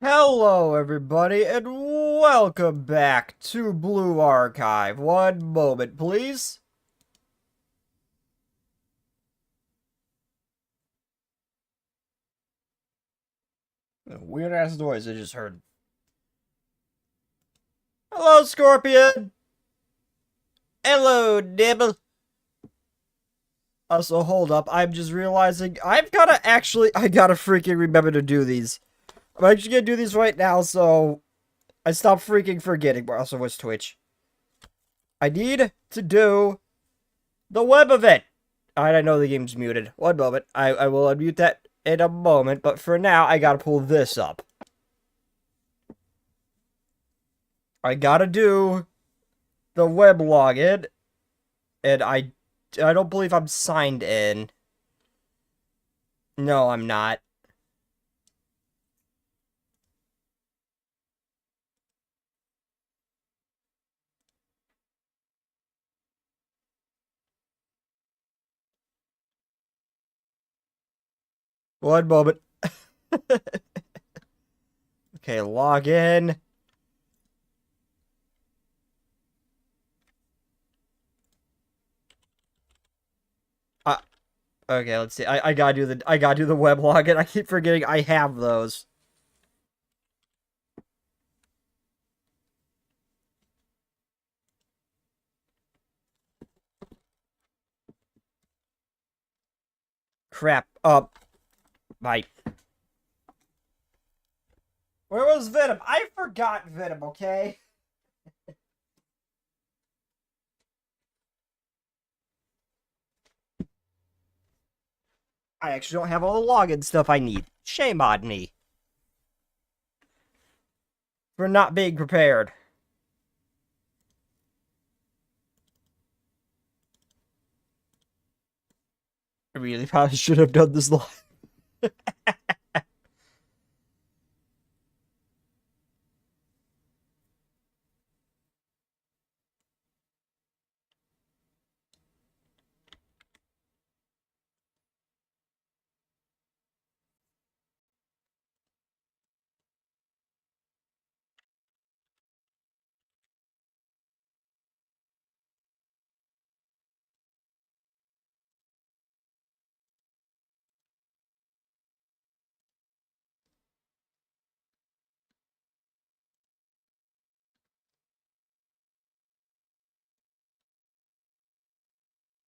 Hello, everybody, and welcome back to Blue Archive. One moment, please. Weird ass noise I just heard. Hello, Scorpion. Hello, Nibble. Also, hold up. I'm just realizing I gotta freaking remember to do these. I'm actually gonna do these right now, so I stop freaking forgetting. But also, what's Twitch? I need to do the web event. I know the game's muted. One moment. I will unmute that in a moment, but for now, I gotta pull this up. I gotta do the web login, and I don't believe I'm signed in. No, I'm not. One moment. Okay, log in. Uh, okay, let's see. I gotta do the web login. I keep forgetting I have those. Crap. My. Where was Venom? I forgot Venom, okay? I actually don't have all the login stuff I need. Shame on me for not being prepared. I really probably should have done this live.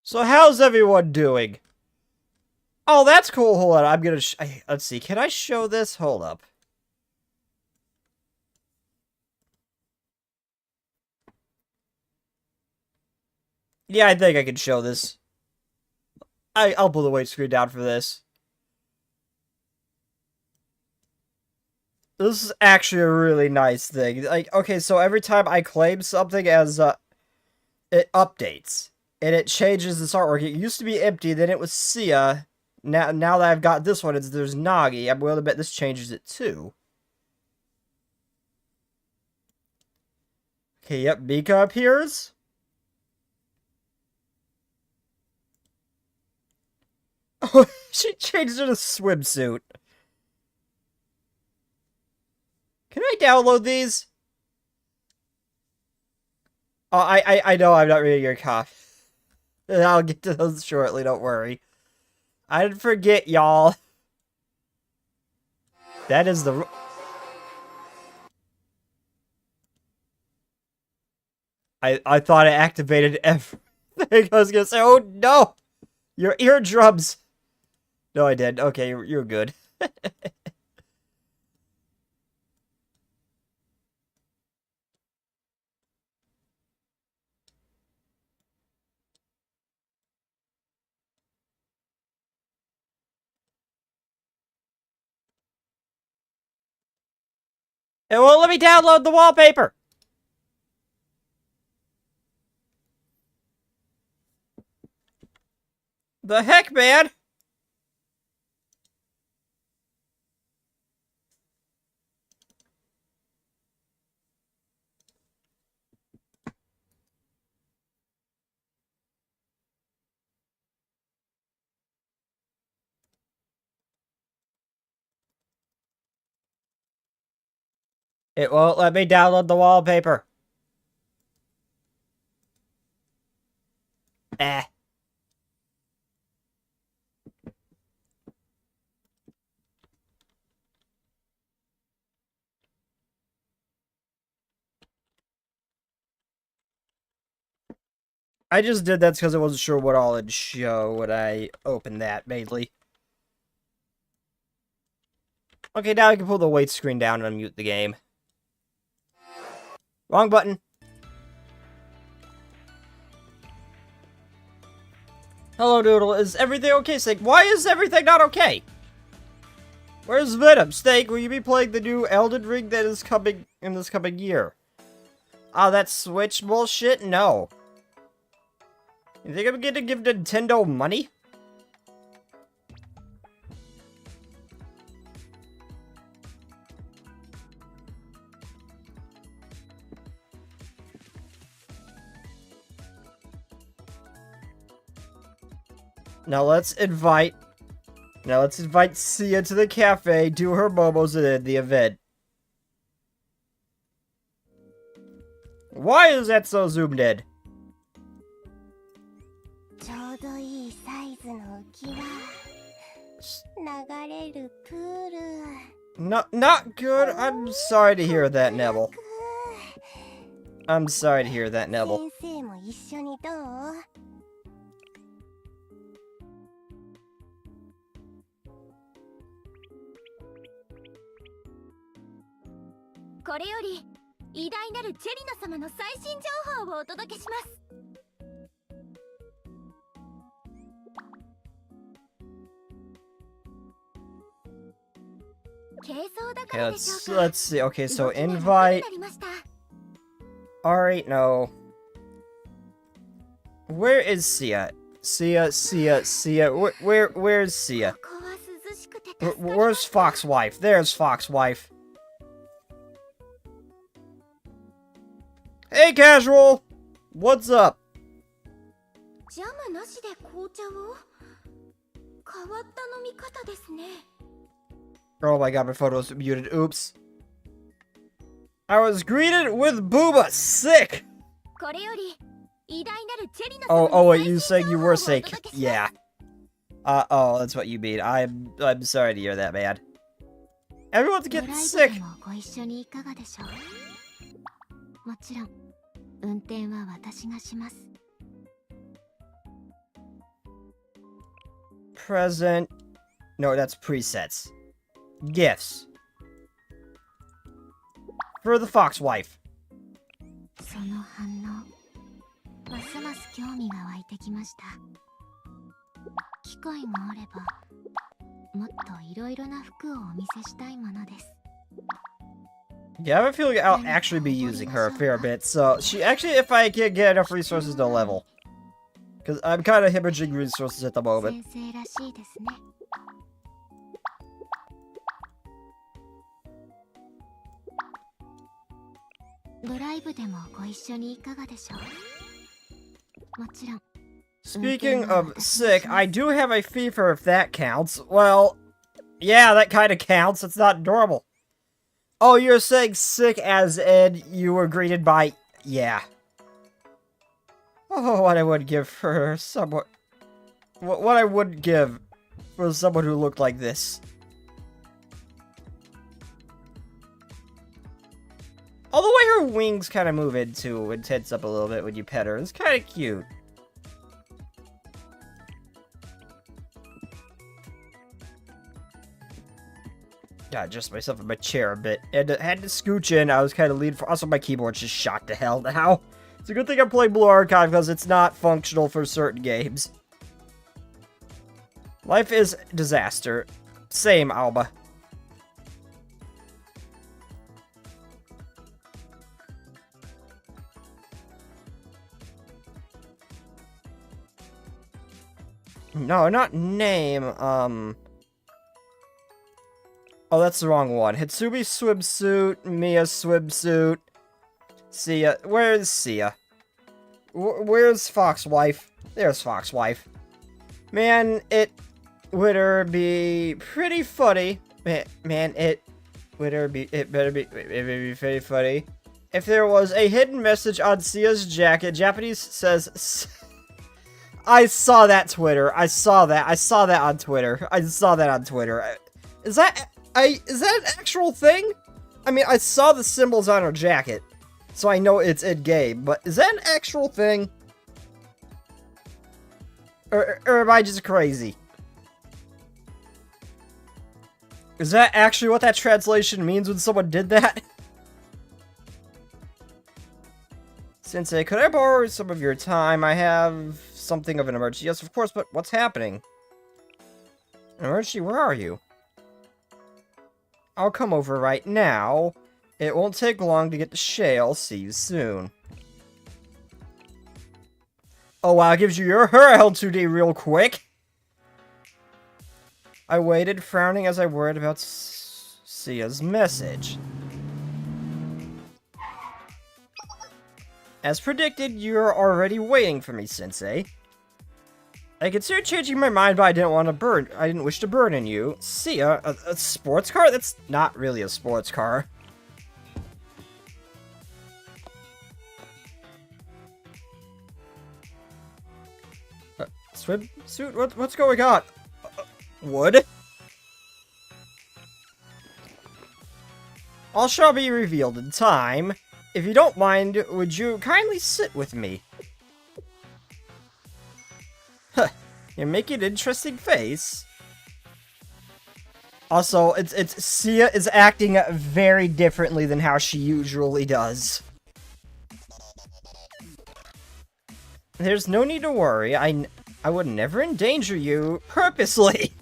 So how's everyone doing? Oh, that's cool. Hold on. Let's see. Can I show this? Hold up. Yeah, I think I can show this. I'll pull the weight screen down for this. This is actually a really nice thing. Like, okay, so every time I claim something as, it updates. And it changes this artwork. It used to be empty, then it was Sia. Now that I've got this one, there's Nagi. I'm willing to bet this changes it too. Okay, yep, Mika appears. Oh, she changed it to swimsuit. Can I download these? Oh, I know I'm not reading your copy. I'll get to those shortly, don't worry. I didn't forget, y'all. That is the... I thought it activated everything. I was gonna say, oh no! Your eardrums! No, I did. Okay, you're good. It won't let me download the wallpaper! The heck, man? It won't let me download the wallpaper. Eh. I just did that because I wasn't sure what all it'd show when I opened that, mainly. Okay, now I can pull the wait screen down and unmute the game. Wrong button. Hello, Doodle. Is everything okay, Snake? Why is everything not okay? Where's Venom? Snake, will you be playing the new Elden Ring that is coming in this coming year? Oh, that Switch bullshit? No. You think I'm gonna give Nintendo money? Now let's invite Sia to the cafe, do her momos, and end the event. Why is that so zoomed in? Not good. I'm sorry to hear that, Neville. I'm sorry to hear that, Neville. Okay, let's see. Okay, so invite. Alright, no. Where is Sia? Sia. Where's Sia? Where's Foxwife? There's Foxwife. Hey, Casual! What's up? Oh my god, my photo's muted. Oops. I was greeted with Booba. Sick! Oh, wait, you saying you were sick? Yeah. Oh, that's what you mean. I'm sorry to hear that, man. Everyone's getting sick. Present. No, that's presets. Gifts. For the Foxwife. Yeah, I have a feeling I'll actually be using her a fair bit, so she actually, if I can get enough resources to level. Because I'm kind of hemorrhaging resources at the moment. Speaking of sick, I do have a fever if that counts. Well, yeah, that kind of counts. It's not normal. Oh, you're saying sick as in you were greeted by... Yeah. Oh, what I would give for someone... What I would give for someone who looked like this. Oh, the way her wings kind of move into and tense up a little bit when you pet her is kind of cute. God, adjust myself in my chair a bit. And had to scooch in. I was kind of leaning for. Also, my keyboard's just shot to hell now. It's a good thing I'm playing Blue Archive because it's not functional for certain games. Life is disaster. Same, Alba. No, not name. Oh, that's the wrong one. Hatsumi swimsuit, Mia swimsuit. Sia. Where's Sia? Where's Foxwife? There's Foxwife. Man, it would be pretty funny. Man, it it better be very funny. If there was a hidden message on Sia's jacket, Japanese says... I saw that Twitter. I saw that on Twitter. Is that an actual thing? I mean, I saw the symbols on her jacket, so I know it's in-game, but is that an actual thing? Or am I just crazy? Is that actually what that translation means when someone did that? Sensei, could I borrow some of your time? I have something of an emergency. Yes, of course, but what's happening? An emergency? Where are you? I'll come over right now. It won't take long to get to Shale. See you soon. Oh wow, it gives you her L2D real quick. I waited, frowning as I worried about Sia's message. As predicted, you're already waiting for me, Sensei. I considered changing my mind, but I didn't wish to burden you. Sia, a sports car? That's not really a sports car. Swimsuit? What's going on? Wood? All shall be revealed in time. If you don't mind, would you kindly sit with me? Huh, you make an interesting face. Also, it's Sia is acting very differently than how she usually does. There's no need to worry. I would never endanger you purposely.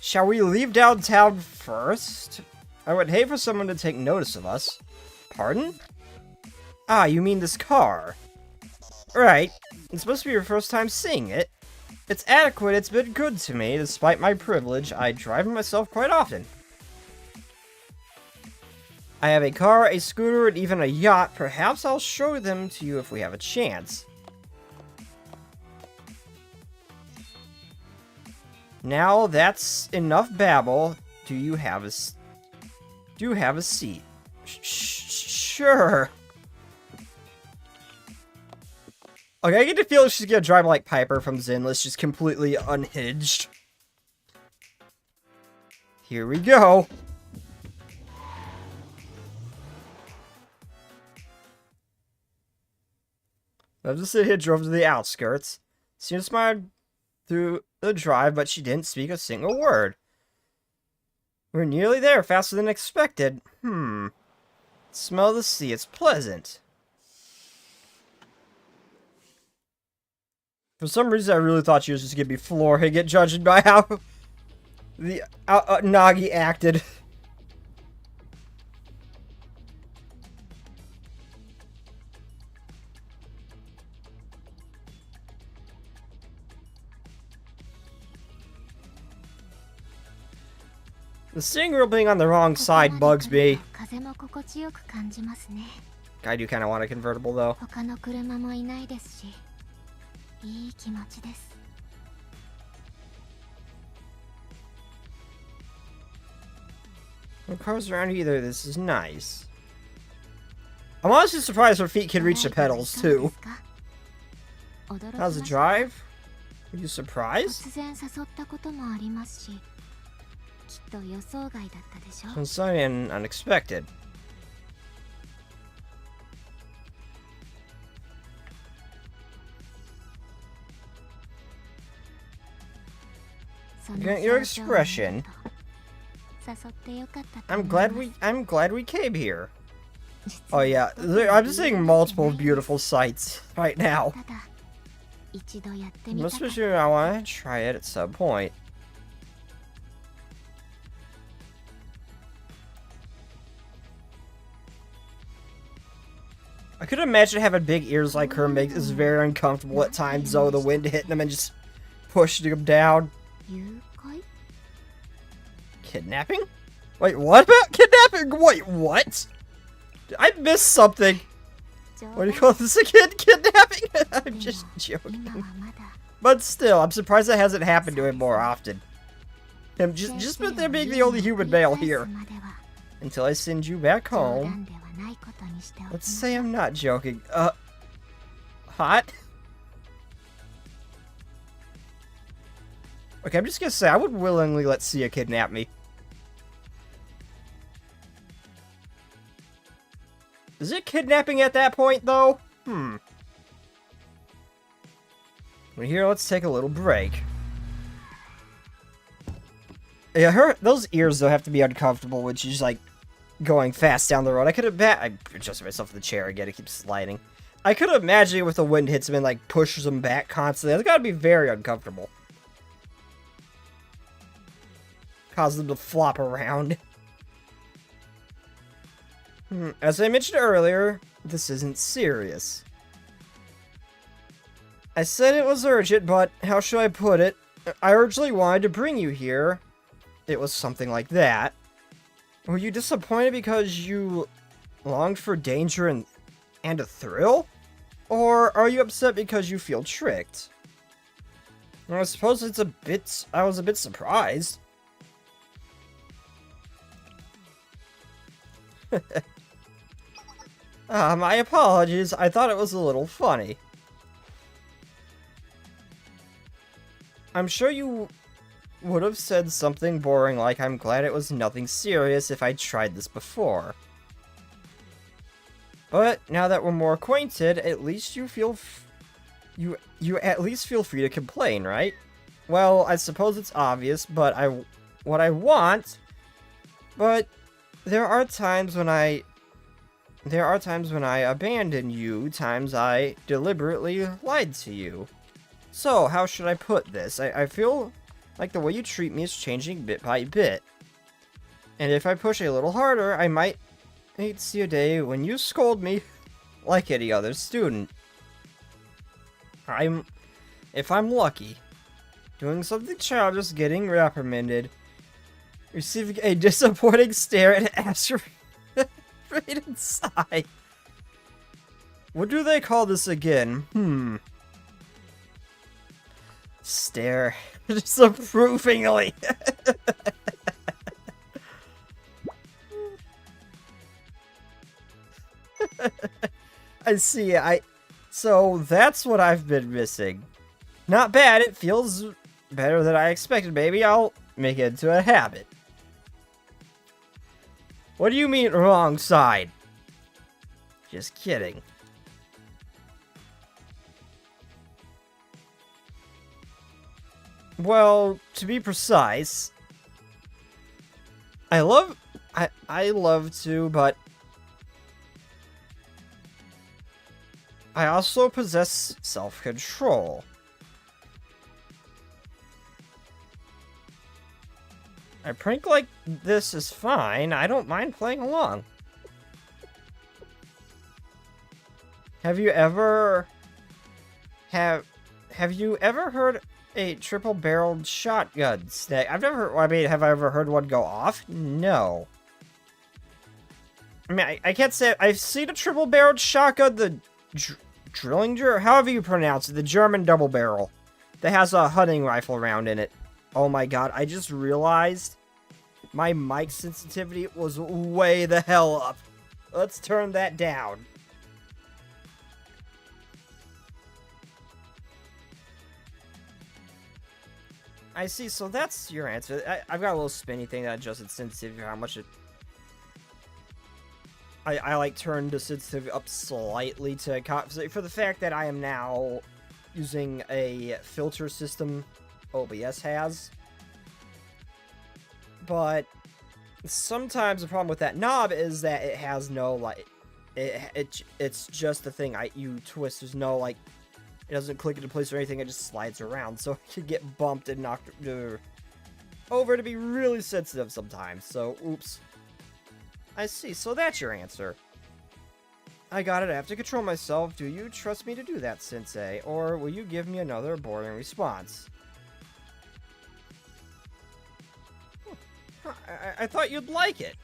Shall we leave downtown first? I would hate for someone to take notice of us. Pardon? Ah, you mean this car. Right. It's supposed to be your first time seeing it. It's adequate, it's been good to me. Despite my privilege, I drive it myself quite often. I have a car, a scooter, and even a yacht. Perhaps I'll show them to you if we have a chance. Now that's enough babble. Do you have a seat? Sure. Okay, I get the feeling she's gonna drive like Piper from Zenless, just completely unhinged. Here we go. I just sit here, drove to the outskirts. Sia smiled through the drive, but she didn't speak a single word. We're nearly there, faster than expected. Smell the sea, it's pleasant. For some reason, I really thought she was just gonna be floored and get judged by how the Nagi acted. The steering wheel being on the wrong side bugs me. I do kind of want a convertible, though. No cars around either. This is nice. I'm honestly surprised her feet can reach the pedals, too. How's the drive? Are you surprised? Sounds sudden and unexpected. Your expression. I'm glad we came here. Oh yeah, I'm just seeing multiple beautiful sights right now. Most for sure, I want to try it at some point. I could imagine having big ears like her makes is very uncomfortable at times, though, the wind hitting them and just pushing them down. Kidnapping? Wait, what about kidnapping? Wait, what? Did I miss something? What do you call this again? Kidnapping? I'm just joking. But still, I'm surprised that hasn't happened to him more often. him just with there being the only human male here. Until I send you back home. Let's say I'm not joking. Hot? Okay, I'm just gonna say, I would willingly let Sia kidnap me. Is it kidnapping at that point, though? Well, here, let's take a little break. Yeah, those ears, though, have to be uncomfortable when she's, like, going fast down the road. I could have I adjusted myself in the chair again, it keeps sliding. I could imagine if the wind hits him and, like, pushes him back constantly. That's gotta be very uncomfortable. Cause them to flop around. As I mentioned earlier, this isn't serious. I said it was urgent, but how should I put it? I urgently wanted to bring you here. It was something like that. Were you disappointed because you longed for danger and a thrill? Or are you upset because you feel tricked? Well, I suppose I was a bit surprised. My apologies. I thought it was a little funny. I'm sure you would have said something boring like, I'm glad it was nothing serious if I'd tried this before. But now that we're more acquainted, at least you feel you at least feel free to complain, right? Well, I suppose it's obvious, but what I want, but there are times when I abandon you, times I deliberately lied to you. So, how should I put this? I feel like the way you treat me is changing bit by bit. And if I push a little harder, I might see a day when you scold me like any other student. If I'm lucky, doing something childish, getting reprimanded, receiving a disappointing stare and ask right inside. What do they call this again? Stare disapprovingly. I see. So that's what I've been missing. Not bad. It feels better than I expected. Maybe I'll make it into a habit. What do you mean, wrong side? Just kidding. Well, to be precise, I love to, but I also possess self-control. A prank like this is fine. I don't mind playing along. Have you ever heard a triple-barreled shotgun snag? Have I ever heard one go off? No. I mean, I can't say I've seen a triple-barreled shotgun, the Drillinger, however you pronounce it, the German double barrel that has a hunting rifle round in it. Oh my god, I just realized my mic sensitivity was way the hell up. Let's turn that down. I see, so that's your answer. I've got a little spinny thing that adjusted sensitivity, how much it... I like turned the sensitivity up slightly to compensate for the fact that I am now using a filter system OBS has. But sometimes the problem with that knob is that it has no, like, it's just the thing you twist. There's no, like, it doesn't click into place or anything, it just slides around, so it can get bumped and knocked over to be really sensitive sometimes, so oops. I see, so that's your answer. I got it, I have to control myself. Do you trust me to do that, Sensei? Or will you give me another boring response? I thought you'd like it.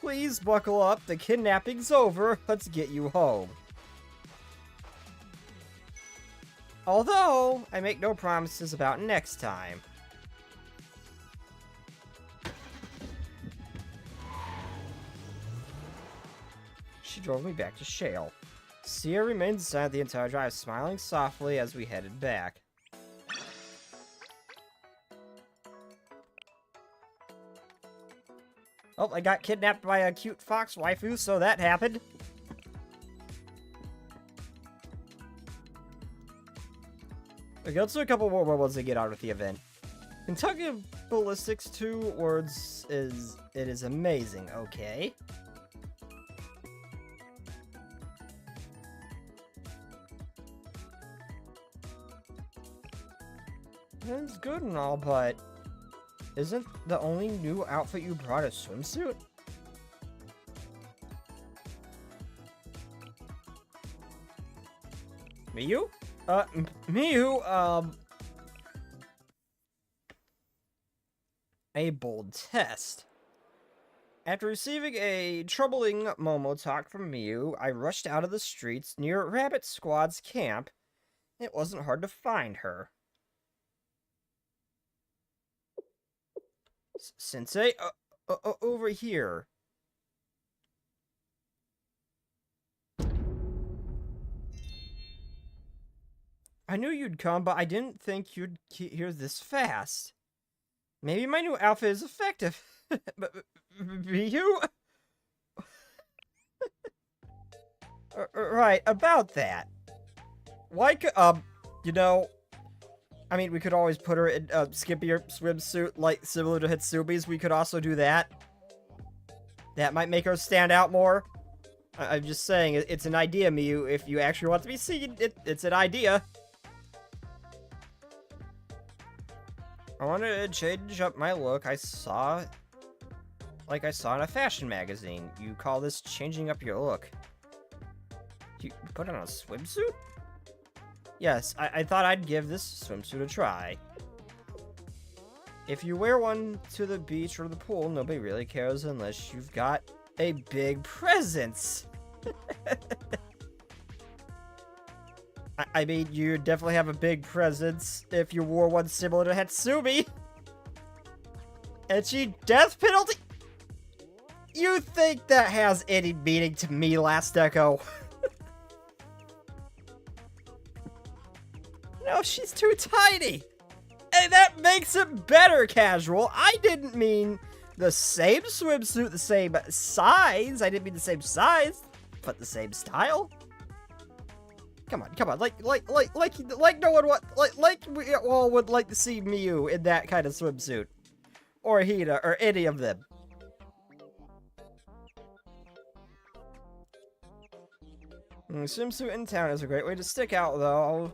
Please buckle up, the kidnapping's over, let's get you home. Although, I make no promises about next time. She drove me back to Shale. Sia remained inside the entire drive, smiling softly as we headed back. Oh, I got kidnapped by a cute fox waifu, so that happened. Okay, let's do a couple more ones to get out of the event. Kentucky Ballistics, 2 words is... It is amazing, okay. It's good and all, but... Isn't the only new outfit you brought a swimsuit? Miyu? Miyu, a bold test. After receiving a troubling Momo talk from Miyu, I rushed out of the streets near Rabbit Squad's camp. It wasn't hard to find her. Sensei, over here. I knew you'd come, but I didn't think you'd here this fast. Maybe my new outfit is effective. But you? Right, about that. Why could, you know, I mean, we could always put her in a skimpier swimsuit, like, similar to Hatsumi's. We could also do that. That might make her stand out more. I'm just saying, it's an idea, Miyu. If you actually want to be seen, it's an idea. I wanted to change up my look. I saw in a fashion magazine. You call this changing up your look. You put on a swimsuit? Yes, I thought I'd give this swimsuit a try. If you wear one to the beach or the pool, nobody really cares unless you've got a big presence. I mean, you definitely have a big presence if you wore one similar to Hatsumi. Ecchi death penalty? You think that has any meaning to me, Last Echo? No, she's too tiny. And that makes it better, Casual. I didn't mean the same swimsuit, the same size. I didn't mean the same size, but the same style. Come on, like no one like we all would like to see Miyu in that kind of swimsuit, or Hina, or any of them. Swimsuit in town is a great way to stick out, though.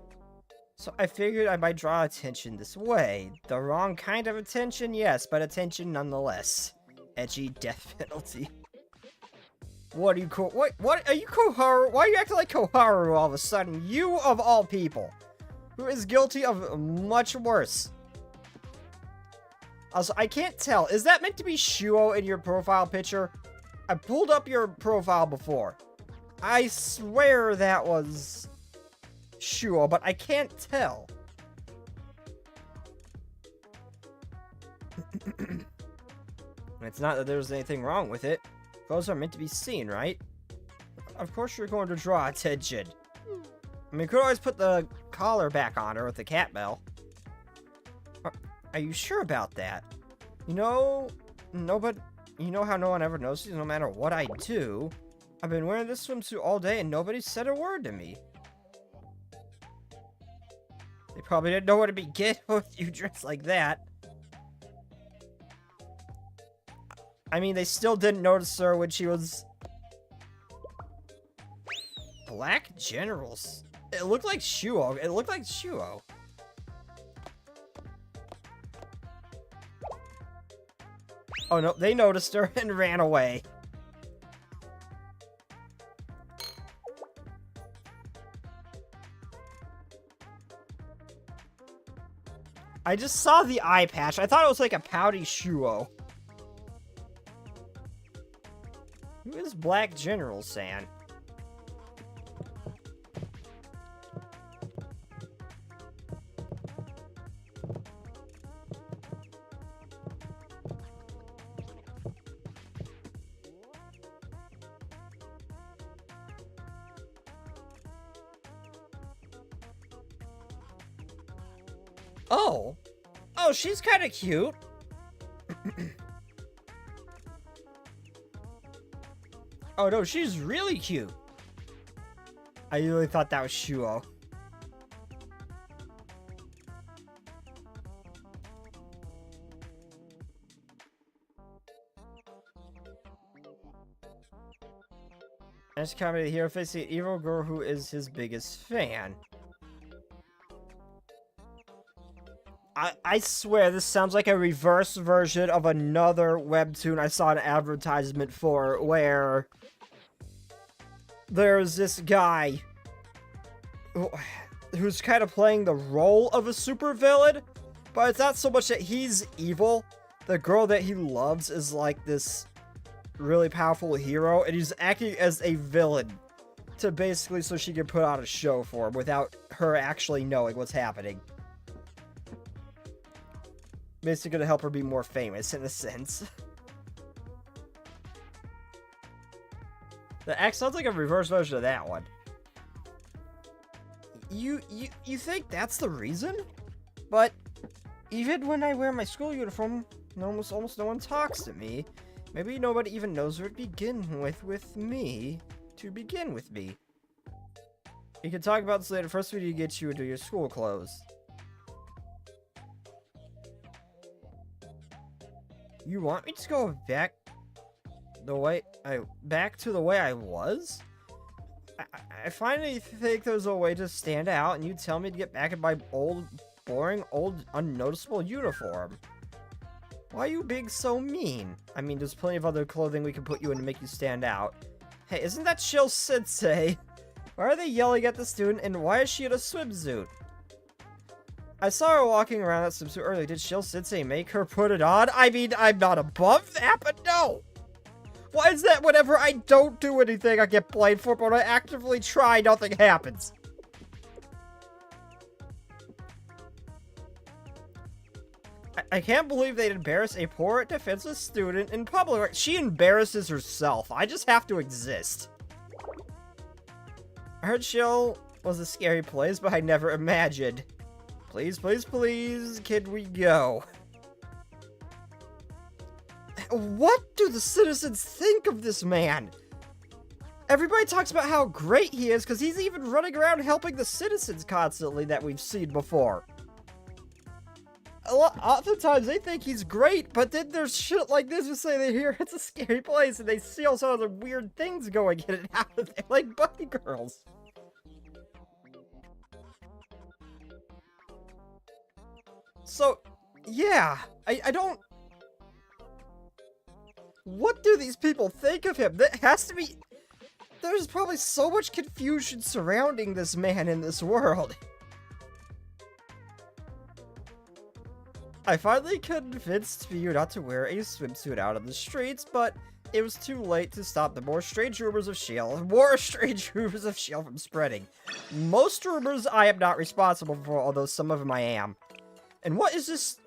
So I figured I might draw attention this way. The wrong kind of attention, yes, but attention nonetheless. Ecchi death penalty. What are you what are you, Koharu? Why are you acting like Koharu all of a sudden? You of all people, who is guilty of much worse. Also, I can't tell. Is that meant to be Shuo in your profile picture? I pulled up your profile before. I swear that was Shuo, but I can't tell. It's not that there's anything wrong with it. Clothes are meant to be seen, right? Of course you're going to draw attention. I mean, you could always put the collar back on her with the cat bell. Are you sure about that? You know how no one ever notices no matter what I do? I've been wearing this swimsuit all day and nobody said a word to me. They probably didn't know where to begin with you dressed like that. I mean, they still didn't notice her when she was... Black Generals. It looked like Shuo. It looked like Shuo. Oh no, they noticed her and ran away. I just saw the eye patch. I thought it was like a pouty Shuo. Who is Black General San? Oh. Oh, she's kind of cute. Oh no, she's really cute. I really thought that was Shuo. Next comedy, the hero facing an evil girl who is his biggest fan. I swear this sounds like a reverse version of another webtoon I saw an advertisement for, where there's this guy who's kind of playing the role of a supervillain, but it's not so much that he's evil. The girl that he loves is like this really powerful hero, and he's acting as a villain to basically so she can put on a show for him without her actually knowing what's happening. Basically gonna help her be more famous in a sense. The act sounds like a reverse version of that one. You think that's the reason? But even when I wear my school uniform, almost no one talks to me. Maybe nobody even knows where to begin with me. To begin with me. You can talk about this later. First we need to get you into your school clothes. You want me to go back to the way I was? I finally think there's a way to stand out, and you tell me to get back in my boring, unnoticeable uniform. Why are you being so mean? I mean, there's plenty of other clothing we can put you in to make you stand out. Hey, isn't that Shill Sensei? Why are they yelling at the student, and why is she in a swimsuit? I saw her walking around that swimsuit earlier. Did Shill Sensei make her put it on? I mean, I'm not above that, but no! Why is that whenever I don't do anything I get blamed for, but when I actively try, nothing happens? I can't believe they'd embarrass a poor, defenseless student in public. She embarrasses herself. I just have to exist. I heard Shill was a scary place, but I never imagined. Please, please, please, can we go? What do the citizens think of this man? Everybody talks about how great he is, because he's even running around helping the citizens constantly that we've seen before. Oftentimes they think he's great, but then there's shit like this who say they hear it's a scary place, and they see all sorts of weird things going in and out of there, like bunny girls. So, yeah, I don't... What do these people think of him? That has to be... There's probably so much confusion surrounding this man in this world. I finally convinced you not to wear a swimsuit out on the streets, but it was too late to stop the more strange rumors of S.H.I.E.L.D. from spreading. Most rumors I am not responsible for, although some of them I am. And what is this,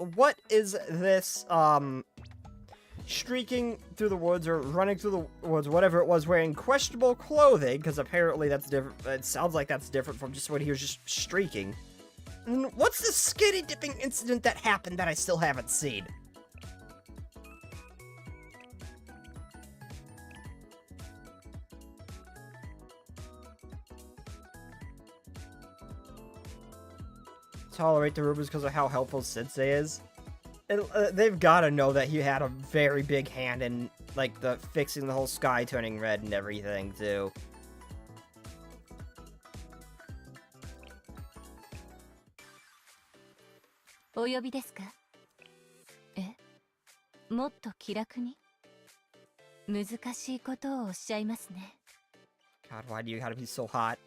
streaking through the woods or running through the woods, whatever it was, wearing questionable clothing, because apparently that's different, it sounds like that's different from just when he was just streaking. And what's this skinny dipping incident that happened that I still haven't seen? Tolerate the rumors because of how helpful Sensei is. And, they've got to know that he had a very big hand in, like, the fixing the whole sky turning red and everything, too. God, why do you gotta be so hot?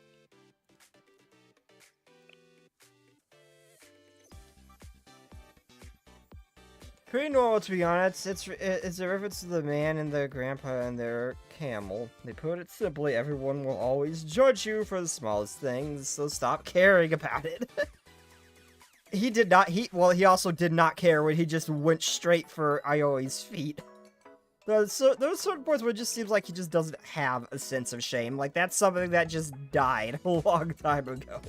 Pretty normal, to be honest. It's a reference to the man and the grandpa and their camel. They put it simply, everyone will always judge you for the smallest things, so stop caring about it. He also did not care when he just went straight for Aoi's feet. So there's certain points where it just seems like he just doesn't have a sense of shame. Like, that's something that just died a long time ago.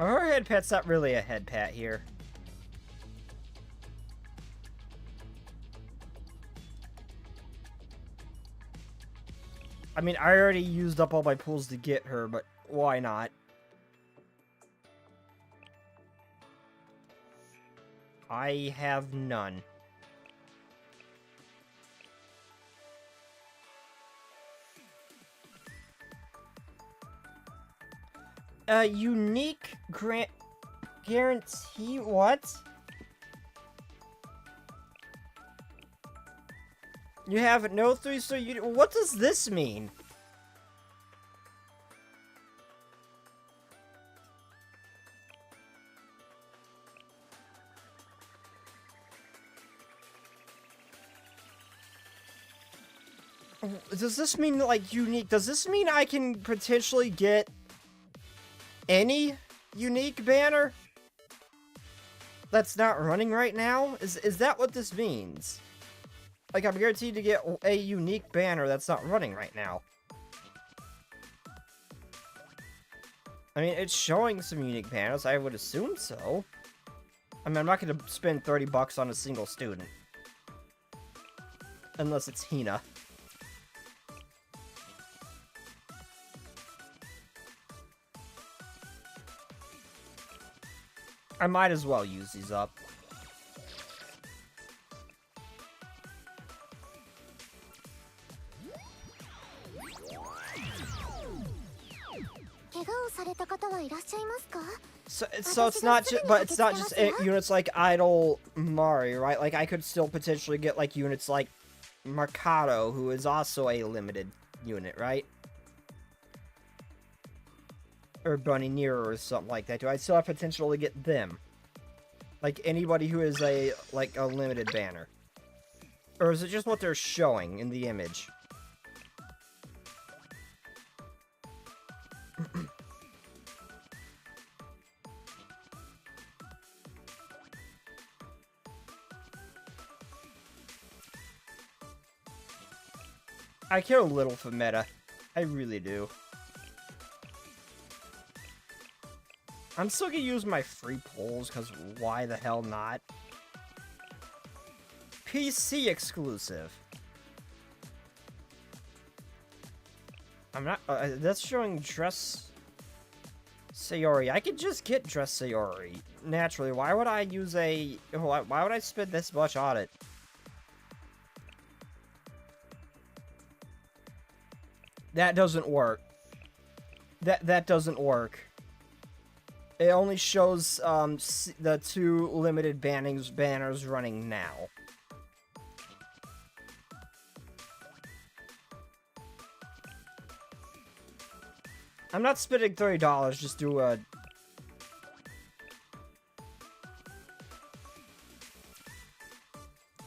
Her head pat's not really a head pat here. I mean, I already used up all my pulls to get her, but why not? I have none. Unique guarantee? What? You have no 3-star unit. What does this mean? Does this mean, like, unique? Does this mean I can potentially get any unique banner that's not running right now? Is that what this means? Like, I'm guaranteed to get a unique banner that's not running right now. I mean, it's showing some unique banners. I would assume so. I mean, I'm not going to spend 30 bucks on a single student. Unless it's Hina. I might as well use these up. So it's not just, but it's not just units like Idol Mari, right? Like, I could still potentially get, like, units like Mercado, who is also a limited unit, right? Or Bunny Nearer or something like that. Do I still have potential to get them? Like, anybody who is a limited banner? Or is it just what they're showing in the image? I care a little for meta. I really do. I'm still gonna use my free pulls, because why the hell not? PC exclusive. I'm not... that's showing Dress Sayori. I could just get Dress Sayori. Naturally. Why would I use a... Why would I spend this much on it? That doesn't work. That doesn't work. It only shows the 2 limited banners running now. I'm not spending $30 just to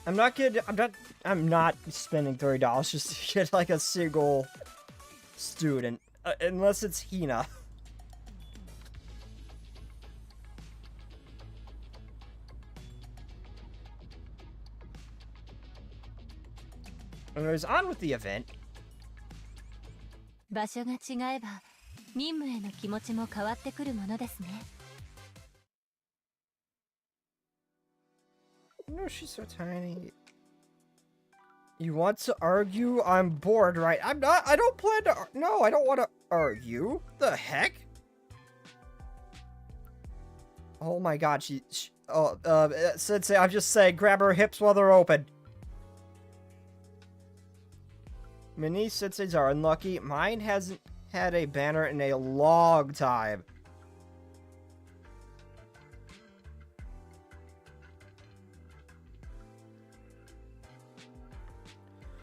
I'm not spending $30 just to get like a single student, unless it's Hina. Anyways, on with the event. 場所が違えば任務への気持ちも変わってくるものですね。 No, she's so tiny. You want to argue? I'm bored, right? I'm not. I don't plan to. No, I don't want to argue. The heck? Oh my god, Sensei, I'm just saying, grab her hips while they're open. Many senseis are unlucky. Mine hasn't had a banner in a long time.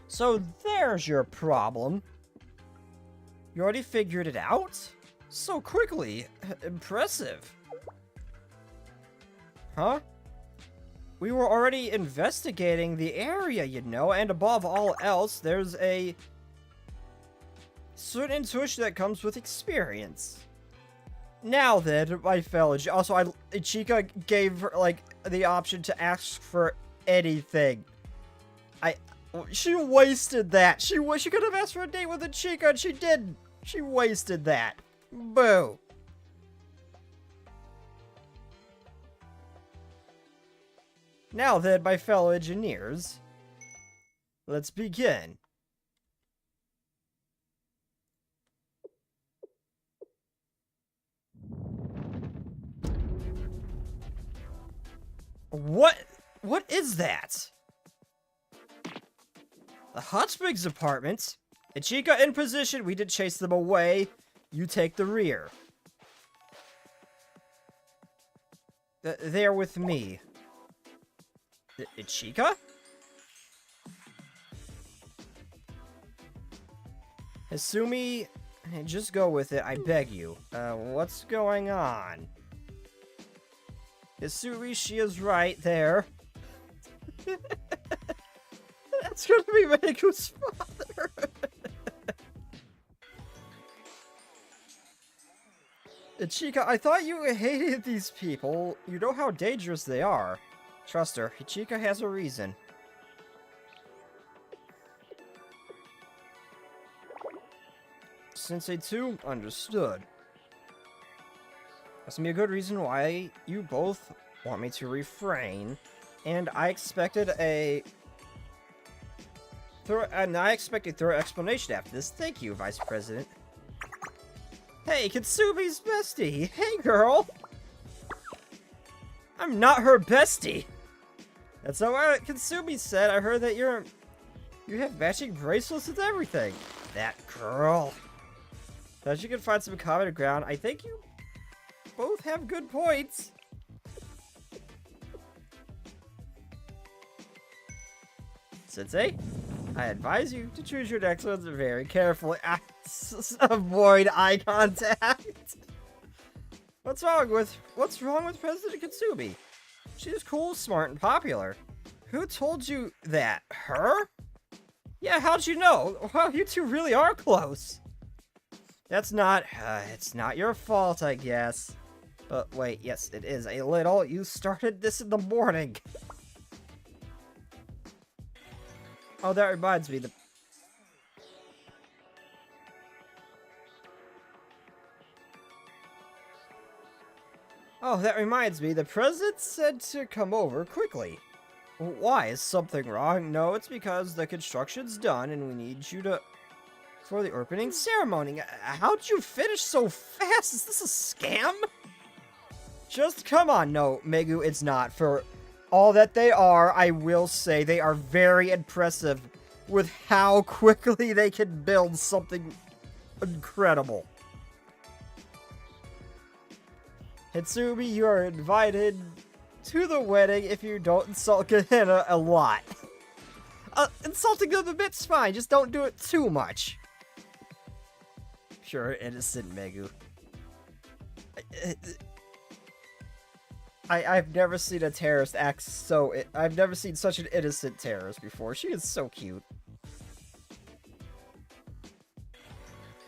So there's your problem. You already figured it out? So quickly. Impressive. Huh? We were already investigating the area, you know, and above all else, there's a certain intuition that comes with experience. Now then, my fellow... Also, Chica gave her, like, the option to ask for anything. She wasted that. She could have asked for a date with a Chica, and she didn't. She wasted that. Boo. Now then, my fellow engineers, let's begin. What is that? The Hot Springs apartment. Ichika in position. We did chase them away. You take the rear. They're with me. Ichika? Hasumi, just go with it, I beg you. What's going on? Hasumi, she is right there. That's gonna be Megu's father. Ichika, I thought you hated these people. You know how dangerous they are. Trust her. Ichika has a reason. Sensei 2, understood. That's gonna be a good reason why you both want me to refrain. And I expected a thorough explanation after this. Thank you, Vice President. Hey, Katsumi's bestie! Hey, girl! I'm not her bestie! That's not what Katsumi said. I heard that you have matching bracelets with everything. That girl. Thought you could find some common ground. I think you both have good points. Sensei, I advise you to choose your next ones very carefully. Avoid eye contact. What's wrong with President Katsumi? She's cool, smart, and popular. Who told you that? Her? Yeah, how'd you know? Wow, you two really are close. That's not, it's not your fault, I guess. But wait, yes, it is a little. You started this in the morning. Oh, that reminds me, the president said to come over quickly. Why? Is something wrong? No, it's because the construction's done and we need you to... for the opening ceremony. How'd you finish so fast? Is this a scam? Just come on. No, Megu, it's not. For all that they are, I will say they are very impressive with how quickly they can build something incredible. Hitsumi, you are invited to the wedding if you don't insult Gehenna a lot. Insulting them a bit's fine, just don't do it too much. Pure innocent Megu. I've never seen a terrorist act so... I've never seen such an innocent terrorist before. She is so cute.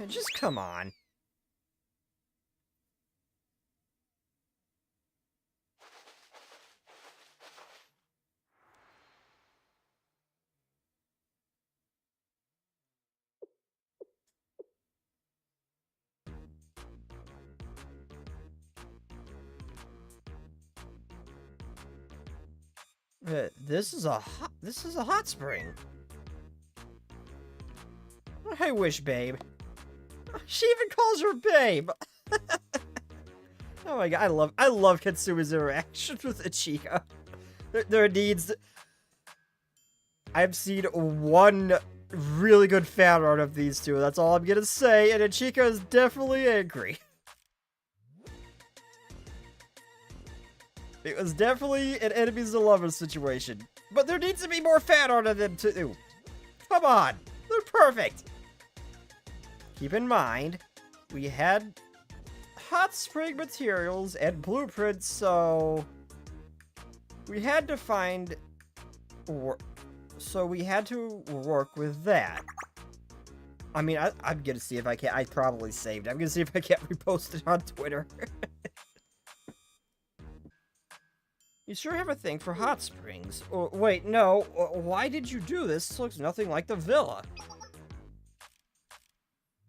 Just come on. This is a hot spring. I wish, babe. She even calls her babe. Oh my god, I love Katsumi's interactions with Ichika. There needs... I've seen one really good fan art of these two. That's all I'm gonna say, and Ichika is definitely angry. It was definitely an enemies to lovers situation. But there needs to be more fan art of them too. Come on, they're perfect. Keep in mind, we had hot spring materials and blueprints, so we had to find... So we had to work with that. I mean, I'm gonna see if I can... I probably saved it. I'm gonna see if I can't repost it on Twitter. You sure have a thing for hot springs. Oh, wait, no. Why did you do this? This looks nothing like the villa.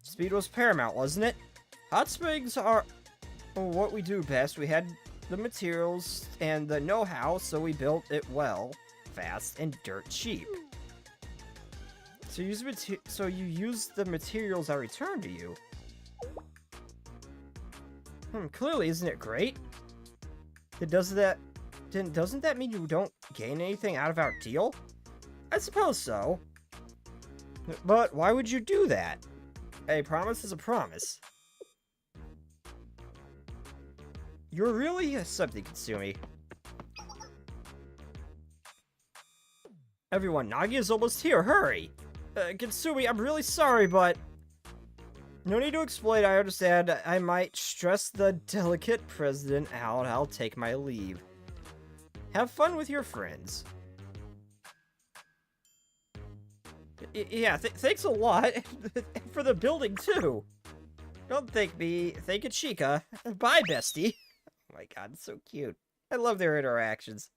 Speed was paramount, wasn't it? Hot springs are what we do best. We had the materials and the know-how, so we built it well, fast, and dirt cheap. So you use the materials I returned to you. Clearly, isn't it great? Doesn't that mean you don't gain anything out of our deal? I suppose so. But why would you do that? A promise is a promise. You're really something, Kasumi. Everyone, Nagi is almost here, hurry! Kasumi, I'm really sorry, but... No need to explain, I understand. I might stress the delicate president out. I'll take my leave. Have fun with your friends. Yeah, thanks a lot. For the building, too. Don't thank me. Thank Ichika. Bye, bestie. Oh my god, it's so cute. I love their interactions.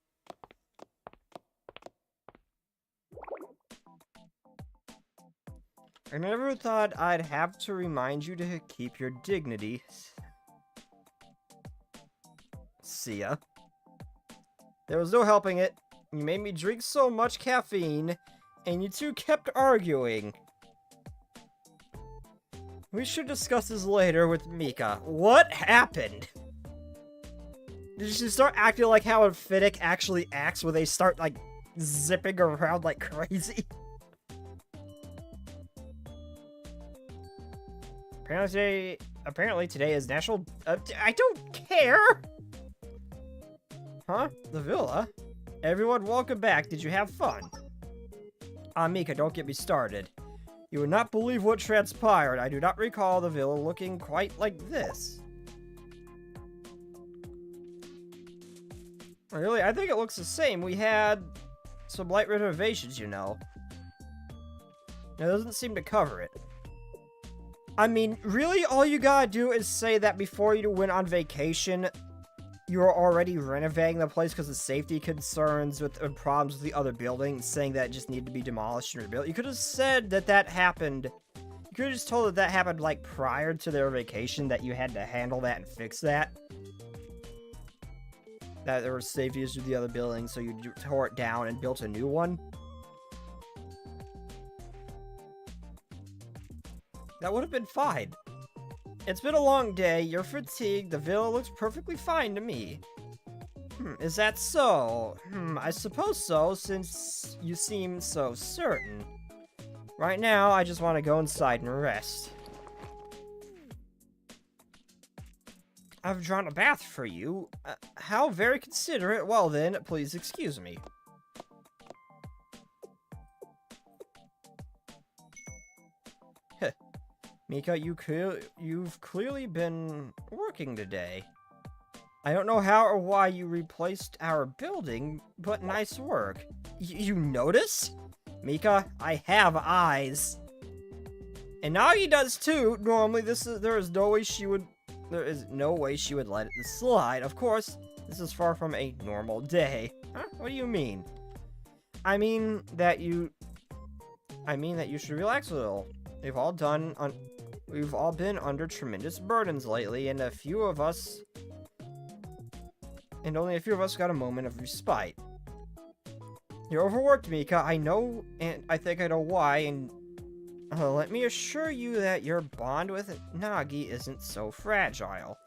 I never thought I'd have to remind you to keep your dignity. See ya. There was no helping it. You made me drink so much caffeine, and you two kept arguing. We should discuss this later with Mika. What happened? Did she start acting like how a Finnick actually acts when they start, like, zipping around like crazy? Apparently today is National... I don't care! Huh? The villa? Everyone, welcome back. Did you have fun? Mika, don't get me started. You would not believe what transpired. I do not recall the villa looking quite like this. Really? I think it looks the same. We had some light renovations, you know. It doesn't seem to cover it. I mean, really, all you gotta do is say that before you went on vacation, you were already renovating the place because of safety concerns with problems with the other building, saying that it just needed to be demolished and rebuilt. You could have said that that happened. You could have just told that that happened, like, prior to their vacation, that you had to handle that and fix that. That there were safety issues with the other building, so you tore it down and built a new one. That would have been fine. It's been a long day, you're fatigued, the villa looks perfectly fine to me. Is that so? I suppose so, since you seem so certain. Right now, I just want to go inside and rest. I've drawn a bath for you. How very considerate. Well then, please excuse me. Mika, you've clearly been working today. I don't know how or why you replaced our building, but nice work. You notice? Mika, I have eyes. And Nagi does too. Normally, there is no way she would let it slide. Of course, this is far from a normal day. Huh? What do you mean? I mean that you should relax a little. We've all been under tremendous burdens lately, and only a few of us got a moment of respite. You're overworked, Mika. I know, and I think I know why, and let me assure you that your bond with Nagi isn't so fragile.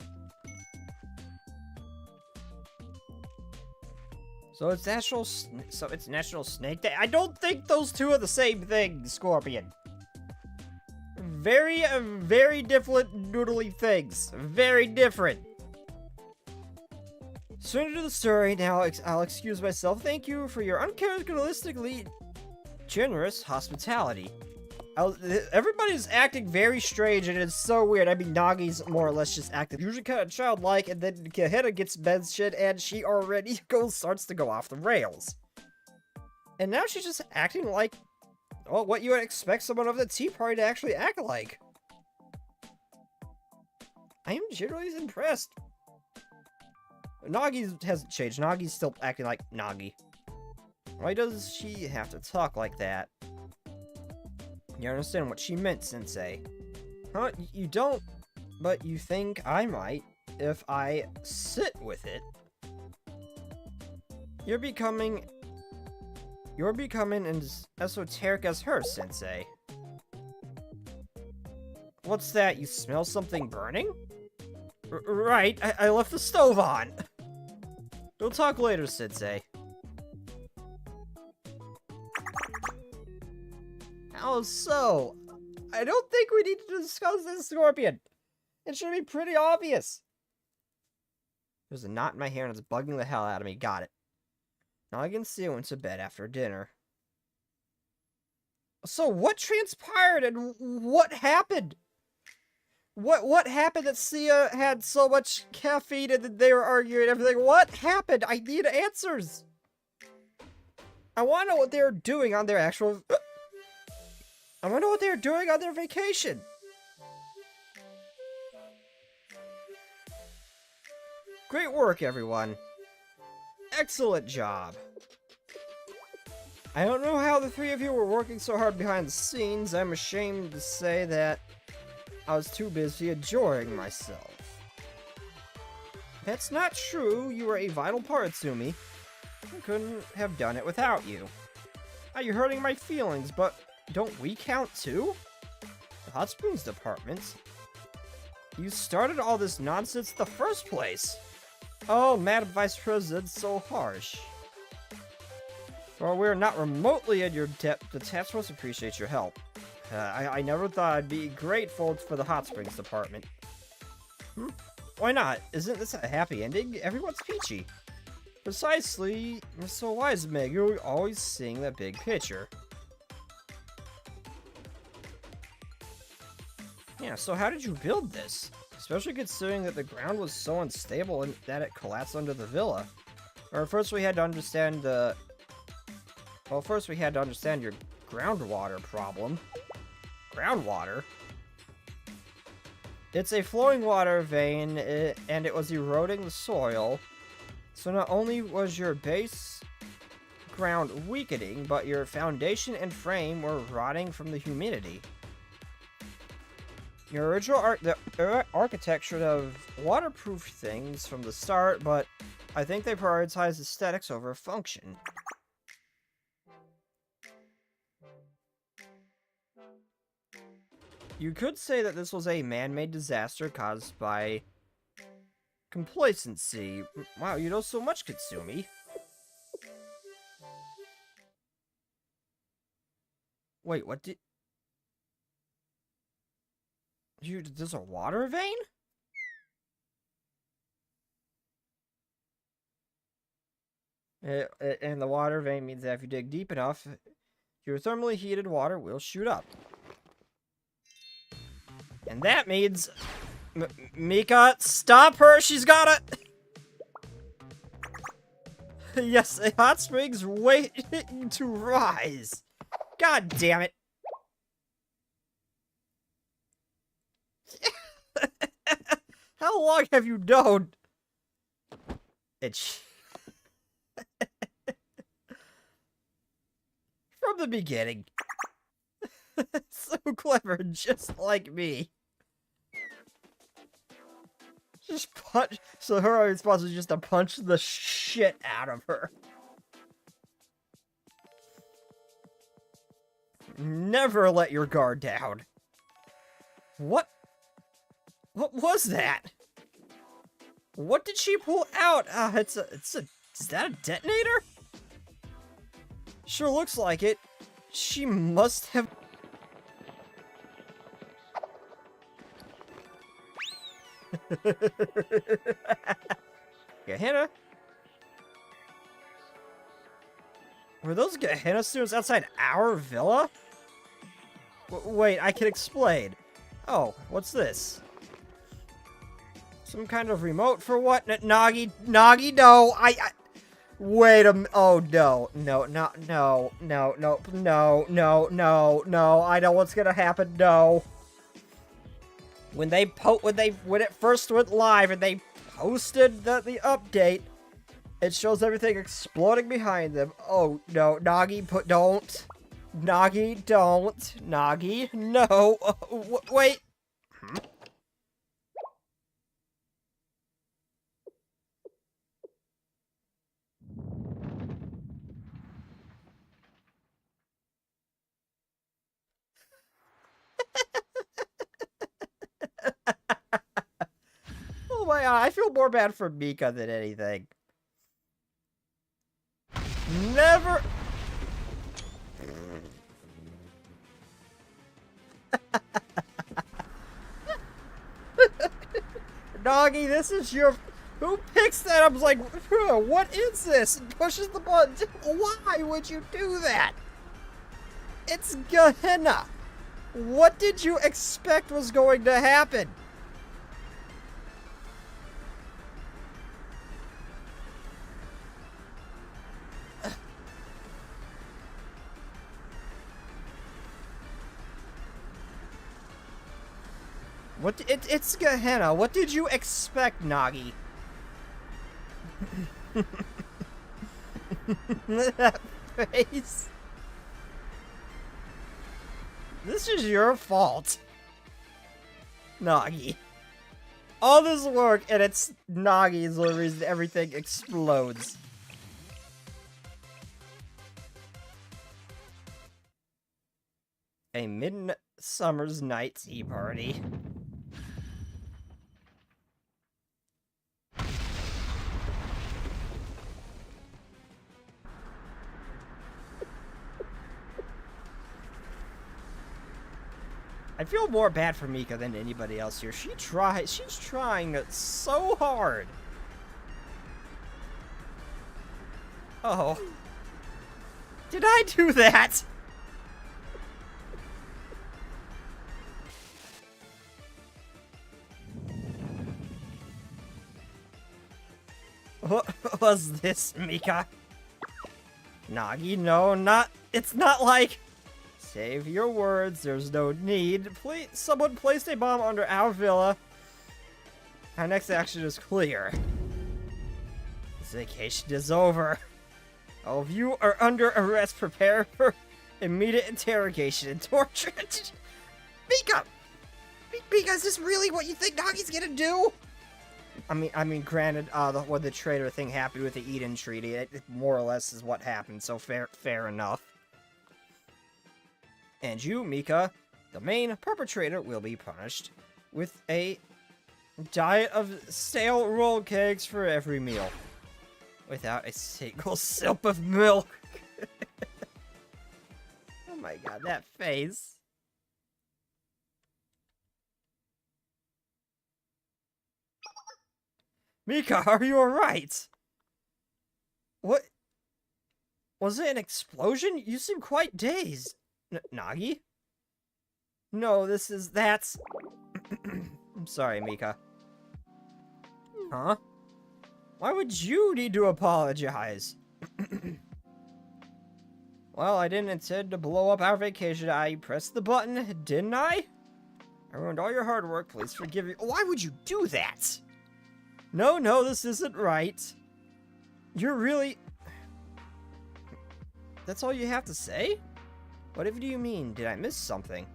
So it's National Snake Day? I don't think those two are the same thing, Scorpion. Very different noodly things. Very different. Straight into the story, now I'll excuse myself. Thank you for your uncharacteristically generous hospitality. Everybody's acting very strange, and it's so weird. I mean, Nagi's more or less just acting usually kind of childlike, and then Kahina gets mentioned, and she already starts to go off the rails. And now she's just acting like, well, what you would expect someone of the tea party to actually act like. I am generally impressed. Nagi hasn't changed. Nagi's still acting like Nagi. Why does she have to talk like that? You understand what she meant, Sensei. Huh? You don't, but you think I might. if I sit with it. You're becoming as esoteric as her, Sensei. What's that? You smell something burning? Right, I left the stove on. We'll talk later, Sensei. How so? I don't think we need to discuss this, Scorpion. It should be pretty obvious. There's a knot in my hair and it's bugging the hell out of me. Got it. Now I can see I went to bed after dinner. So what transpired and what happened? What happened that Sia had so much caffeine and that they were arguing and everything? What happened? I need answers. I want to know what they were doing on their actual... I want to know what they were doing on their vacation. Great work, everyone. Excellent job. I don't know how the three of you were working so hard behind the scenes. I'm ashamed to say that I was too busy enjoying myself. That's not true. You were a vital part, Sumi. I couldn't have done it without you. You're hurting my feelings, but don't we count too? The Hot Springs department? You started all this nonsense in the first place. Oh, Madam Vice President, so harsh. Well, we're not remotely in your debt. The task force appreciates your help. I never thought I'd be grateful for the Hot Springs department. Why not? Isn't this a happy ending? Everyone's peachy. Precisely. So wise, Meg. You're always seeing that big picture. Yeah, so how did you build this? Especially considering that the ground was so unstable and that it collapsed under the villa. Or first we had to understand the... Well, first we had to understand your groundwater problem. Groundwater? It's a flowing water vein, and it was eroding the soil. So not only was your base ground weakening, but your foundation and frame were rotting from the humidity. Your original architect should have waterproof things from the start, but I think they prioritized aesthetics over function. You could say that this was a man-made disaster caused by complacency. Wow, you know so much, Katsumi. Wait, what did... There's a water vein? And the water vein means that if you dig deep enough, your thermally heated water will shoot up. And that means... Mika, stop her! She's got it! Yes, a hot spring's waiting to rise. God damn it. How long have you known? It's... From the beginning. So clever, just like me. Just punch. So her response is just to punch the shit out of her. Never let your guard down. What? What was that? What did she pull out? Is that a detonator? Sure looks like it. She must have... Gehenna? Were those Gehenna students outside our villa? Wait, I can explain. Oh, what's this? Some kind of remote for what? Nagi, no, wait a minute. Oh, no, I know what's gonna happen, no. When it first went live and they posted the update, it shows everything exploding behind them. Oh, no, Nagi, don't. Nagi, don't. Nagi, no. Wait. I feel more bad for Mika than anything. Never... Nagi, this is your... Who picks that? I was like, what is this? And pushes the button. Why would you do that? It's Gehenna. What did you expect was going to happen? It's Gehenna. What did you expect, Nagi? That face. This is your fault, Nagi. All this work, and it's Nagi's the reason everything explodes. A midsummer's night tea party. I feel more bad for Mika than anybody else here. She's trying so hard. Oh. Did I do that? What was this, Mika? Nagi, no, it's not like... Save your words, there's no need. Please, someone placed a bomb under our villa. Our next action is clear. This vacation is over. All of you are under arrest. Prepare for immediate interrogation and torture. Mika! Mika, is this really what you think Nagi's gonna do? I mean, granted, when the traitor thing happened with the Eden Treaty, it more or less is what happened, so fair enough. And you, Mika, the main perpetrator, will be punished with a diet of stale roll cakes for every meal. Without a single sip of milk. Oh my god, that face. Mika, are you alright? What? Was it an explosion? You seem quite dazed. Nagi? No, that's... I'm sorry, Mika. Huh? Why would you need to apologize? Well, I didn't intend to blow up our vacation. I pressed the button, didn't I? I ruined all your hard work. Please forgive me. Why would you do that? No, this isn't right. You're really... That's all you have to say? Whatever do you mean? Did I miss something?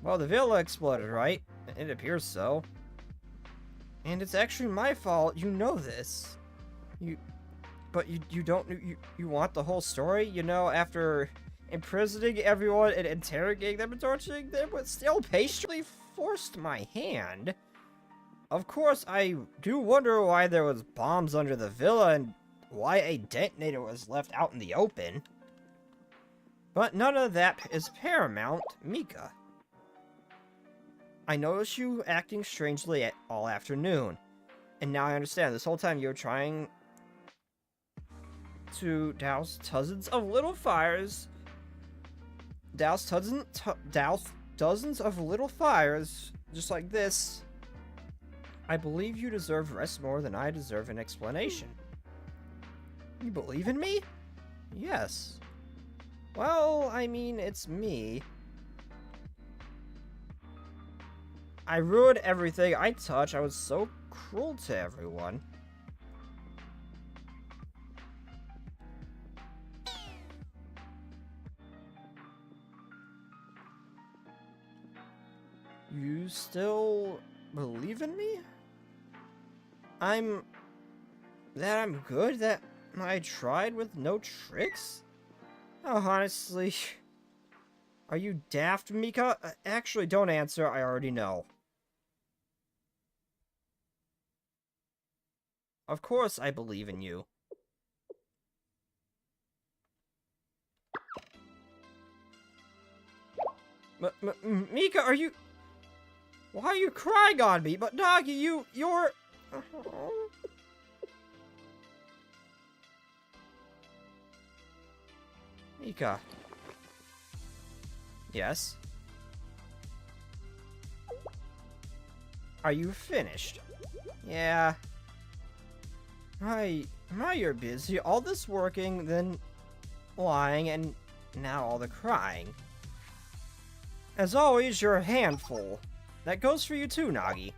Well, the villa exploded, right? It appears so. And it's actually my fault. You know this. But you don't... You want the whole story? You know, after imprisoning everyone and interrogating them and torturing them, but still patiently forced my hand. Of course, I do wonder why there was bombs under the villa and why a detonator was left out in the open. But none of that is paramount, Mika. I noticed you acting strangely all afternoon. And now I understand. This whole time you were trying to douse dozens of little fires. Douse dozens of little fires, just like this. I believe you deserve rest more than I deserve an explanation. You believe in me? Yes. Well, I mean, it's me. I ruined everything I touched. I was so cruel to everyone. You still believe in me? I'm good? That I tried with no tricks? Oh, honestly... Are you daft, Mika? Actually, don't answer. I already know. Of course I believe in you. Mika, are you... Why are you crying on me? But Nagi, you're... Mika. Yes? Are you finished? Yeah. You're busy. All this working, then lying, and now all the crying. As always, you're a handful. That goes for you too, Nagi.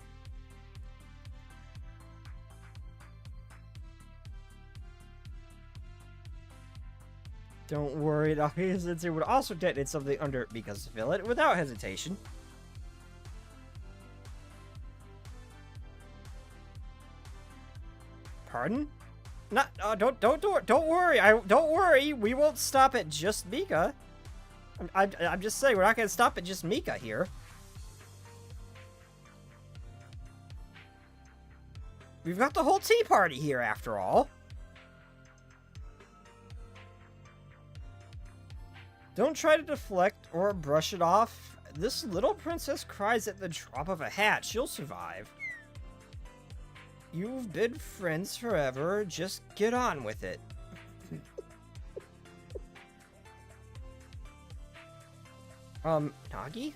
Don't worry, Nagi, since it would also detonate something under Mika's fillet without hesitation. Pardon? Not, don't worry. Don't worry. We won't stop at just Mika. I'm just saying, we're not gonna stop at just Mika here. We've got the whole tea party here, after all. Don't try to deflect or brush it off. This little princess cries at the drop of a hat. She'll survive. You've been friends forever. Just get on with it. Nagi?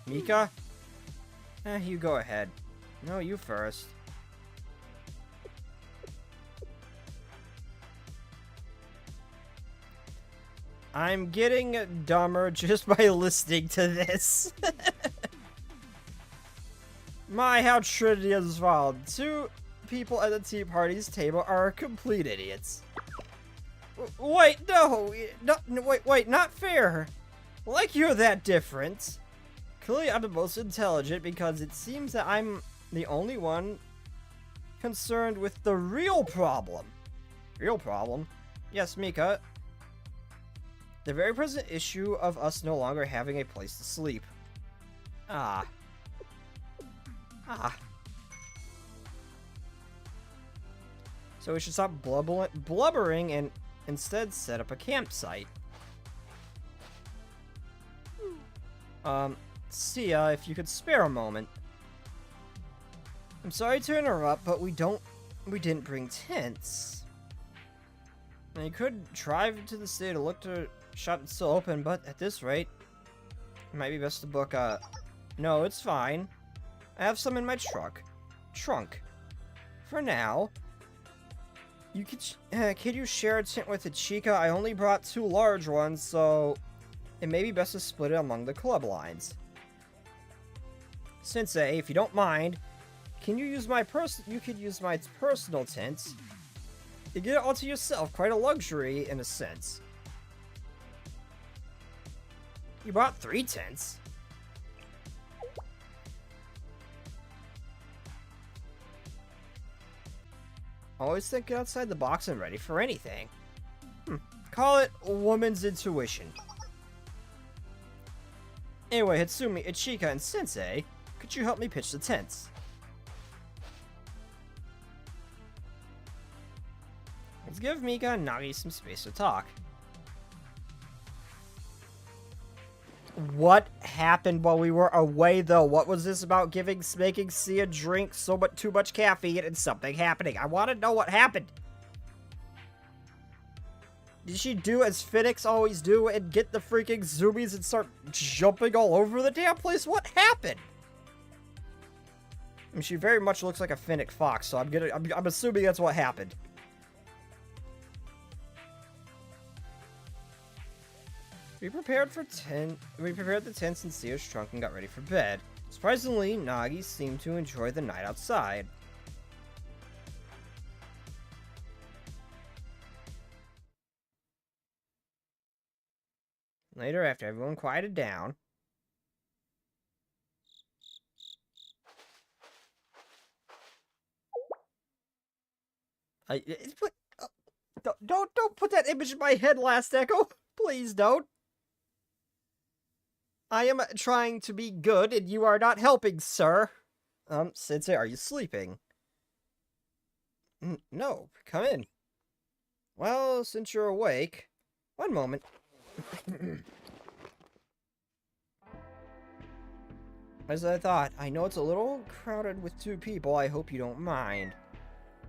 Mika? You go ahead. No, you first. I'm getting dumber just by listening to this. My, how Trinity has fallen. Two people at the tea party's table are complete idiots. Wait, no, wait, not fair. Like you're that different. Clearly I'm the most intelligent because it seems that I'm the only one concerned with the real problem. Real problem? Yes, Mika. The very present issue of us no longer having a place to sleep. Ah. So we should stop blubbering and instead set up a campsite. Sia, if you could spare a moment. I'm sorry to interrupt, but we didn't bring tents. Now, you could drive to the city to look to shop that's still open, but at this rate, it might be best to book a... No, it's fine. I have some in my trunk. For now. Could you share a tent with Ichika? I only brought 2 large ones, so it may be best to split it among the club lines. Sensei, if you don't mind, you could use my personal tent. You get it all to yourself, quite a luxury in a sense. You bought 3 tents. Always thinking outside the box and ready for anything. Call it woman's intuition. Anyway, HASUMI, Ichika, and Sensei, could you help me pitch the tents? Let's give Mika and Nagi some space to talk. What happened while we were away, though? What was this about making Sia drink too much caffeine and something happening? I want to know what happened. Did she do as Phoenix always do and get the freaking zoomies and start jumping all over the damn place? What happened? I mean, she very much looks like a Fennec fox, so I'm assuming that's what happened. We prepared the tents in Sia's trunk and got ready for bed. Surprisingly, Nagi seemed to enjoy the night outside. Later, after everyone quieted down, don't put that image in my head, Last Echo. Please don't. I am trying to be good, and you are not helping, sir. Sensei, are you sleeping? No, come in. Well, since you're awake, one moment. As I thought, I know it's a little crowded with 2 people, I hope you don't mind.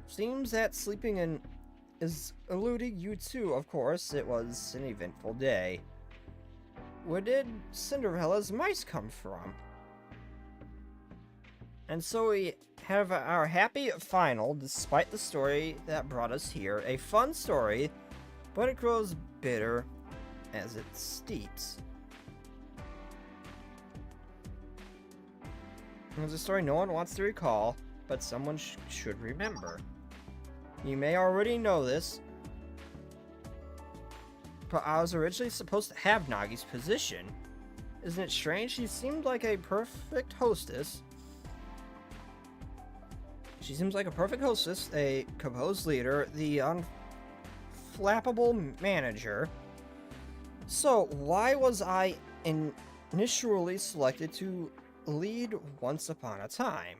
Seems that sleeping in is eluding you too, of course. It was an eventful day. Where did Cinderella's mice come from? And so we have our happy final, despite the story that brought us here. A fun story, but it grows bitter as it steeps. It's a story no one wants to recall, but someone should remember. You may already know this, but I was originally supposed to have Nagi's position. Isn't it strange? She seemed like a perfect hostess. She seems like a perfect hostess, a composed leader, the unflappable manager. So, why was I initially selected to lead once upon a time?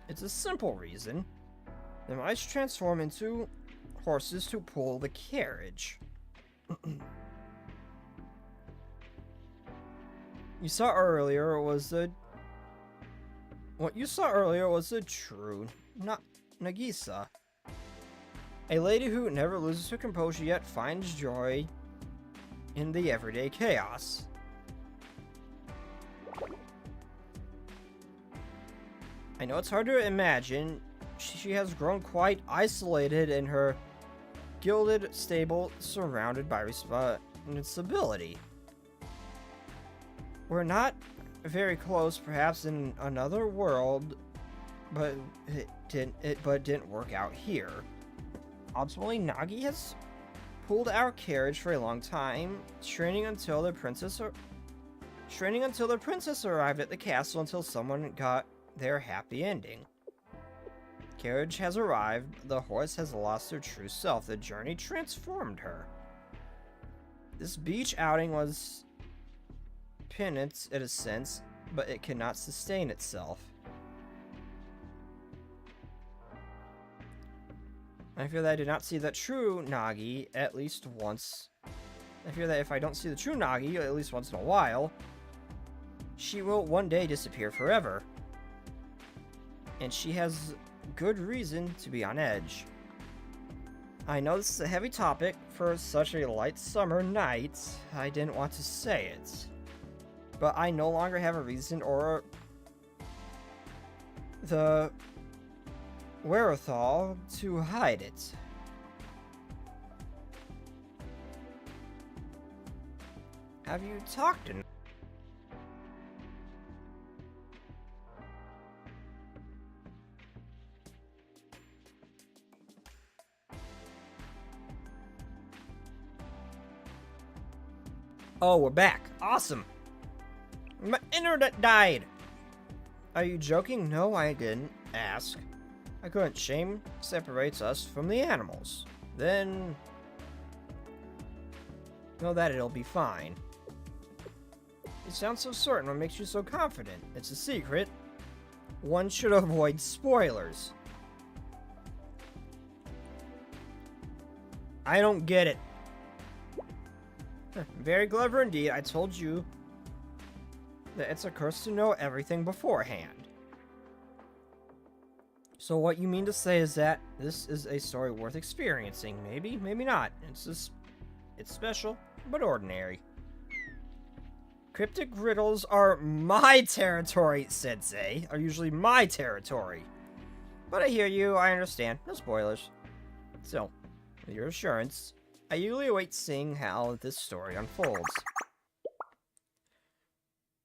It's a simple reason. The mice transform into horses to pull the carriage. You saw earlier was the... What you saw earlier was the true Nagisa. A lady who never loses her composure yet finds joy in the everyday chaos. I know it's hard to imagine. She has grown quite isolated in her gilded stable, surrounded by responsibility. We're not very close, perhaps in another world, but it didn't work out here. Ultimately, Nagi has pulled our carriage for a long time, training until the princess arrived at the castle until someone got their happy ending. Carriage has arrived, the horse has lost her true self, the journey transformed her. This beach outing was penance in a sense, but it cannot sustain itself. I fear that I did not see the true Nagi at least once. I fear that if I don't see the true Nagi at least once in a while, she will one day disappear forever. And she has good reason to be on edge. I know this is a heavy topic for such a light summer night. I didn't want to say it. But I no longer have a reason or the wherewithal to hide it. Have you talked to... Oh, we're back. Awesome. My internet died. Are you joking? No, I didn't ask. I couldn't. Shame separates us from the animals. Then... know that it'll be fine. You sound so certain. What makes you so confident? It's a secret. One should avoid spoilers. I don't get it. Very clever indeed. I told you that it's a curse to know everything beforehand. So what you mean to say is that this is a story worth experiencing? Maybe, maybe not. It's special, but ordinary. Cryptic riddles are my territory, Sensei. Are usually my territory. But I hear you, I understand. No spoilers. So, with your assurance, I eagerly await seeing how this story unfolds.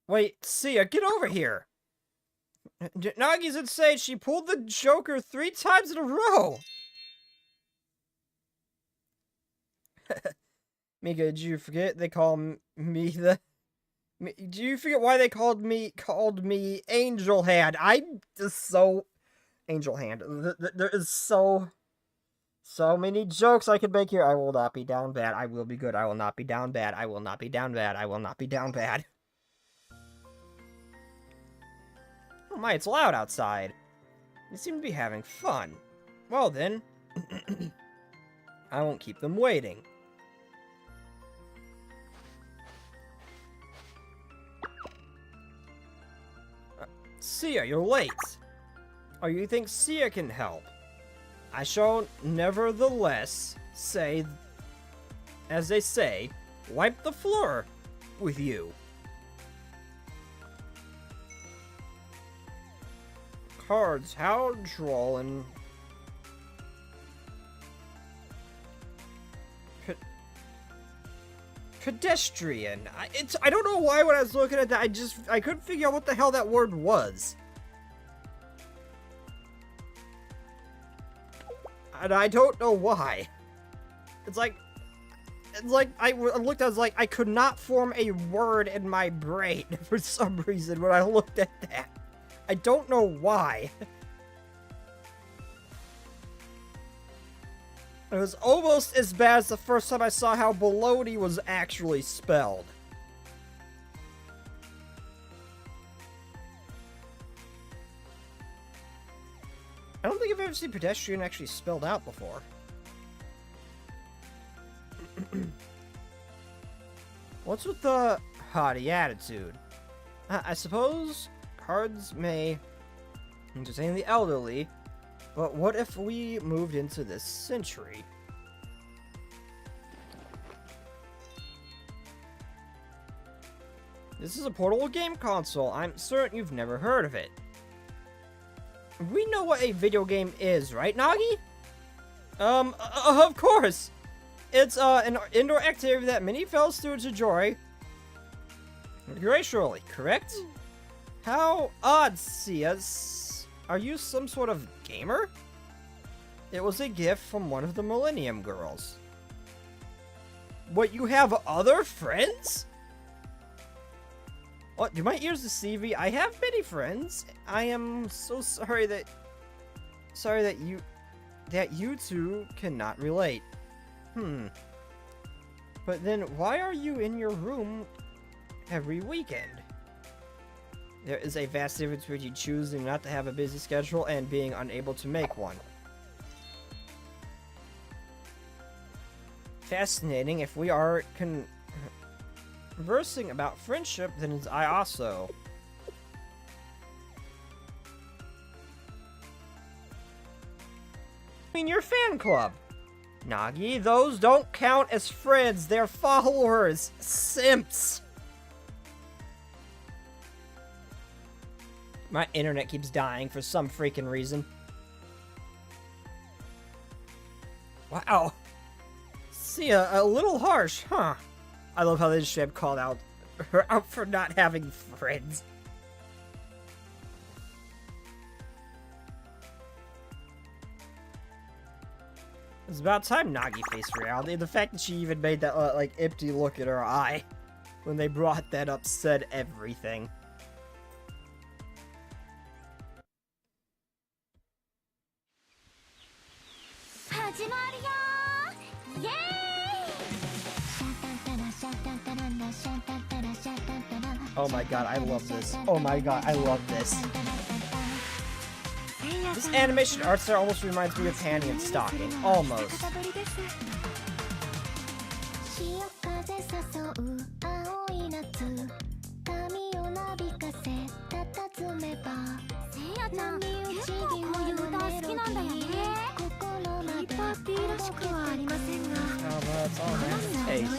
Wait, Sia, get over here! Nagi's insane, she pulled the Joker 3 times in a row! Mika, did you forget they call me the... Do you forget why they called me Angel Hand? I'm just so... Angel Hand. There is so many jokes I could make here. I will not be down bad. I will be good. I will not be down bad. I will not be down bad. I will not be down bad. Oh my, it's loud outside. You seem to be having fun. Well then, I won't keep them waiting. Sia, you're late. Oh, you think Sia can help? I shall nevertheless say, as they say, wipe the floor with you. Cards, how droll and pedestrian. I don't know why when I was looking at that, I couldn't figure out what the hell that word was. And I don't know why. It's like I looked, I was like, I could not form a word in my brain for some reason when I looked at that. I don't know why. It was almost as bad as the first time I saw how baloney was actually spelled. I don't think I've ever seen pedestrian actually spelled out before. What's with the haughty attitude? I suppose cards may entertain the elderly, but what if we moved into this century? This is a portable game console. I'm certain you've never heard of it. We know what a video game is, right, Nagi? Of course! It's, an indoor activity that many fellow students enjoy recreationally, correct? How odd, Sia. Are you some sort of gamer? It was a gift from one of the Millennium Girls. What, you have other friends? What, do my ears deceive me? I have many friends. I am so sorry that you two cannot relate. But then why are you in your room every weekend? There is a vast difference between choosing not to have a busy schedule and being unable to make one. Fascinating. If we are conversing about friendship, then I also. I mean, your fan club. Nagi, those don't count as friends. They're followers. Simps. My internet keeps dying for some freaking reason. Wow. See, a little harsh, huh? I love how they just have called out her out for not having friends. It's about time Nagi faced reality. The fact that she even made that, like, empty look in her eye when they brought that up said everything. Oh my god, I love this. Oh my god, I love this. This animation art style almost reminds me of Hanny and Stocking. Almost. Oh, that's all nice taste.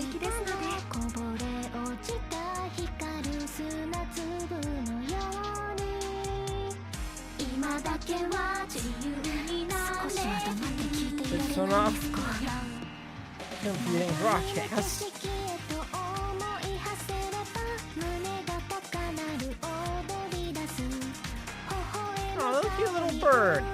Let's turn off competing broadcast. Oh, look, cute little bird.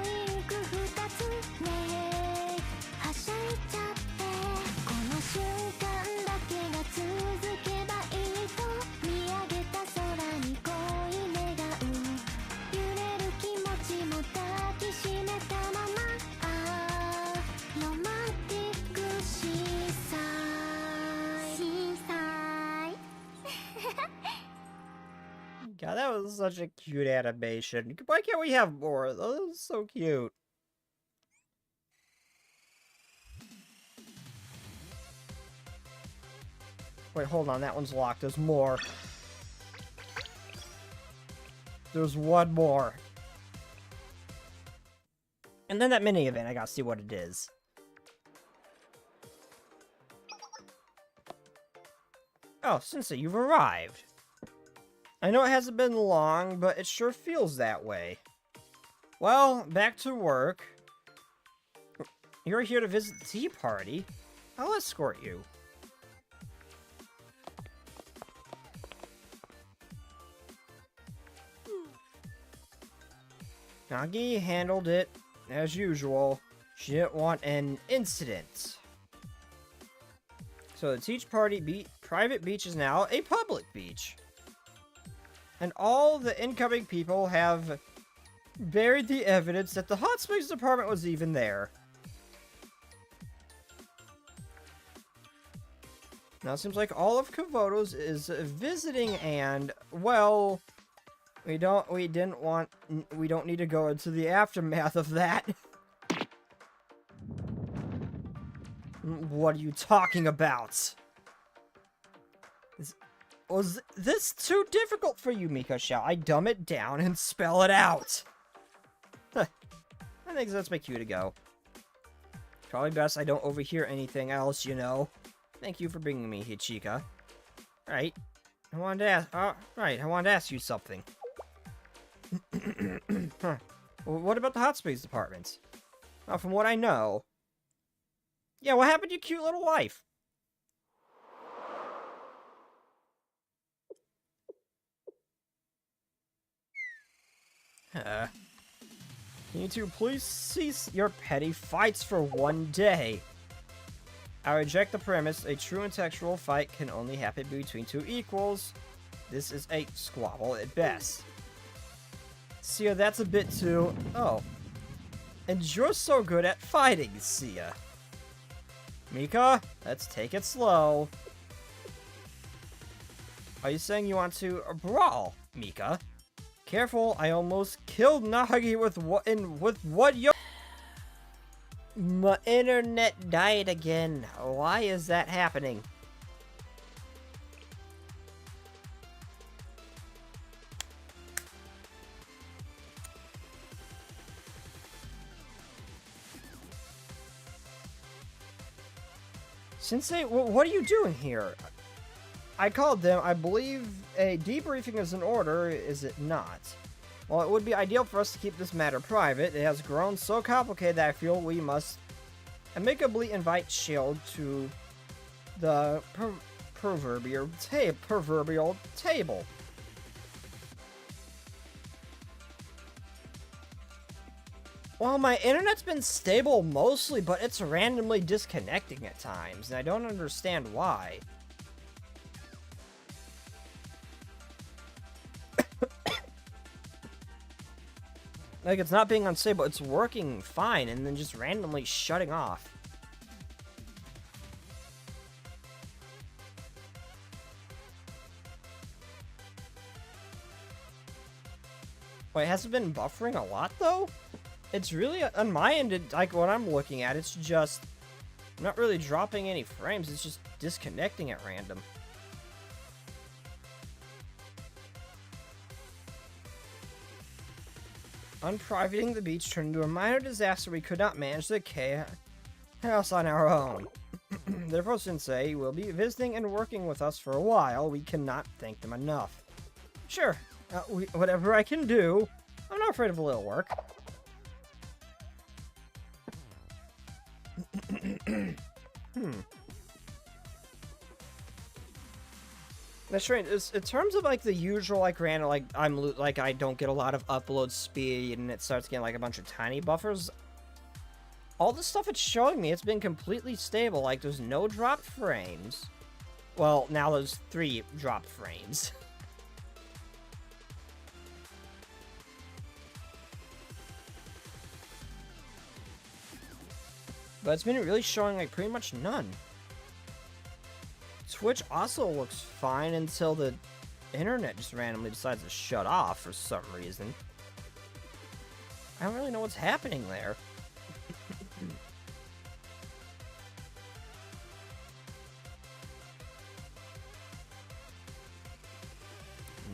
God, is such a cute animation. Why can't we have more? That is so cute. Wait, hold on. That one's locked. There's more. There's one more. And then that mini event. I gotta see what it is. Oh, Sensei, you've arrived. I know it hasn't been long, but it sure feels that way. Well, back to work. You're here to visit the tea party. I'll escort you. Nagi handled it as usual. She didn't want an incident. So the Teach Party private beach is now a public beach. And all the incoming people have buried the evidence that the hot springs department was even there. Now it seems like all of Kavoto's is visiting and, well, we don't need to go into the aftermath of that. What are you talking about? Was this too difficult for you, Mika? Shall I dumb it down and spell it out? I think that's my cue to go. Probably best I don't overhear anything else, you know. Thank you for bringing me here, Chica. Right. I wanted to ask you something. Huh. Well, what about the hot springs department? Well, from what I know... Yeah, what happened to your cute little wife? Can you two please cease your petty fights for one day? I reject the premise a true intellectual fight can only happen between two equals. This is a squabble at best. Sia, that's a bit too... Oh. And you're so good at fighting, Sia. Mika, let's take it slow. Are you saying you want to brawl, Mika? Careful, I almost killed Nagi with what yo- My internet died again. Why is that happening? Sensei, what are you doing here? I called them. I believe a debriefing is in order, is it not? Well, it would be ideal for us to keep this matter private. It has grown so complicated that I feel we must amicably invite Shield to the proverbial table. Well, my internet's been stable mostly, but it's randomly disconnecting at times, and I don't understand why. Like, it's not being unstable, it's working fine, and then just randomly shutting off. Wait, has it been buffering a lot, though? It's really, on my end, like, what I'm looking at, it's just not really dropping any frames, it's just disconnecting at random. Unprivating the beach turned into a minor disaster. We could not manage the chaos on our own. Therefore, Sensei will be visiting and working with us for a while. We cannot thank them enough. Sure, whatever I can do. I'm not afraid of a little work. That's right. In terms of like the usual, like random, like I don't get a lot of upload speed, and it starts getting like a bunch of tiny buffers. All the stuff it's showing me, it's been completely stable. Like there's no dropped frames. Well, now there's 3 dropped frames. But it's been really showing like pretty much none. Twitch also looks fine until the internet just randomly decides to shut off for some reason. I don't really know what's happening there.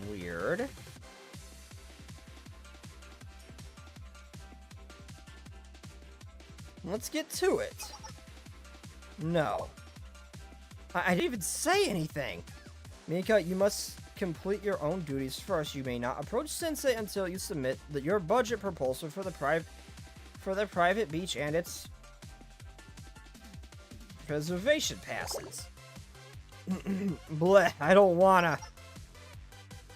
Weird. Let's get to it. No. I didn't even say anything. Mika, you must complete your own duties first. You may not approach Sensei until you submit your budget proposal for the private beach and its reservation passes. Bleh, I don't wanna.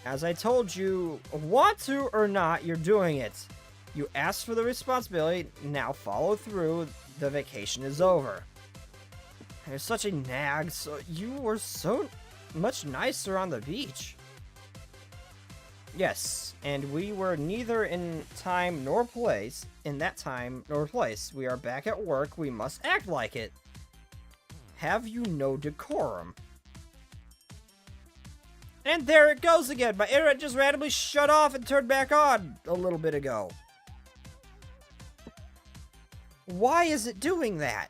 As I told you, want to or not, you're doing it. You asked for the responsibility, now follow through. The vacation is over. You're such a nag, so you were so much nicer on the beach. Yes, and we were neither in time nor place. In that time nor place. We are back at work, we must act like it. Have you no decorum? And there it goes again. My internet just randomly shut off and turned back on a little bit ago. Why is it doing that?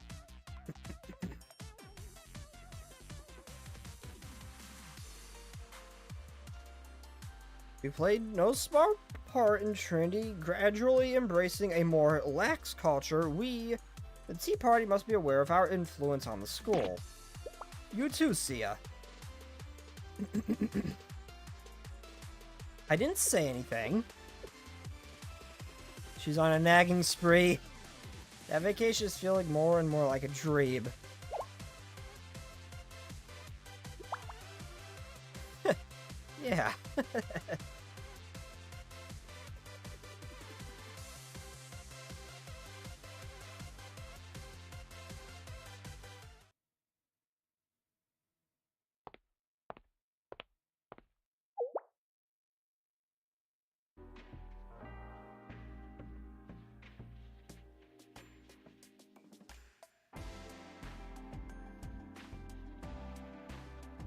We played no small part in Trinity, gradually embracing a more lax culture. We, the Tea Party, must be aware of our influence on the school. You too, Sia. I didn't say anything. She's on a nagging spree. That vacation is feeling more and more like a dream. Yeah.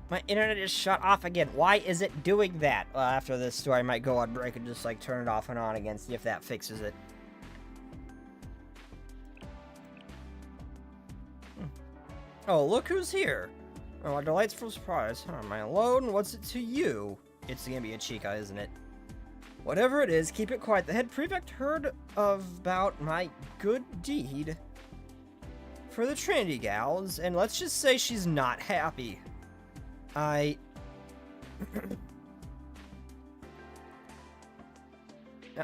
My internet is shut off again. Why is it doing that? Well, after this story, I might go on break and just, like, turn it off and on again, see if that fixes it. Oh, look who's here. Oh, a delightful surprise. Huh, am I alone? What's it to you? It's gonna be a Chica, isn't it? Whatever it is, keep it quiet. The head prefect heard about my good deed for the Trinity gals, and let's just say she's not happy. I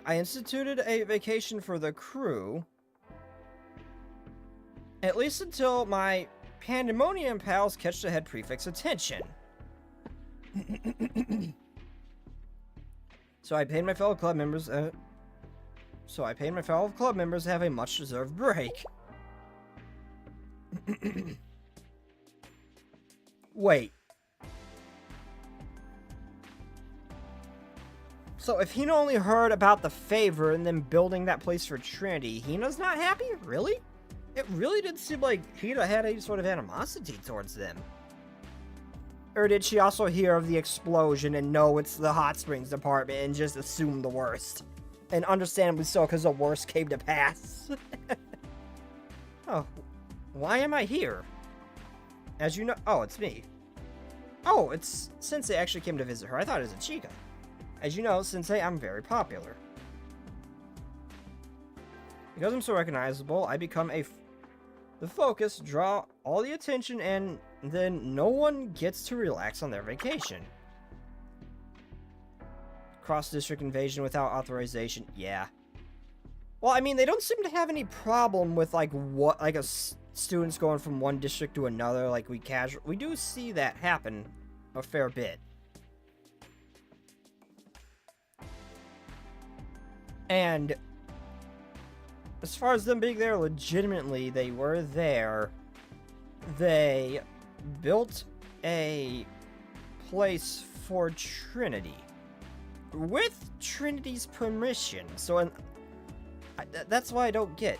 instituted a vacation for the crew, at least until my pandemonium pals catch the head prefect's attention. So I paid my fellow club members to have a much-deserved break. Wait. So if Hina only heard about the favor and then building that place for Trinity, Hina's not happy? Really? It really did seem like Hina had any sort of animosity towards them. Or did she also hear of the explosion and know it's the hot springs department and just assume the worst? And understandably so, because the worst came to pass. Oh, why am I here? As you know, oh, it's me. Oh, it's Sensei actually came to visit her. I thought it was a Chica. As you know, Sensei, I'm very popular. Because I'm so recognizable, I become the focus, draw all the attention, and then no one gets to relax on their vacation. Cross-district invasion without authorization, yeah. Well, I mean, they don't seem to have any problem with, like, students going from one district to another, like, we do see that happen a fair bit. And as far as them being there legitimately, they were there. They built a place for Trinity with Trinity's permission. So that's why I don't get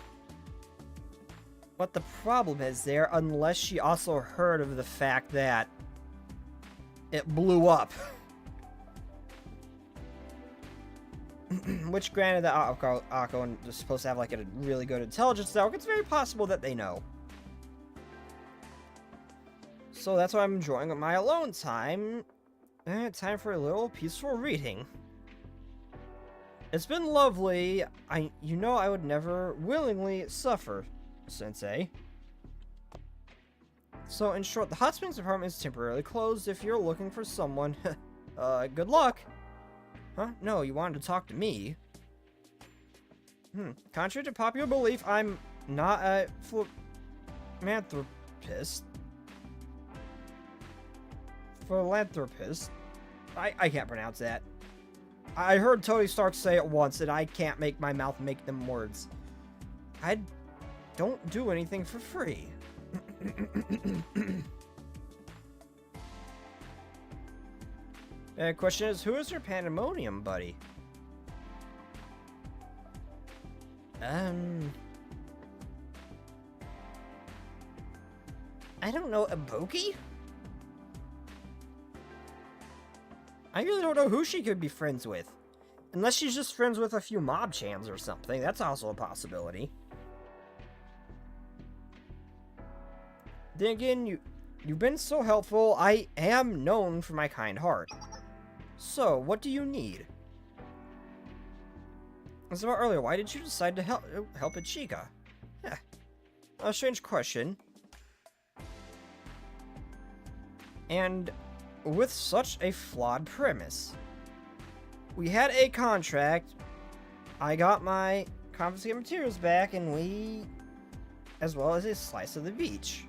what the problem is there, unless she also heard of the fact that it blew up. Which, granted, that Akko is supposed to have like a really good intelligence network, it's very possible that they know. So that's why I'm enjoying my alone time. Time for a little peaceful reading. It's been lovely. You know I would never willingly suffer, Sensei. So, in short, the hot springs department is temporarily closed if you're looking for someone. Good luck. Huh? No, you wanted to talk to me. Contrary to popular belief, I'm not a philanthropist. Philanthropist? I can't pronounce that. I heard Tony Stark say it once, and I can't make my mouth make them words. I don't do anything for free. Question is, who is your pandemonium buddy? I don't know, a Boki? I really don't know who she could be friends with. Unless she's just friends with a few mob chams or something. That's also a possibility. Then again, you've been so helpful. I am known for my kind heart. So, what do you need? As about earlier, why did you decide to help Ichika? A strange question. And with such a flawed premise. We had a contract. I got my confiscated materials back, and we, as well as a slice of the beach.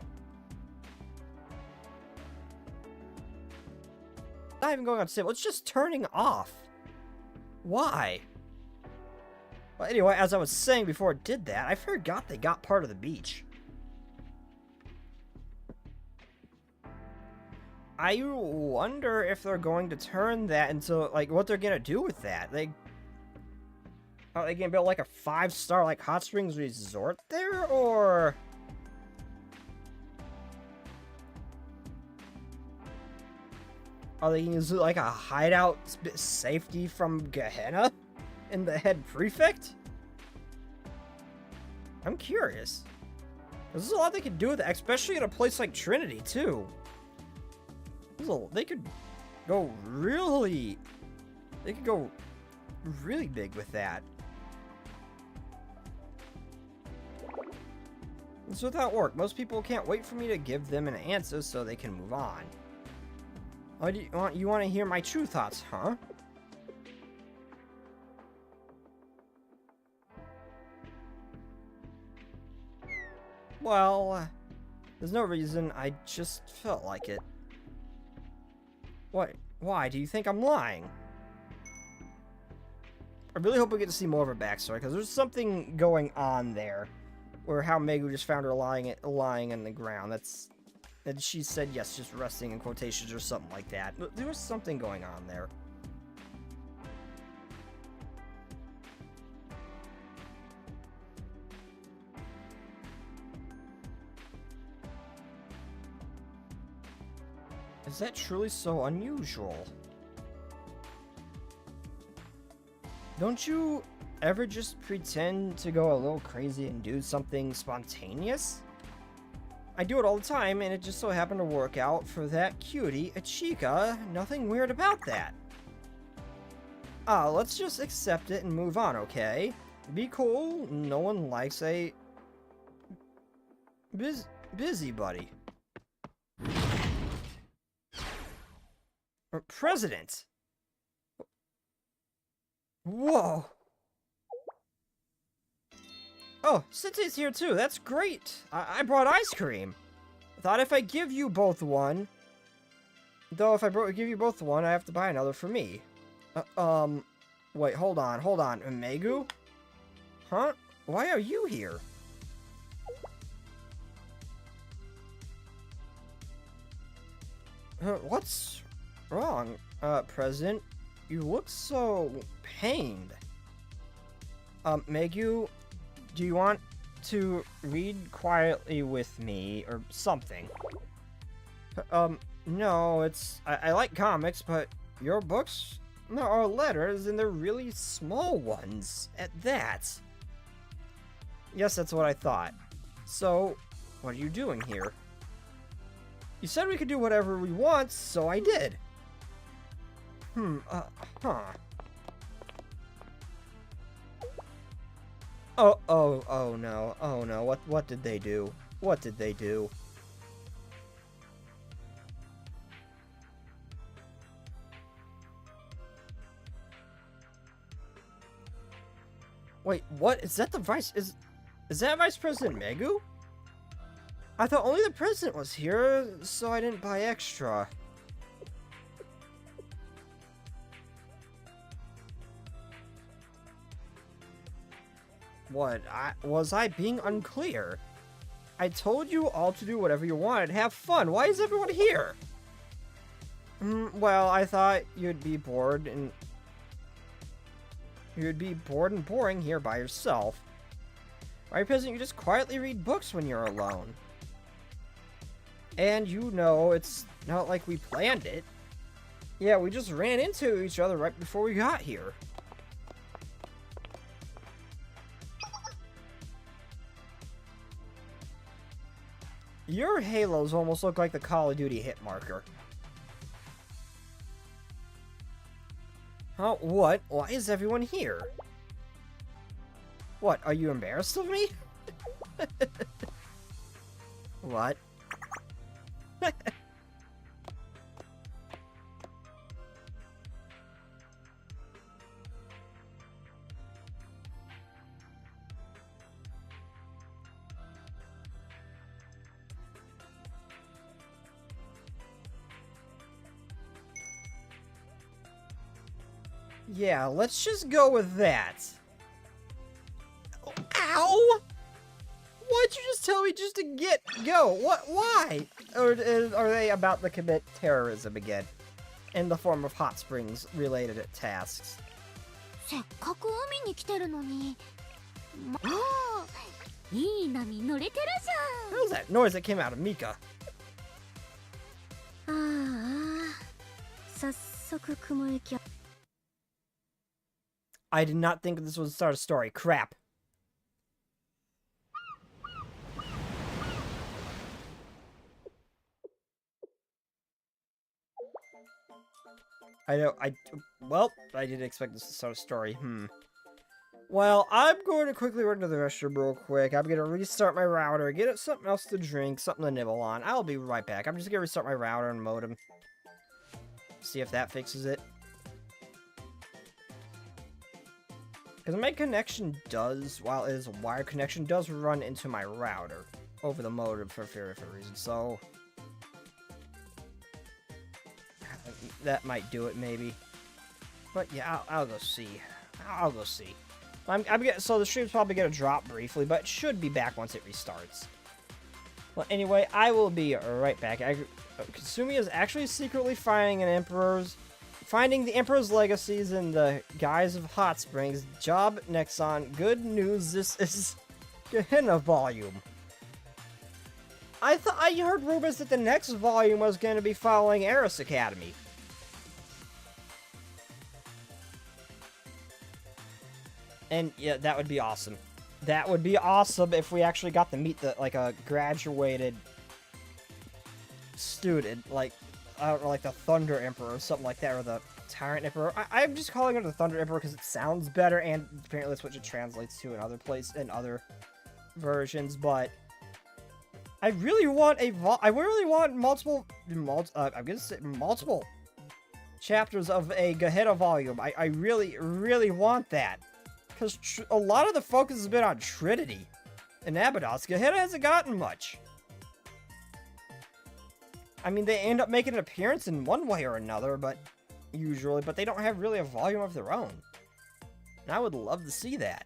Not even going on stable, it's just turning off. Why? Well, anyway, as I was saying before it did that, I forgot they got part of the beach. I wonder if they're going to turn that into, like, what they're gonna do with that. Are they gonna build, like, a 5-star, like, hot springs resort there, or... Are they gonna use, like, a hideout safety from Gehenna? And the head prefect? I'm curious. There's a lot they could do with that, especially at a place like Trinity, too. They could go really... They could go really big with that. So without work, most people can't wait for me to give them an answer so they can move on. Oh, you want to hear my true thoughts, huh? Well, there's no reason, I just felt like it. What? Why? Do you think I'm lying? I really hope we get to see more of her backstory, because there's something going on there. Where how Megu just found her lying in the ground. And she said yes, just resting in quotations or something like that. But there was something going on there. Is that truly so unusual? Don't you ever just pretend to go a little crazy and do something spontaneous? I do it all the time, and it just so happened to work out for that cutie, Ichika. Nothing weird about that. Let's just accept it and move on, okay? Be cool. No one likes a busybody. President! Whoa! Oh, Sensei's here too, that's great! I brought ice cream! I thought if I give you both one... Though if I give you both one, I have to buy another for me. Wait, hold on. Megu? Huh? Why are you here? What's wrong, President? You look so pained. Megu, do you want to read quietly with me or something? No, I like comics, but your books There are letters, and they're really small ones, at that. Yes, that's what I thought. So, what are you doing here? You said we could do whatever we want, so I did. Huh. Oh no, what did they do? What did they do? Wait, what? Is that the vice? Is that Vice President Megu? I thought only the president was here, so I didn't buy extra. What? Was I being unclear? I told you all to do whatever you wanted. Have fun. Why is everyone here? Well, I thought you'd be bored and... You'd be bored and boring here by yourself. Right, President? You just quietly read books when you're alone. And you know, it's not like we planned it. Yeah, we just ran into each other right before we got here. Your halos almost look like the Call of Duty hit marker. Huh? What? Why is everyone here? What? Are you embarrassed of me? What? Yeah, let's just go with that. Ow! Why'd you just tell me just to go? What? Why? Or are they about to commit terrorism again? In the form of hot springs related tasks. せっかく海に来てるのに。いい波乗れてるじ What was that noise that came out of Mika? ゃん。早速雲行き。 I did not think this would start a story. Crap. Well, I didn't expect this to start a story. Well, I'm going to quickly run to the restroom real quick. I'm going to restart my router, get it something else to drink, something to nibble on. I'll be right back. I'm just going to restart my router and modem. See if that fixes it. Because my connection does, while it is a wired connection, does run into my router over the modem for various reasons, so... that might do it, maybe. But yeah, I'll go see. I'll go see. So the stream's probably going to drop briefly, but it should be back once it restarts. Well, anyway, I will be right back. Kasumi is actually secretly finding the Emperor's legacies in the guise of hot springs. Job Nexon. Good news, this is Gehenna volume. I heard rumors that the next volume was going to be following Eris Academy. And yeah, that would be awesome. That would be awesome if we actually got to meet a graduated student, like, I don't know, like the Thunder Emperor or something like that, or the Tyrant Emperor. I'm just calling her the Thunder Emperor because it sounds better, and apparently that's what it translates to in other versions, but I really want multiple chapters of a Gehenna volume. I really, really want that. Because a lot of the focus has been on Trinity and Abydos. Gehenna hasn't gotten much. I mean, they end up making an appearance in one way or another, but they don't have really a volume of their own. And I would love to see that.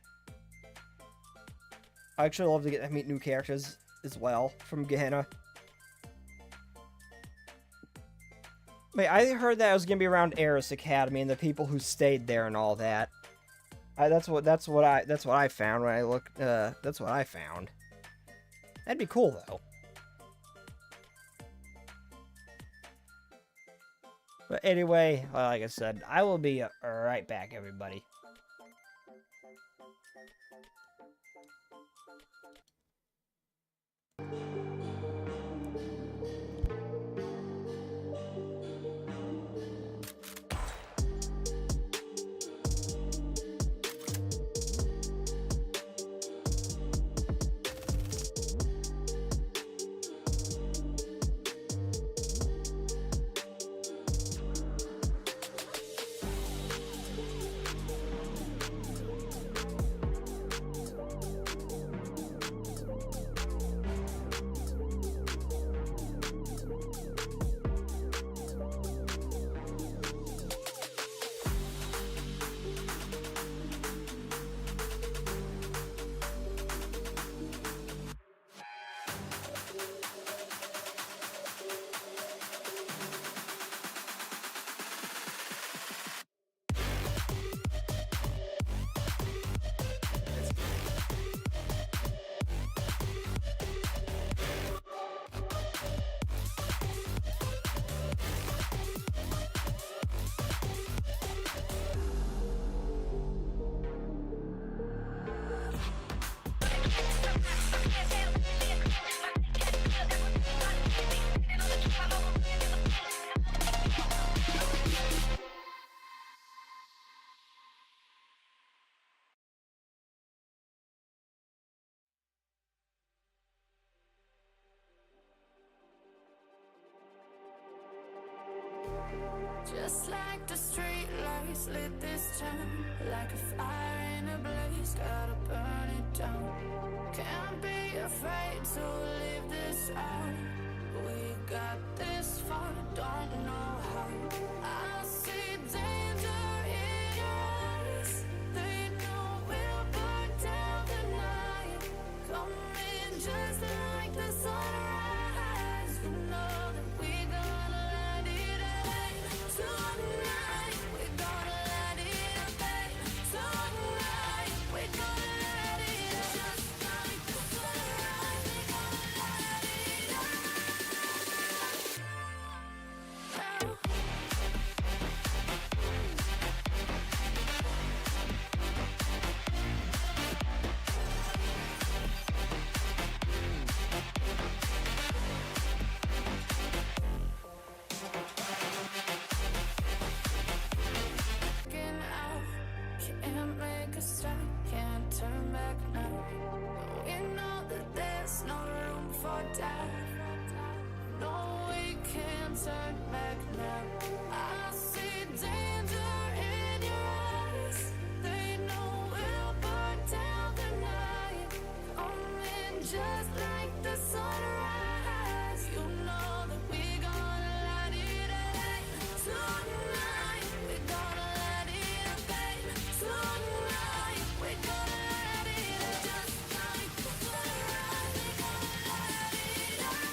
I actually love to get to meet new characters as well from Gehenna. Wait, I heard that it was gonna be around Eris Academy and the people who stayed there and all that. That's what I found when I looked. That's what I found. That'd be cool though. But anyway, like I said, I will be right back, everybody. Just like the street lights lit this town, like a fire in a blaze, gotta burn it down. Can't be afraid to leave this out. We got this far, don't know how. I see danger in your eyes. They know we'll burn down the night. Coming just like the sunrise. You know that we're gonna light it up tonight. We're gonna light it up tonight. We're gonna light it up just like the sunrise. We're gonna light it up. Getting out, can't make a stop, can't turn back now. We know that there's no room for doubt. No, we can't turn back now. I see danger in your eyes. They know we'll burn down the night. Coming just like the sunrise. You know that we're gonna light it up tonight. We're gonna light it up tonight. We're gonna light it up just like the sunrise. We're gonna light it up.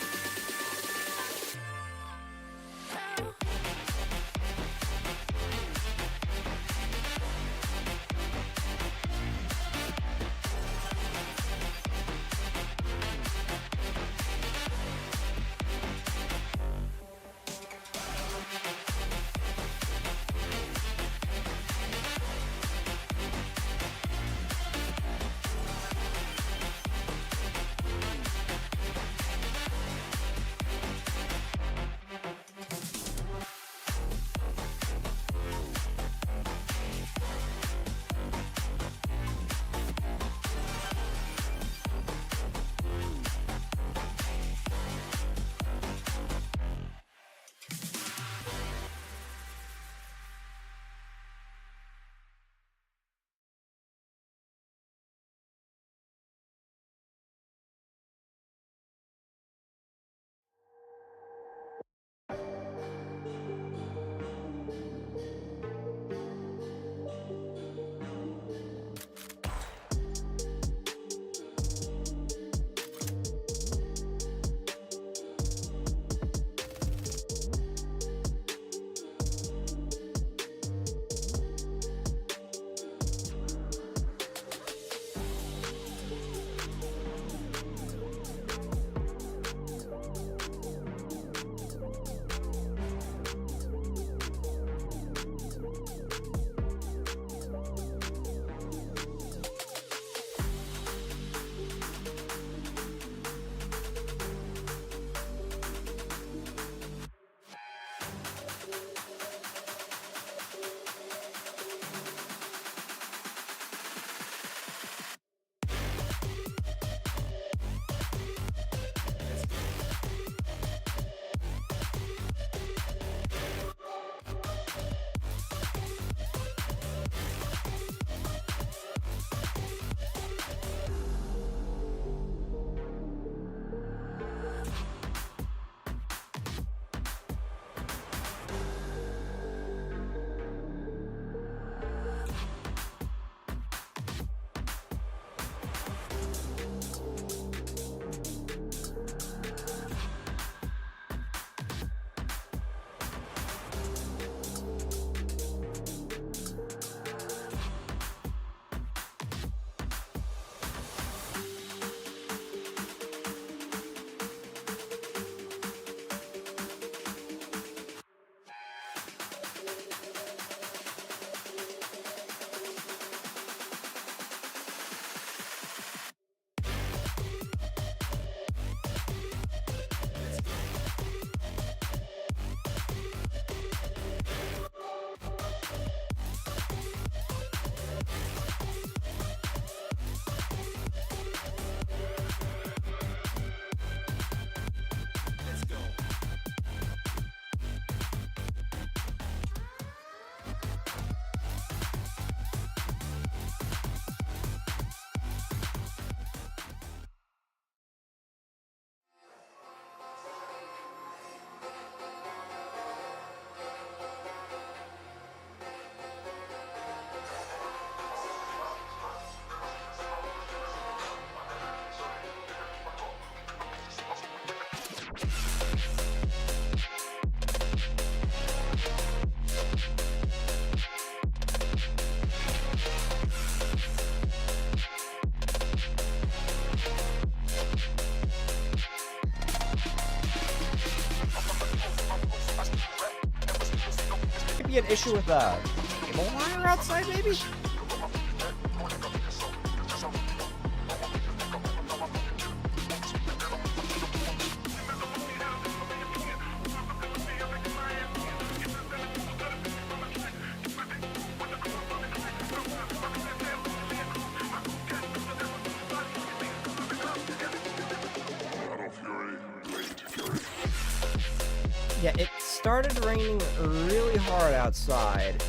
be an issue with cable wire outside, maybe? Yeah, it started raining really hard outside.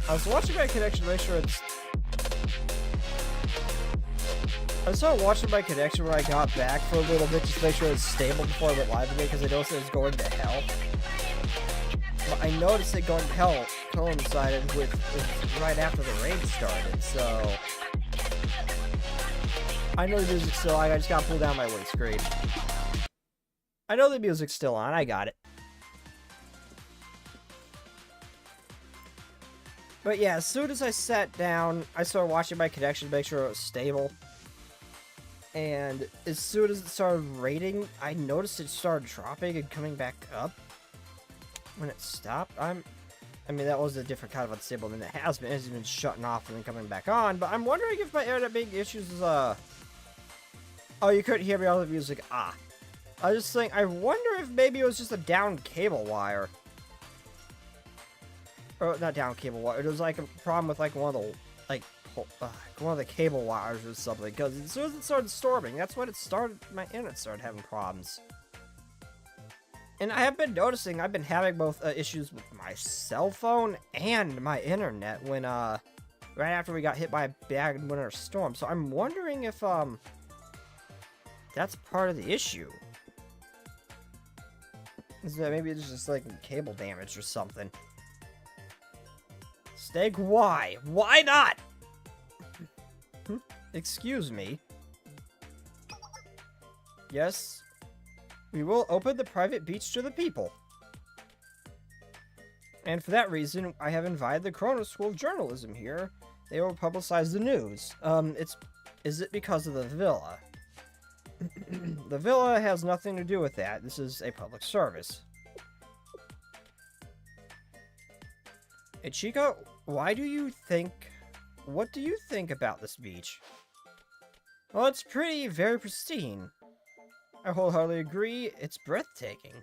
I was watching my connection to make sure it's... I started watching my connection when I got back for a little bit just to make sure it's stable before I went live again because I noticed it was going to hell. But I noticed it going to hell coincided with right after the rain started, so... I know the music's still on, I just gotta pull down my windscreen. I know the music's still on, I got it. But yeah, as soon as I sat down, I started watching my connection to make sure it was stable. And as soon as it started raining, I noticed it started dropping and coming back up. When it stopped, I mean, that was a different kind of unstable than it has been. It's been shutting off and then coming back on. But I'm wondering if my internet being issues is, Oh, you couldn't hear me on the music. Ah. I was just saying, I wonder if maybe it was just a down cable wire. Or, not down cable wire. It was like a problem with like one of the, like, one of the cable wires or something. Because as soon as it started storming, that's when it started, my internet started having problems. And I have been noticing, I've been having both issues with my cell phone and my internet when, right after we got hit by a bad winter storm. So I'm wondering if, that's part of the issue. Is that maybe it's just like cable damage or something? Steak, why? Why not? Excuse me. Yes. We will open the private beach to the people. And for that reason, I have invited the Chrono School of Journalism here. They will publicize the news. Is it because of the villa? The villa has nothing to do with that. This is a public service. Hey, Chica, what do you think about this beach? Well, it's pretty, very pristine. I wholeheartedly agree, it's breathtaking.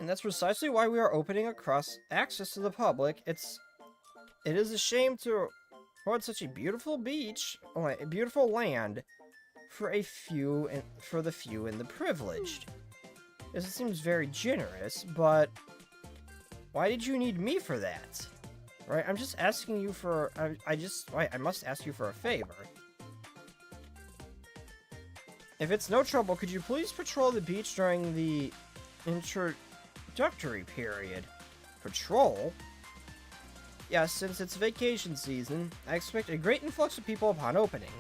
And that's precisely why we are opening across access to the public. It is a shame to hold such a beautiful beach, a beautiful land, for the few and the privileged. This seems very generous, but why did you need me for that? Right, I'm just asking you for, I must ask you for a favor. If it's no trouble, could you please patrol the beach during the introductory period? Patrol? Yes, since it's vacation season, I expect a great influx of people upon opening.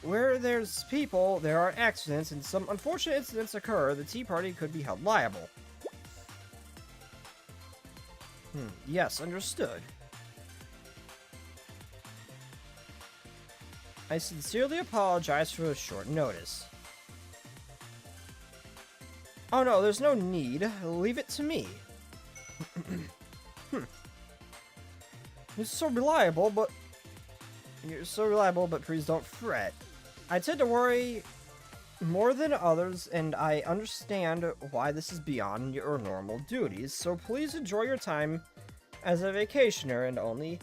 Where there's people, there are accidents, and some unfortunate incidents occur, the tea party could be held liable. Yes, understood. I sincerely apologize for the short notice. Oh no, there's no need. Leave it to me. You're so reliable, but please don't fret. I tend to worry more than others, and I understand why this is beyond your normal duties, so please enjoy your time as a vacationer and only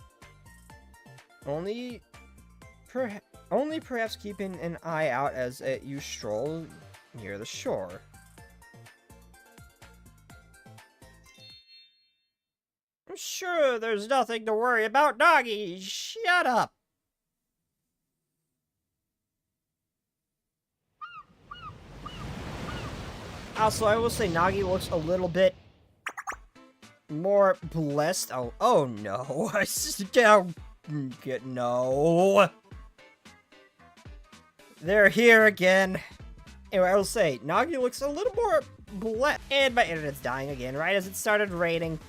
perhaps keeping an eye out as you stroll near the shore. I'm sure there's nothing to worry about, doggy. Shut up. Also, I will say Nagi looks a little bit more blessed. Oh no. I just can't get no. They're here again. Anyway, I will say, Nagi looks a little more blessed. And my internet's dying again, right as it started raining.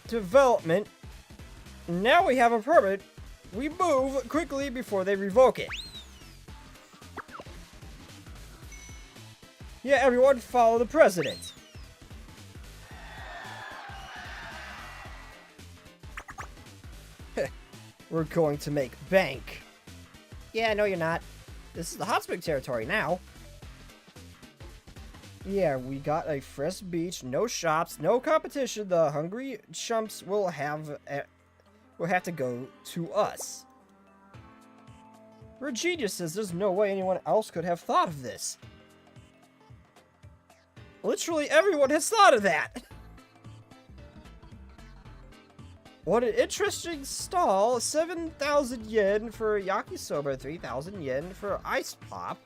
Development. Now we have a permit. We move quickly before they revoke it. Yeah, everyone follow the president. We're going to make bank. Yeah, no you're not. This is the HASUMI territory now. Yeah, we got a fresh beach, no shops, no competition. The hungry chumps will have to go to us. We're geniuses. There's no way anyone else could have thought of this. Literally everyone has thought of that. What an interesting stall. 7,000 yen for yakisoba, 3,000 yen for ice pop.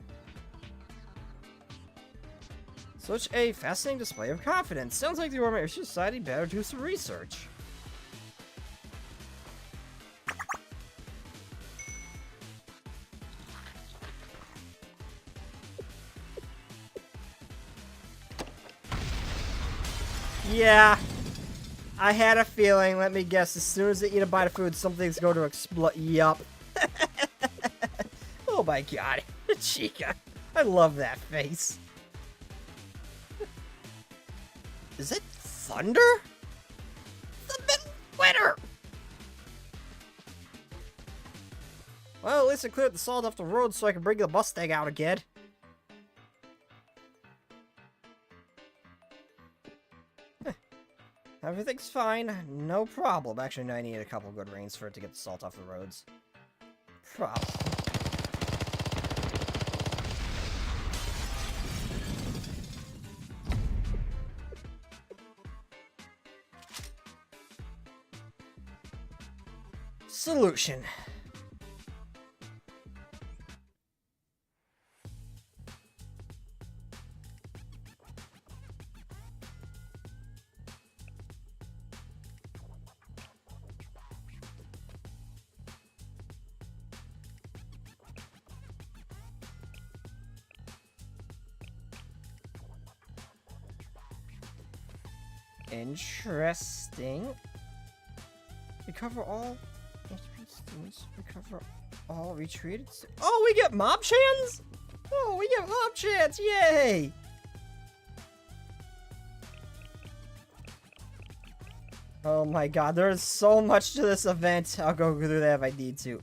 Such a fascinating display of confidence. Sounds like the Roman Society better do some research. Yeah, I had a feeling. Let me guess. As soon as they eat a bite of food, something's going to explode. Yup. Oh my god. Chica. I love that face. Is it thunder? The midwinter! Well, at least I cleared the salt off the road so I can bring the Mustang out again. Everything's fine. No problem. Actually, no, I need a couple good rains for it to get the salt off the roads. Problem. Solution. Interesting. Recover all HP students. Recover all retreated. Oh, we get mob chans? Oh, we get mob chans! Yay! Oh my god, there's so much to this event. I'll go through that if I need to.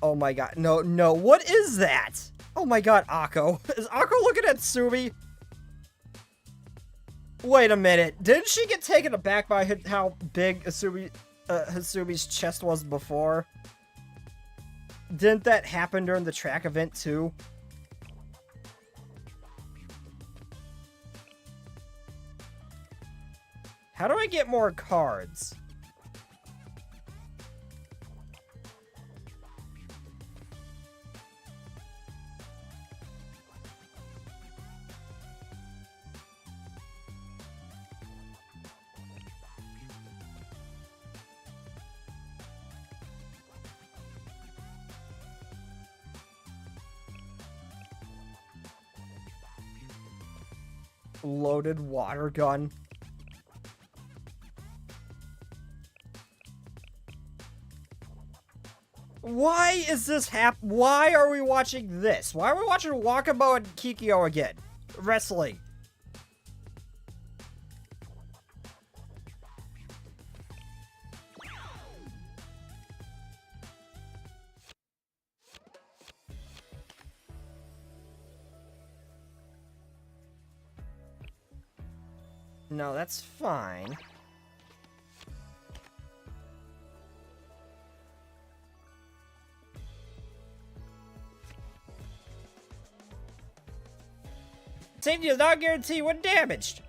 Oh my god, no, no, what is that? Oh my god, Akko. Is Akko looking at Sumi? Wait a minute, didn't she get taken aback by how big Hasumi's chest was before? Didn't that happen during the track event too? How do I get more cards? Loaded water gun. Why is this Why are we watching this? Why are we watching Wakabo and Kikyo again? Wrestling. No, that's fine. Safety is not guaranteed when damaged.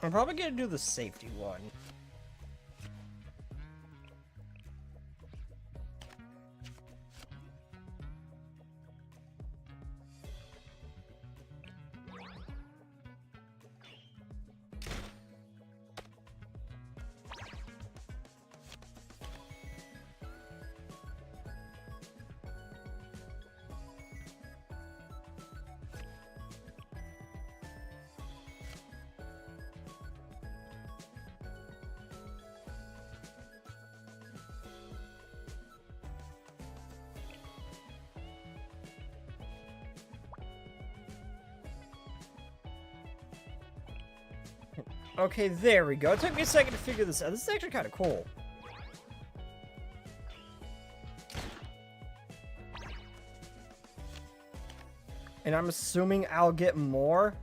I'm probably gonna do the safety one. Okay, there we go. It took me a second to figure this out. This is actually kind of cool. And I'm assuming I'll get more.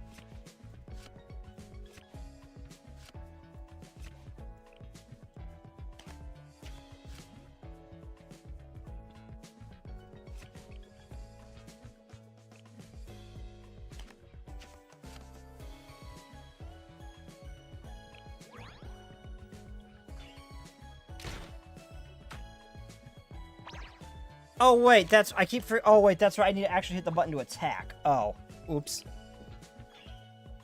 Oh wait, that's oh wait, that's right. I need to actually hit the button to attack. Oh, oops.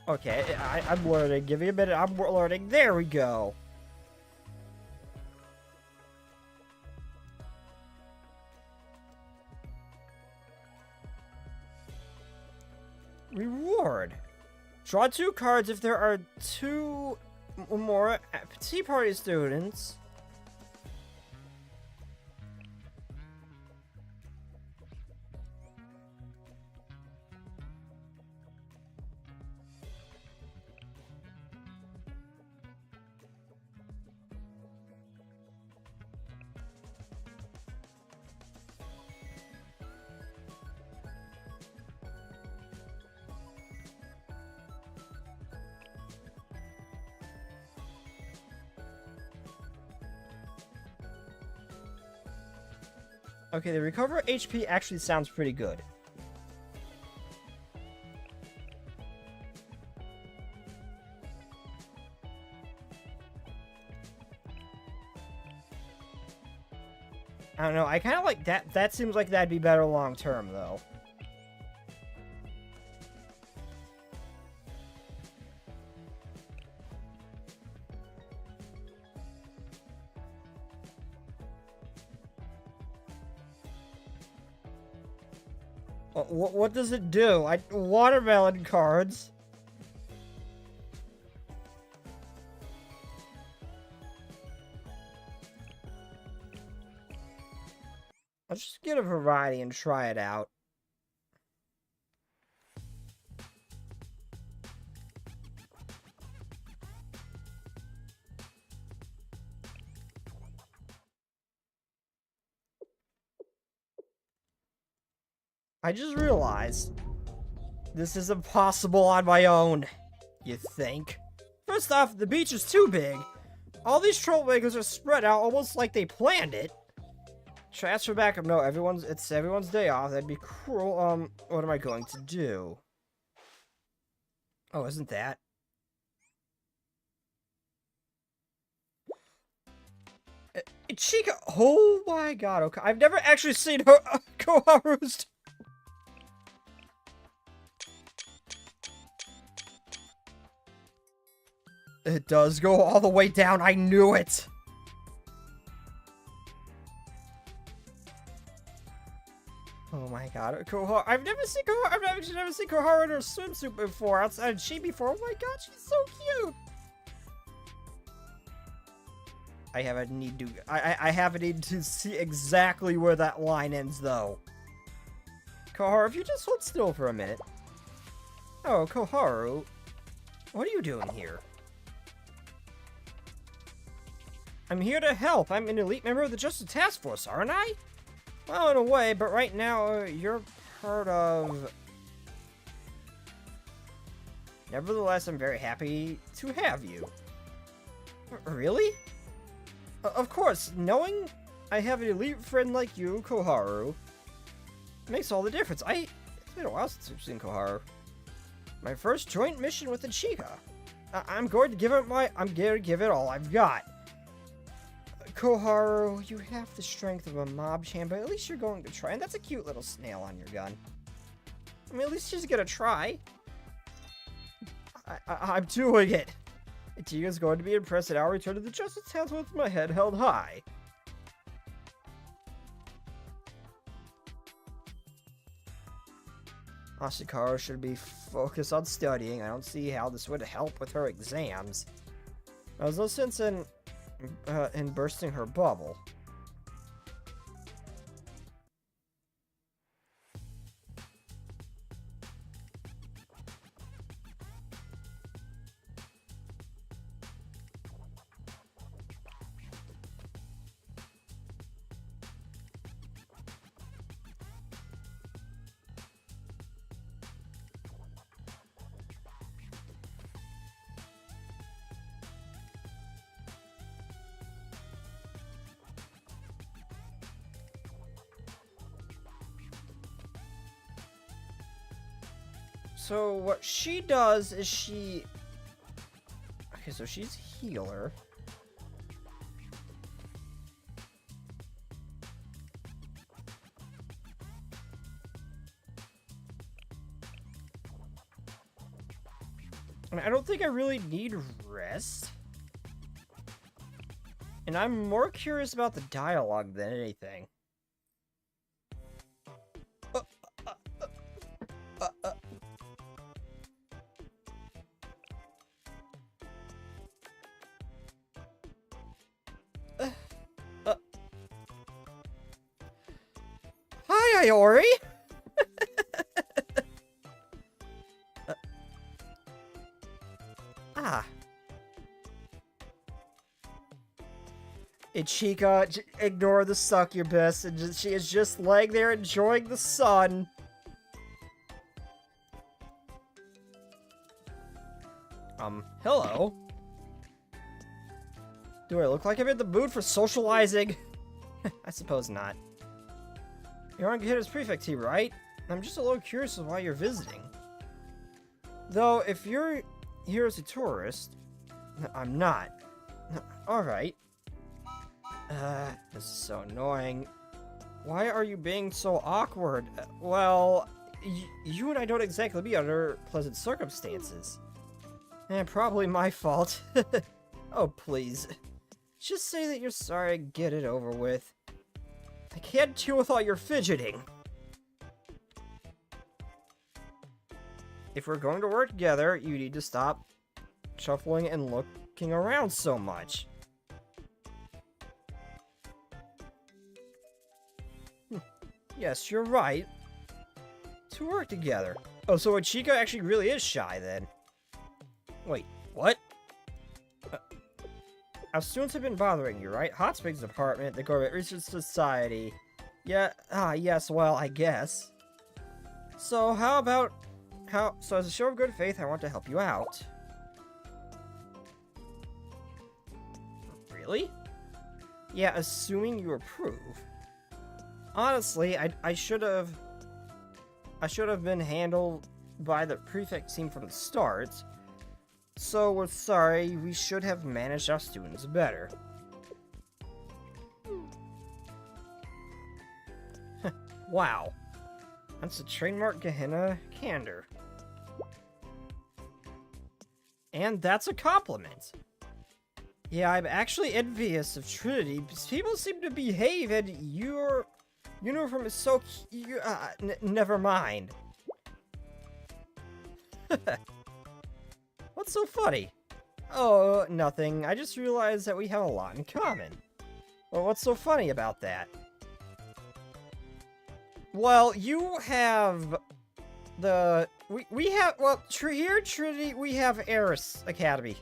Okay, I'm learning. Give me a minute. I'm learning. There we go. Reward. Draw 2 cards if there are 2 or more Tea Party students. Okay, the recover HP actually sounds pretty good. I don't know, I kind of like that. That seems like that'd be better long term, though. What does it do? Watermelon cards. Let's just get a variety and try it out. I just realized this is impossible on my own. You think? First off, the beach is too big. All these troublemakers are spread out almost like they planned it. Transfer backup. No, it's everyone's day off. That'd be cruel. What am I going to do? Oh, isn't that? Chica. Oh my god. Okay, I've never actually seen her Koharu's. It does go all the way down. I knew it. Oh my god, Koharu. I've never seen Koharu in her swimsuit before. Outside of she before. Oh my god, she's so cute. I have a need to see exactly where that line ends, though. Koharu, if you just hold still for a minute. Oh, Koharu. What are you doing here? I'm here to help. I'm an elite member of the Justice Task Force, aren't I? Well, in a way, but right now, you're part of... Nevertheless, I'm very happy to have you. Really? Of course, knowing I have an elite friend like you, Koharu, makes all the difference. It's been a while since I've seen Koharu. My first joint mission with the Chica. I'm going to give it all I've got. Koharu, you have the strength of a mob champ, but at least you're going to try. And that's a cute little snail on your gun. I mean, at least she's gonna try. I'm doing it. Chica's going to be impressed at our return to the Justice House with my head held high. Ashikaru should be focused on studying. I don't see how this would help with her exams. There's no sense in bursting her bubble. So what she does is she... Okay, so she's healer. I don't think I really need rest. And I'm more curious about the dialogue than anything. Hi, Iori! Ichika, ignore the succubus, and she is just laying there enjoying the sun. Hello? Do I look like I'm in the mood for socializing? I suppose not. You're on Gehenna's prefect team, right? I'm just a little curious as why you're visiting. Though, if you're here as a tourist, I'm not. Alright. This is so annoying. Why are you being so awkward? Well, you and I don't exactly be under pleasant circumstances. Probably my fault. Oh, please. Just say that you're sorry and get it over with. I can't deal with all your fidgeting. If we're going to work together, you need to stop shuffling and looking around so much. Yes, you're right. To work together. Oh, so Ichika actually really is shy then. Wait, what? Our students have been bothering you, right? Hot Springs Department, the Government Research Society. Yeah, yes, well, I guess. So, so as a show of good faith, I want to help you out. Really? Yeah, assuming you approve. Honestly, I should have been handled by the prefect team from the start. So we're sorry, we should have managed our students better. Wow. That's a trademark Gehenna candor. And that's a compliment. Yeah, I'm actually envious of Trinity, because people seem to behave and your uniform is so never mind. What's so funny? Oh, nothing. I just realized that we have a lot in common. Well, what's so funny about that? Well, you have the... We have... Well, here at Trinity, we have Eris Academy.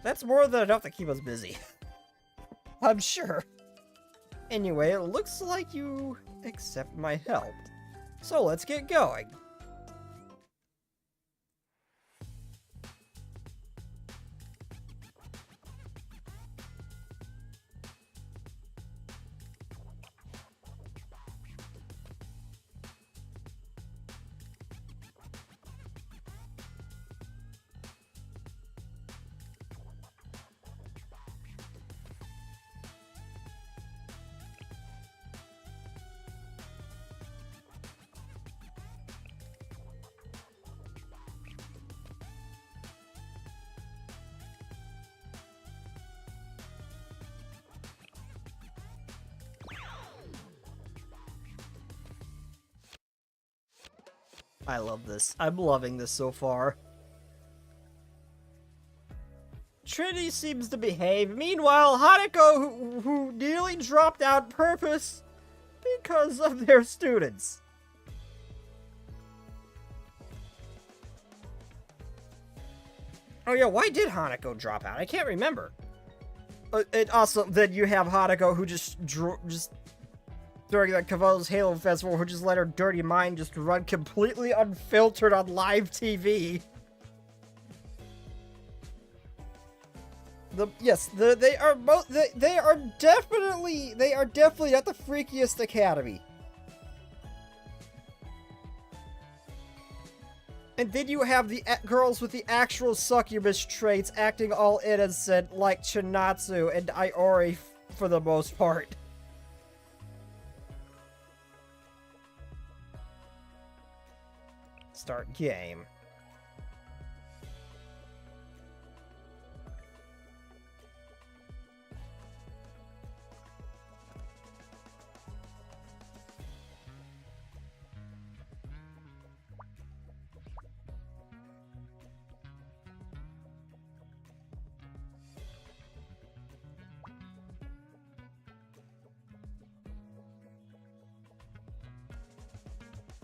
That's more than enough to keep us busy. I'm sure. Anyway, it looks like you accept my help. So let's get going. I love this. I'm loving this so far. Trinity seems to behave. Meanwhile, Hanako, who nearly dropped out on purpose because of their students. Oh yeah, why did Hanako drop out? I can't remember. And also, then you have Hanako who just during the Cavallo's Halo Festival, who just let her dirty mind just run completely unfiltered on live TV. They are definitely not the freakiest academy. And then you have the girls with the actual succubus traits acting all innocent, like Chinatsu and Iori for the most part. Start game.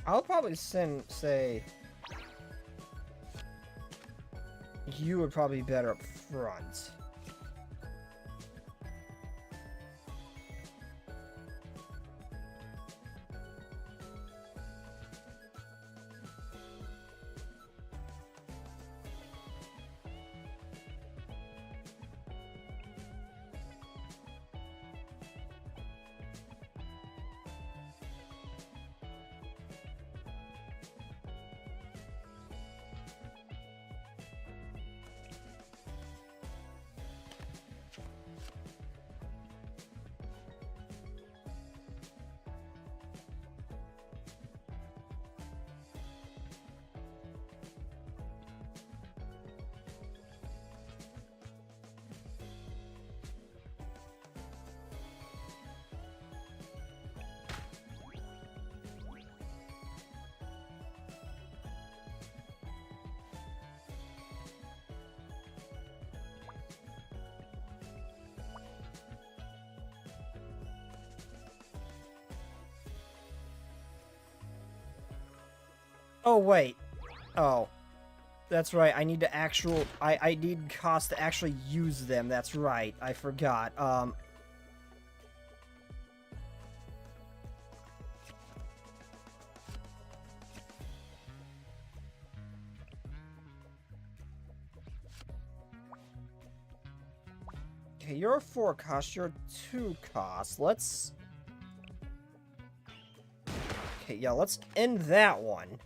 I'll probably say you would probably be better up front. Oh, wait. Oh. That's right, I need to I need cost to actually use them, that's right. I forgot. Okay, you're a 4 cost, you're a 2 cost. Let's... Okay, yeah, let's end that one.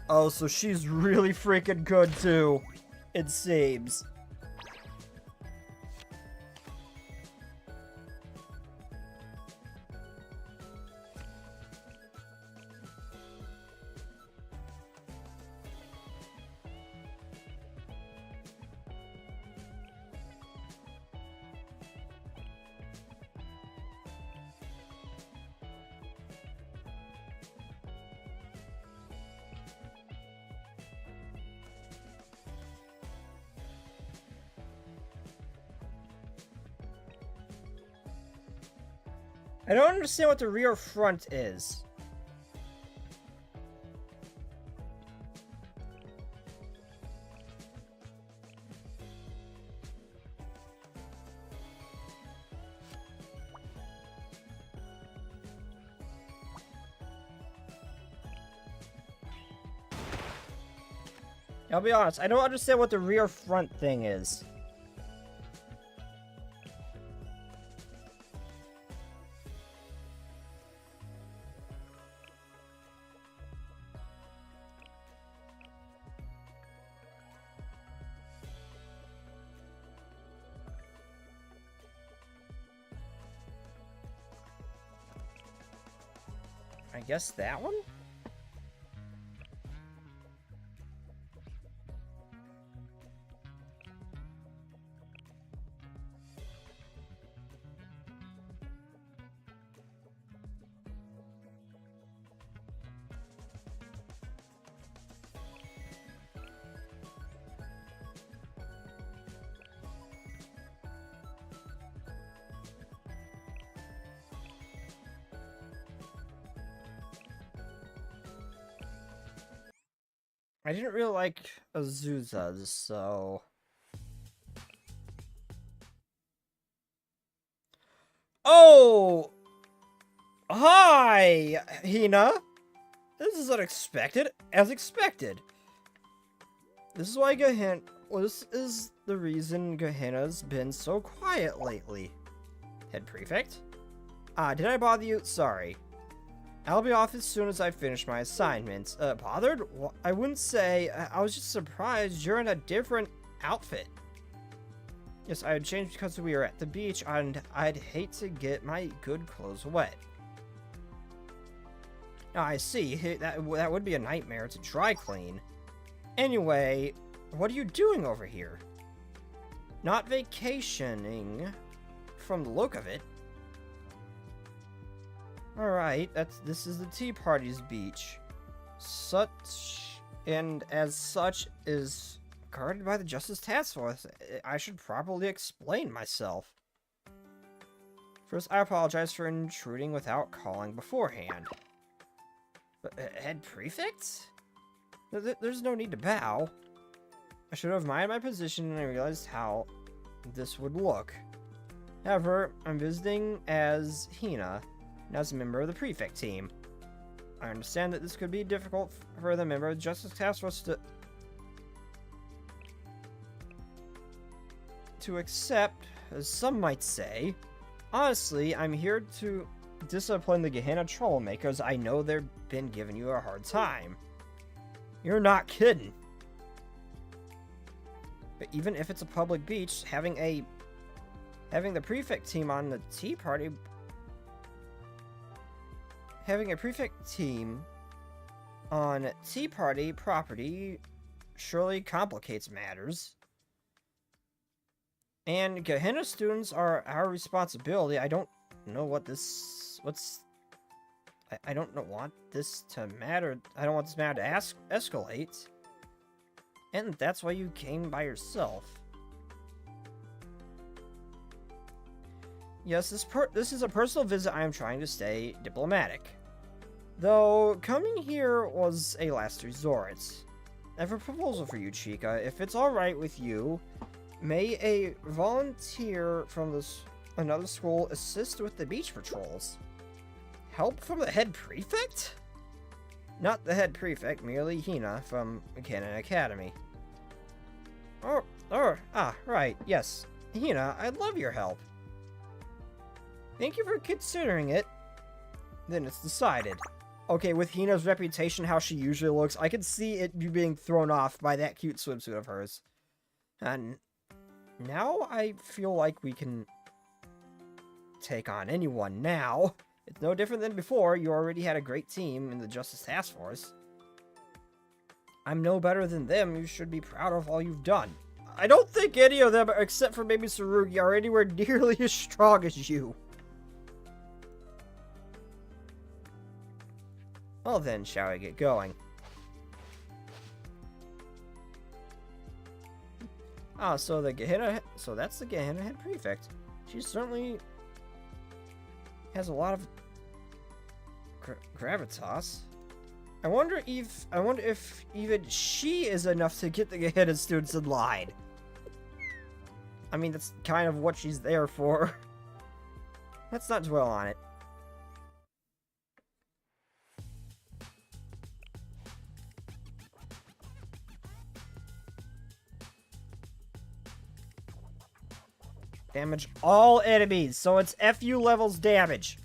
Oh, so she's really freaking good, too. It seems. I don't understand what the rear front is. I'll be honest, I don't understand what the rear front thing is. I guess that one? I didn't really like Azusa's, so... Oh! Hi, Hina! This is unexpected, as expected. This is why well, this is the reason Gehenna's been so quiet lately. Head Prefect? Did I bother you? Sorry. I'll be off as soon as I finish my assignments. Bothered? Well, I wouldn't say. I was just surprised you're in a different outfit. Yes, I had changed because we were at the beach, and I'd hate to get my good clothes wet. Now, I see. That would be a nightmare to dry clean. Anyway, what are you doing over here? Not vacationing, from the look of it. Alright, this is the Tea Party's beach. As such is guarded by the Justice Task Force. I should probably explain myself. First, I apologize for intruding without calling beforehand. But, head prefect? There's no need to bow. I should have minded my position and I realized how this would look. However, I'm visiting as Hina, and as a member of the prefect team. I understand that this could be difficult for the member of the Justice Task Force to accept, as some might say. Honestly, I'm here to discipline the Gehenna troublemakers. I know they've been giving you a hard time. You're not kidding. But even if it's a public beach, having the prefect team on the Tea Party... Having a prefect team on Tea Party property surely complicates matters. And Gehenna students are our responsibility. I don't know what this... I don't want this to matter. I don't want this matter to escalate. And that's why you came by yourself. Yes, this is a personal visit. I am trying to stay diplomatic. Though, coming here was a last resort. I have a proposal for you, Chica. If it's alright with you, may a volunteer from another school assist with the beach patrols? Help from the head prefect? Not the head prefect, merely Hina from Canon Academy. Right, yes. Hina, I'd love your help. Thank you for considering it. Then it's decided. Okay, with Hina's reputation, how she usually looks, I can see it being thrown off by that cute swimsuit of hers. And now I feel like we can take on anyone now. It's no different than before. You already had a great team in the Justice Task Force. I'm no better than them. You should be proud of all you've done. I don't think any of them, except for maybe Tsurugi, are anywhere nearly as strong as you. Well then, shall we get going? So that's the Gehenna head prefect. She certainly has a lot of gravitas. I wonder if even she is enough to get the Gehenna students in line. I mean, that's kind of what she's there for. Let's not dwell on it. Damage all enemies, so it's FU levels damage.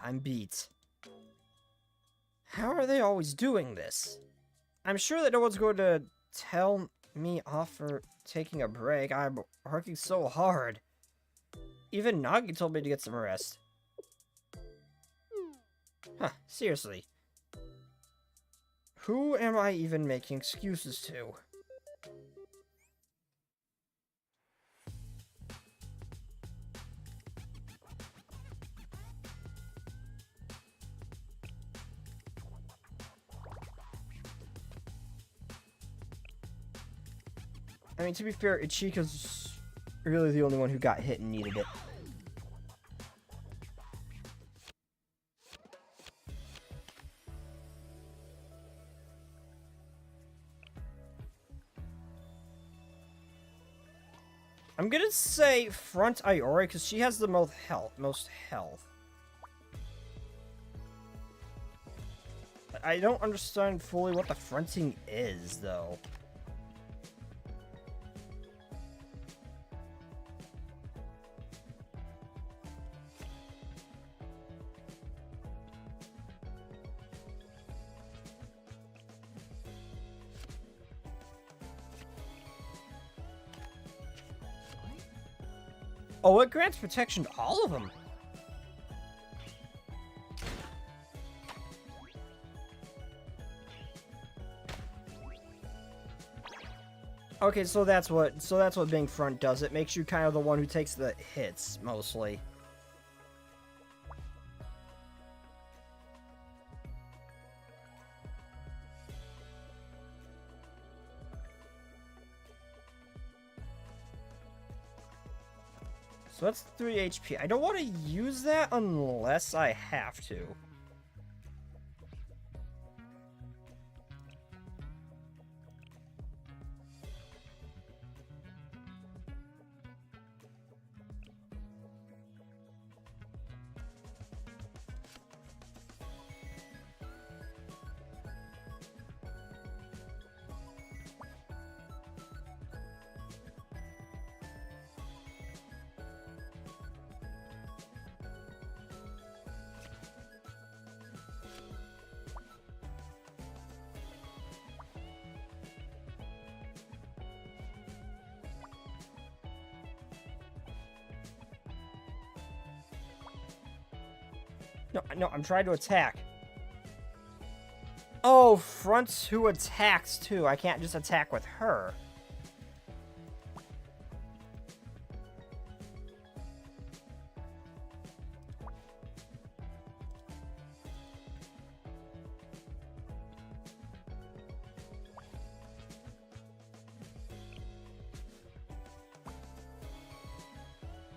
I'm beat. How are they always doing this? I'm sure that no one's going to tell me off for taking a break. I'm working so hard. Even Nagi told me to get some rest. Huh, seriously. Who am I even making excuses to? I mean, to be fair, Ichika's really the only one who got hit and needed it. I'm gonna say front Iori because she has the most health. I don't understand fully what the fronting is, though. Oh, it grants protection to all of them. Okay, so that's what being front does. It makes you kind of the one who takes the hits mostly. So that's 3 HP. I don't want to use that unless I have to. No, I'm trying to attack. Oh, fronts who attacks too. I can't just attack with her.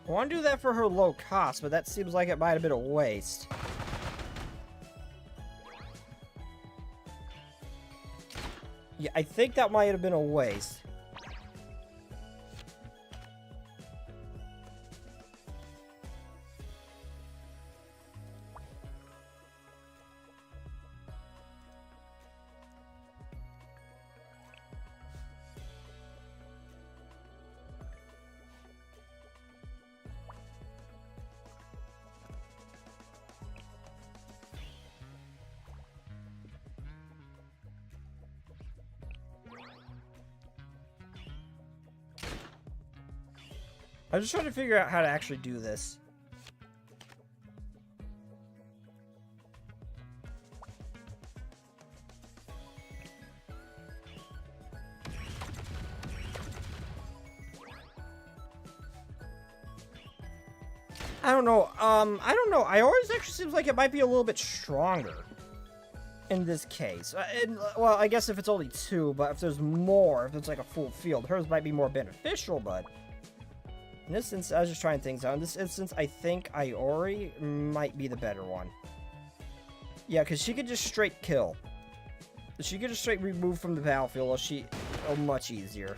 I want to do that for her low cost, but that seems like it might have been a waste. Yeah, I think that might have been a waste. I'm just trying to figure out how to actually do this. I don't know. I don't know. I always actually seems like it might be a little bit stronger in this case. Well, I guess if it's only 2, but if there's more, if it's like a full field, hers might be more beneficial, but in this instance, I was just trying things out. In this instance, I think Iori might be the better one. Yeah, because she could just straight kill. She could just straight remove from the battlefield, or much easier.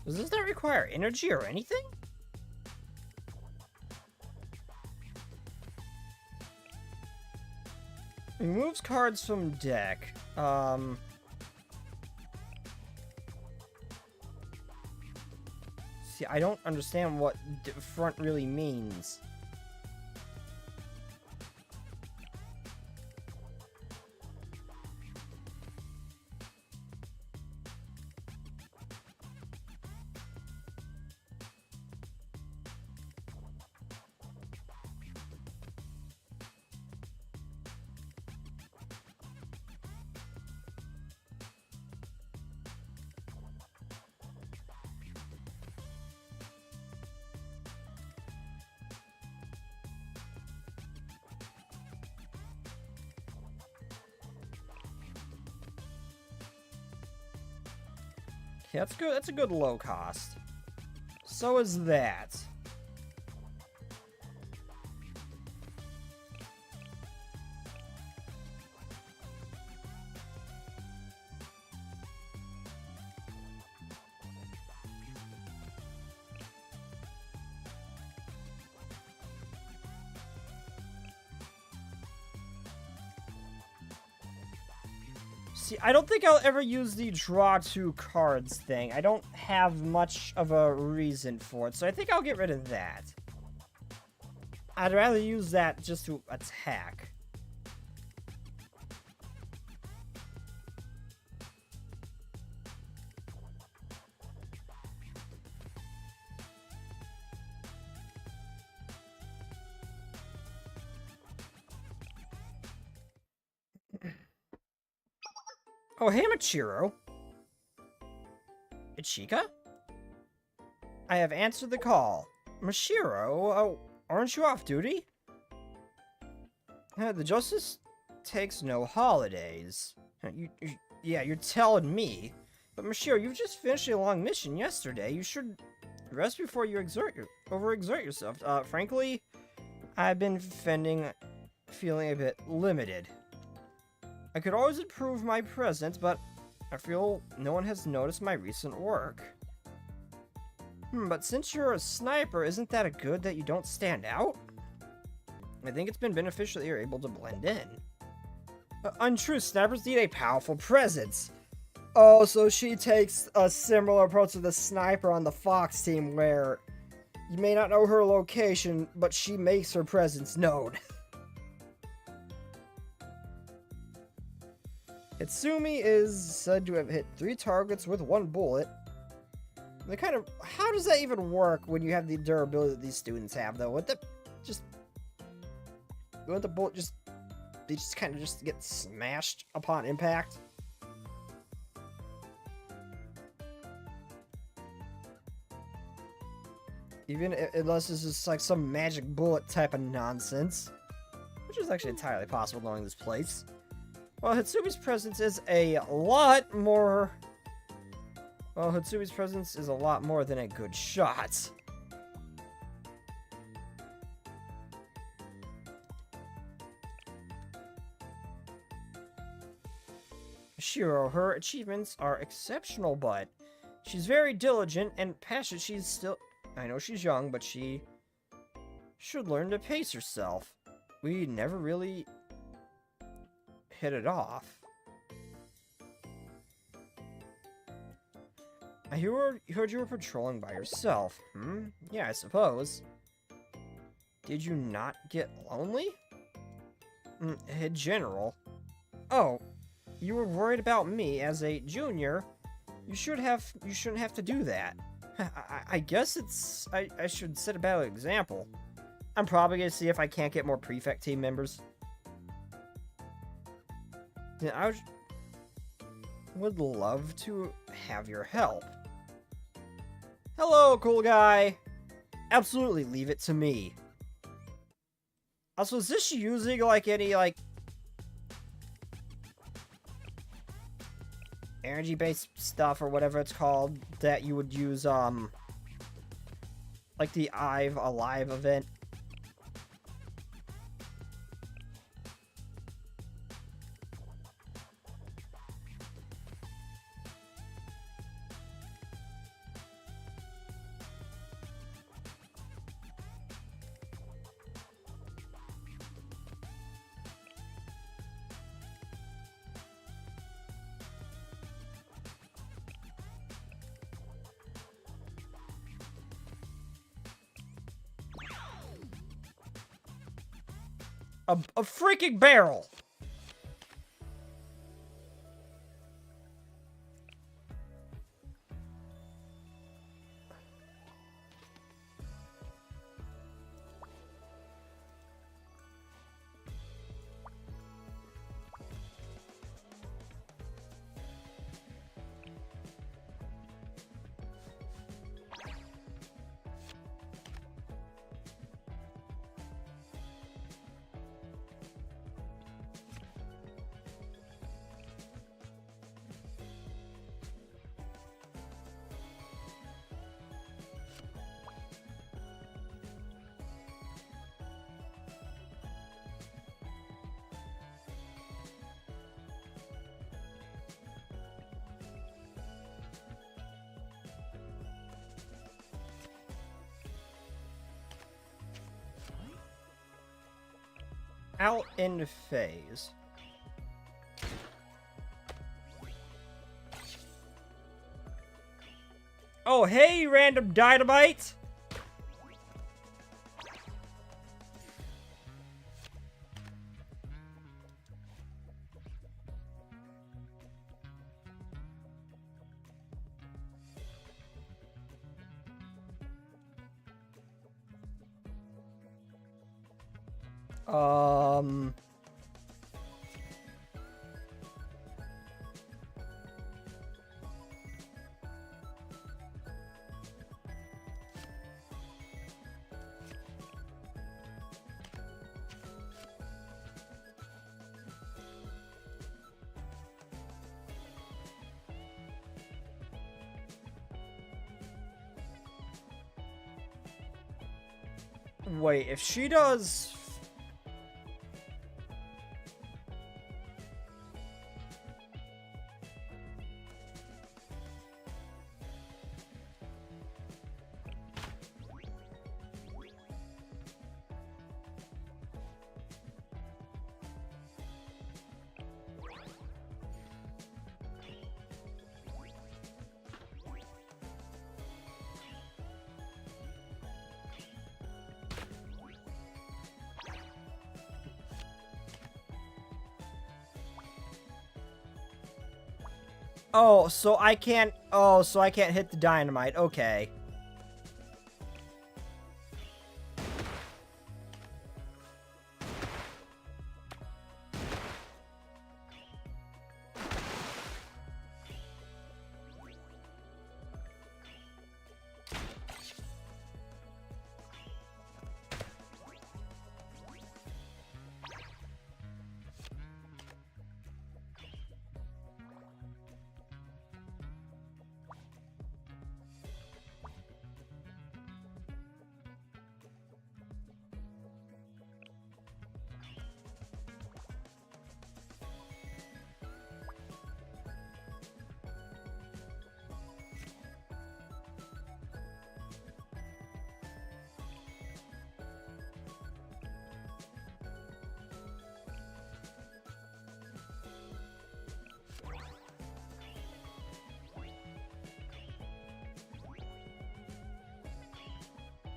Does this not require energy or anything? Removes cards from deck. See, I don't understand what front really means. Yeah, that's good. That's a good low cost. So is that. See, I don't think I'll ever use the draw 2 cards thing. I don't have much of a reason for it, so I think I'll get rid of that. I'd rather use that just to attack. Oh, hey, Machiro. Ichika? I have answered the call. Machiro, aren't you off duty? The Justice takes no holidays. Yeah, you're telling me. But Machiro, you've just finished a long mission yesterday. You should rest before you overexert yourself. Frankly, I've been feeling a bit limited. I could always improve my presence, but I feel no one has noticed my recent work. But since you're a sniper, isn't that a good that you don't stand out? I think it's been beneficial that you're able to blend in. Untrue, snipers need a powerful presence. Oh, so she takes a similar approach to the sniper on the Fox team where you may not know her location, but she makes her presence known. HASUMI is said to have hit 3 targets with 1 bullet. How does that even work when you have the durability that these students have, though? They just kind of just get smashed upon impact? Unless this is like some magic bullet type of nonsense. Which is actually entirely possible knowing this place. Well, HASUMI's presence is a lot more... Well, HASUMI's presence is a lot more than a good shot. Shiro, her achievements are exceptional, but she's very diligent and passionate. I know she's young, but she should learn to pace herself. We never really hit it off. I heard you were patrolling by yourself. Yeah, I suppose. Did you not get lonely? In general. Oh, you were worried about me as a junior. You shouldn't have to do that. I guess I should set a better example. I'm probably gonna see if I can't get more prefect team members. I would love to have your help. Hello, cool guy. Absolutely, leave it to me. Also, is this using, like, any, like, energy-based stuff or whatever it's called that you would use, like the IVE Alive event? A freaking barrel! Out in phase. Oh, hey, random dynamite! Wait, if she does... Oh, so I can't... Oh, so I can't hit the dynamite. Okay.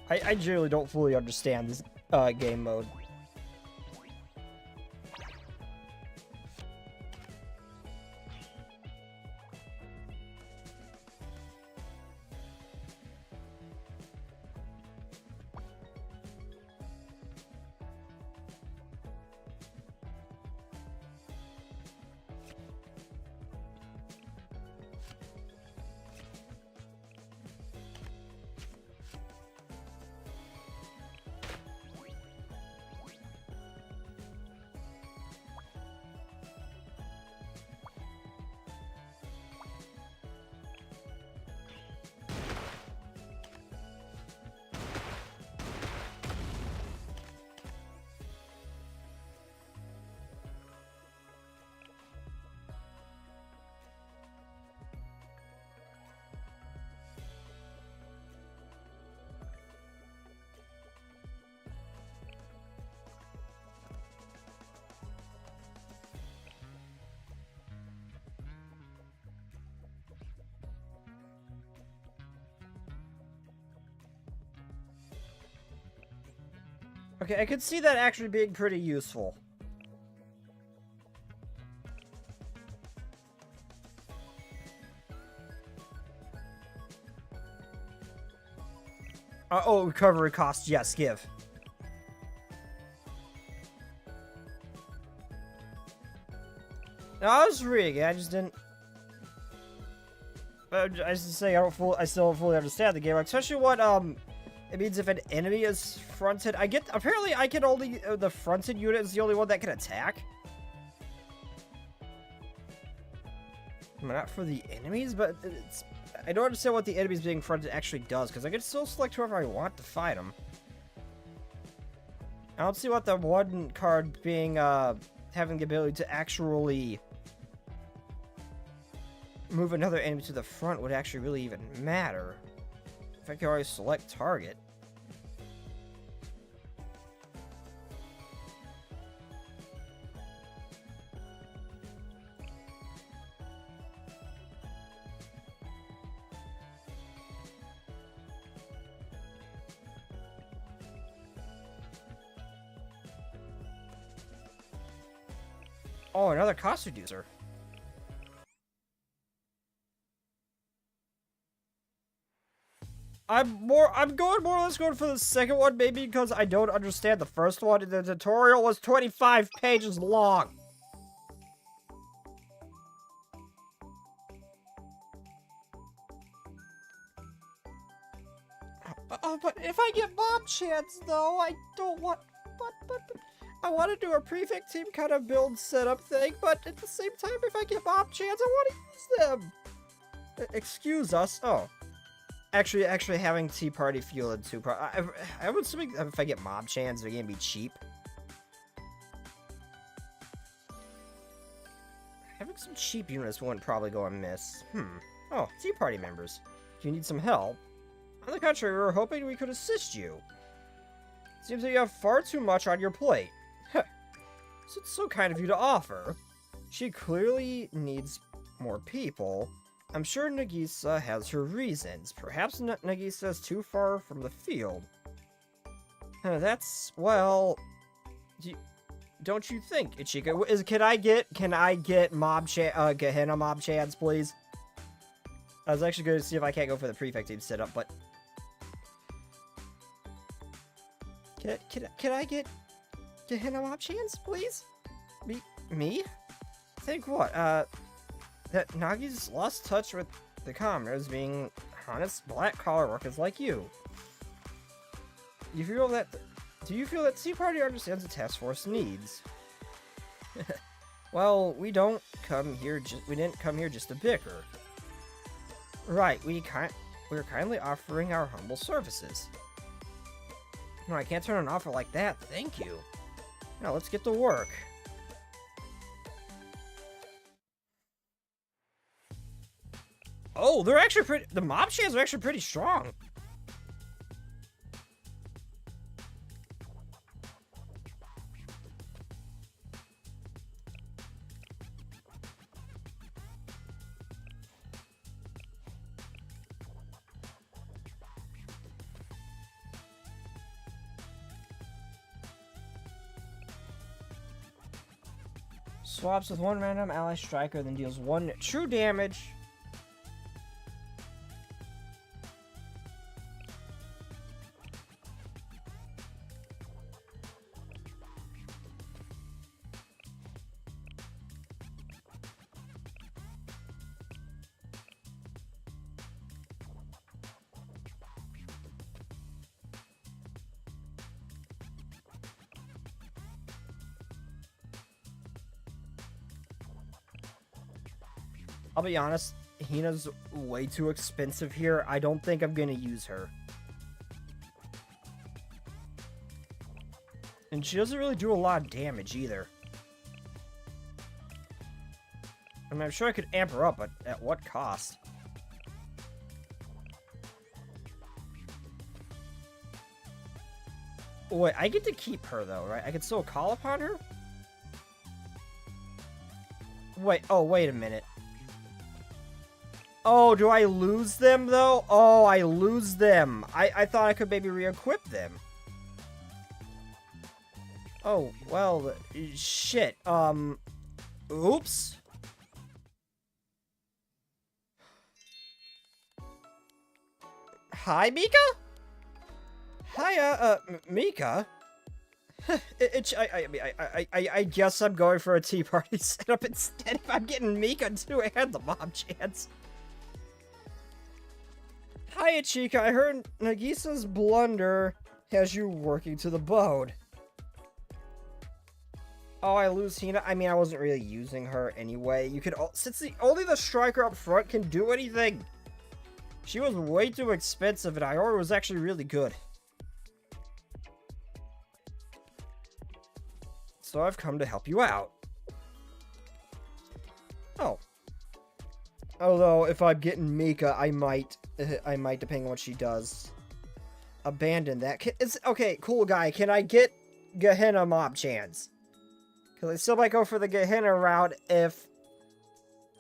I generally don't fully understand this game mode. Okay, I could see that actually being pretty useful. Oh, recovery costs, yes, give. No, I was reading it, I just didn't... I just say I still don't fully understand the game, especially what, it means if an enemy is fronted. Apparently I can only, the fronted unit is the only one that can attack. I mean, not for the enemies, but I don't understand what the enemies being fronted actually does, because I can still select whoever I want to fight them. I don't see what the one card being, having the ability to actually move another enemy to the front would actually really even matter. If I could already select target. Oh, another cost reducer. I'm going more or less going for the second one, maybe because I don't understand the first one. The tutorial was 25 pages long. Oh, but if I get mob chance, though, I don't want... But I want to do a prefect team kind of build setup thing, but at the same time, if I get mob chance, I want to use them. Excuse us. Oh. Actually having Tea Party fuel and I would assume if I get mob chance, they're gonna be cheap. Having some cheap units wouldn't probably go amiss. Oh, Tea Party members. Do you need some help? On the contrary, we were hoping we could assist you. Seems that you have far too much on your plate. So it's so kind of you to offer. She clearly needs more people. I'm sure Nagisa has her reasons. Perhaps Nagisa is too far from the field. That's, well... don't you think, Ichika? Can I get mob Gehenna mob chance, please? I was actually going to see if I can't go for the prefect team setup, but... Can I get Gehenna mob chance, please? Me? Think what? That Nagi's lost touch with the commoners, being honest black-collar workers like you. Do you feel that Tea Party understands the task force needs? Well, we didn't come here just to bicker. Right, we're kindly offering our humble services. No, I can't turn an offer like that, thank you. Now, let's get to work. Oh, they're actually the mob chants are actually pretty strong. Swaps with one random ally striker, then deals 1 true damage. I'll be honest, Hina's way too expensive here. I don't think I'm gonna use her. And she doesn't really do a lot of damage either. I mean, I'm sure I could amp her up, but at what cost? Wait, I get to keep her though, right? I can still call upon her? Wait, oh, wait a minute. Oh, do I lose them, though? Oh, I lose them. I thought I could maybe re-equip them. Oh, well, shit. Oops. Hi, Mika? Hiya, Mika? I guess I'm going for a Tea Party setup instead if I'm getting Mika too and the mob chance. Hiya, Chica. I heard Nagisa's blunder has you working to the bone. Oh, I lose Hina. I mean, I wasn't really using her anyway. You could, since only the striker up front can do anything. She was way too expensive, and Iori was actually really good. So I've come to help you out. Oh. Although, if I'm getting Mika, I might, depending on what she does, abandon that. Okay, cool guy, can I get Gehenna mob chance? Because I still might go for the Gehenna route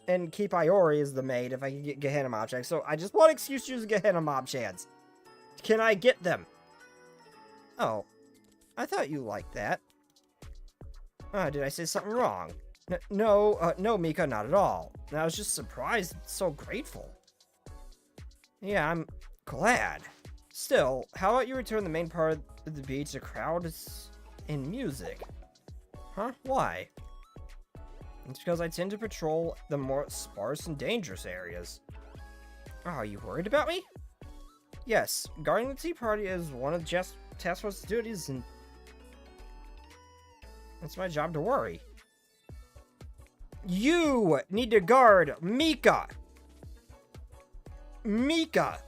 and keep Iori as the maid if I can get Gehenna mob chance. So I just want an excuse to use Gehenna mob chance. Can I get them? Oh, I thought you liked that. Did I say something wrong? No, Mika, not at all. I was just surprised, so grateful. Yeah, I'm glad. Still, how about you return the main part of the beach? The crowd is in music. Huh? Why? It's because I tend to patrol the more sparse and dangerous areas. Oh, are you worried about me? Yes, guarding the tea party is one of the task force's duties, and it's my job to worry. You need to guard Mika. Mika.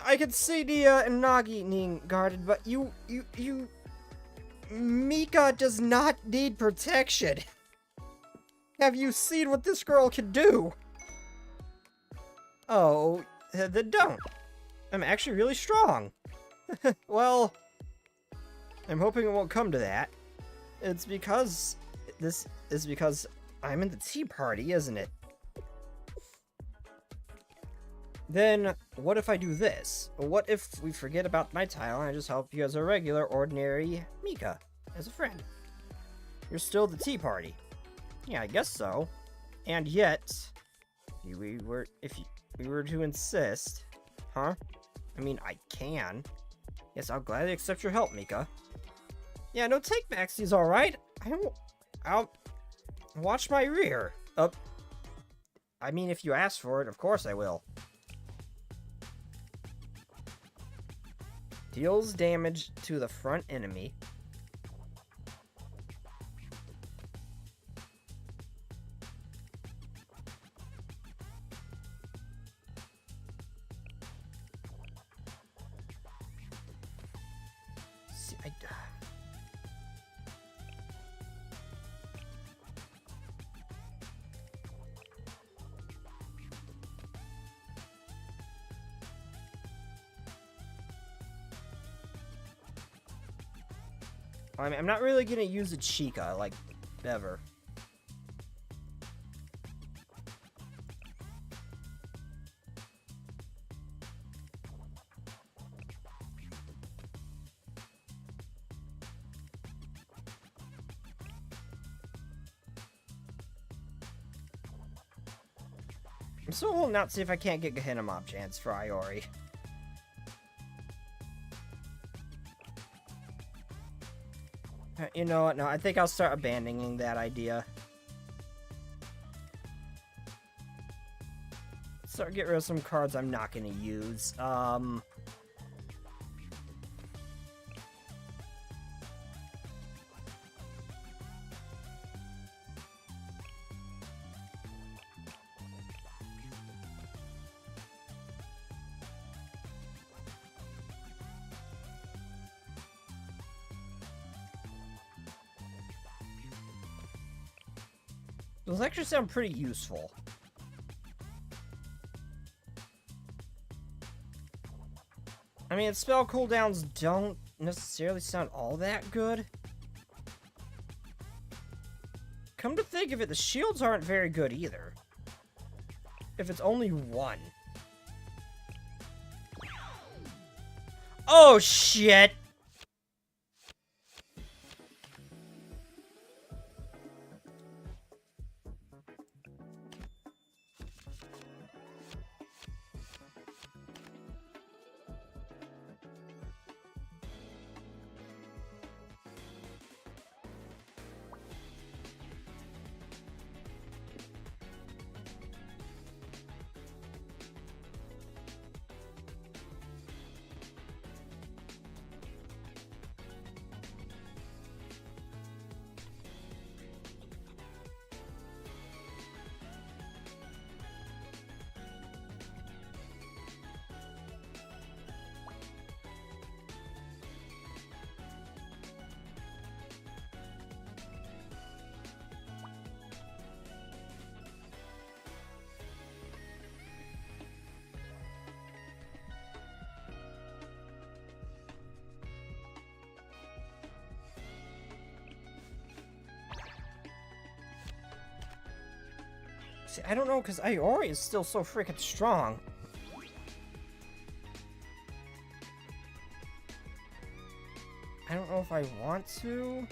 I can see Nia and Nagi being guarded, but you. Mika does not need protection. Have you seen what this girl can do? Oh, then don't. I'm actually really strong. Well, I'm hoping it won't come to that. It's because I'm in the tea party, isn't it? Then, what if I do this? What if we forget about my title and I just help you as a regular, ordinary Mika, as a friend? You're still the tea party. Yeah, I guess so. And yet, if we were to insist, huh? I mean, I can. Yes, I'll gladly accept your help, Mika. Yeah, no take-backs, he's alright. I'll watch my rear. I mean, if you ask for it, of course I will. Deals damage to the front enemy. See, I'm not really gonna use a Chica, like, ever. I'm still holding out to see if I can't get Gehenna Mob chance for Iori. You know what? No, I think I'll start abandoning that idea. Start get rid of some cards I'm not gonna use. Those actually sound pretty useful. I mean, spell cooldowns don't necessarily sound all that good. Come to think of it, the shields aren't very good either. If it's only one. Oh, shit! See, I don't know, because Iori is still so freaking strong. I don't know if I want to.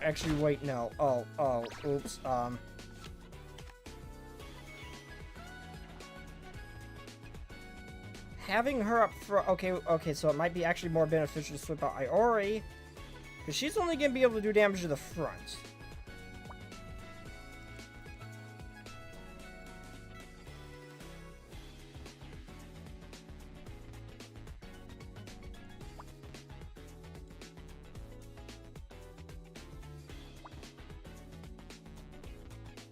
Actually, wait, no. Oh, oops, having her up front... Okay, so it might be actually more beneficial to swap out Iori. Because she's only going to be able to do damage to the front.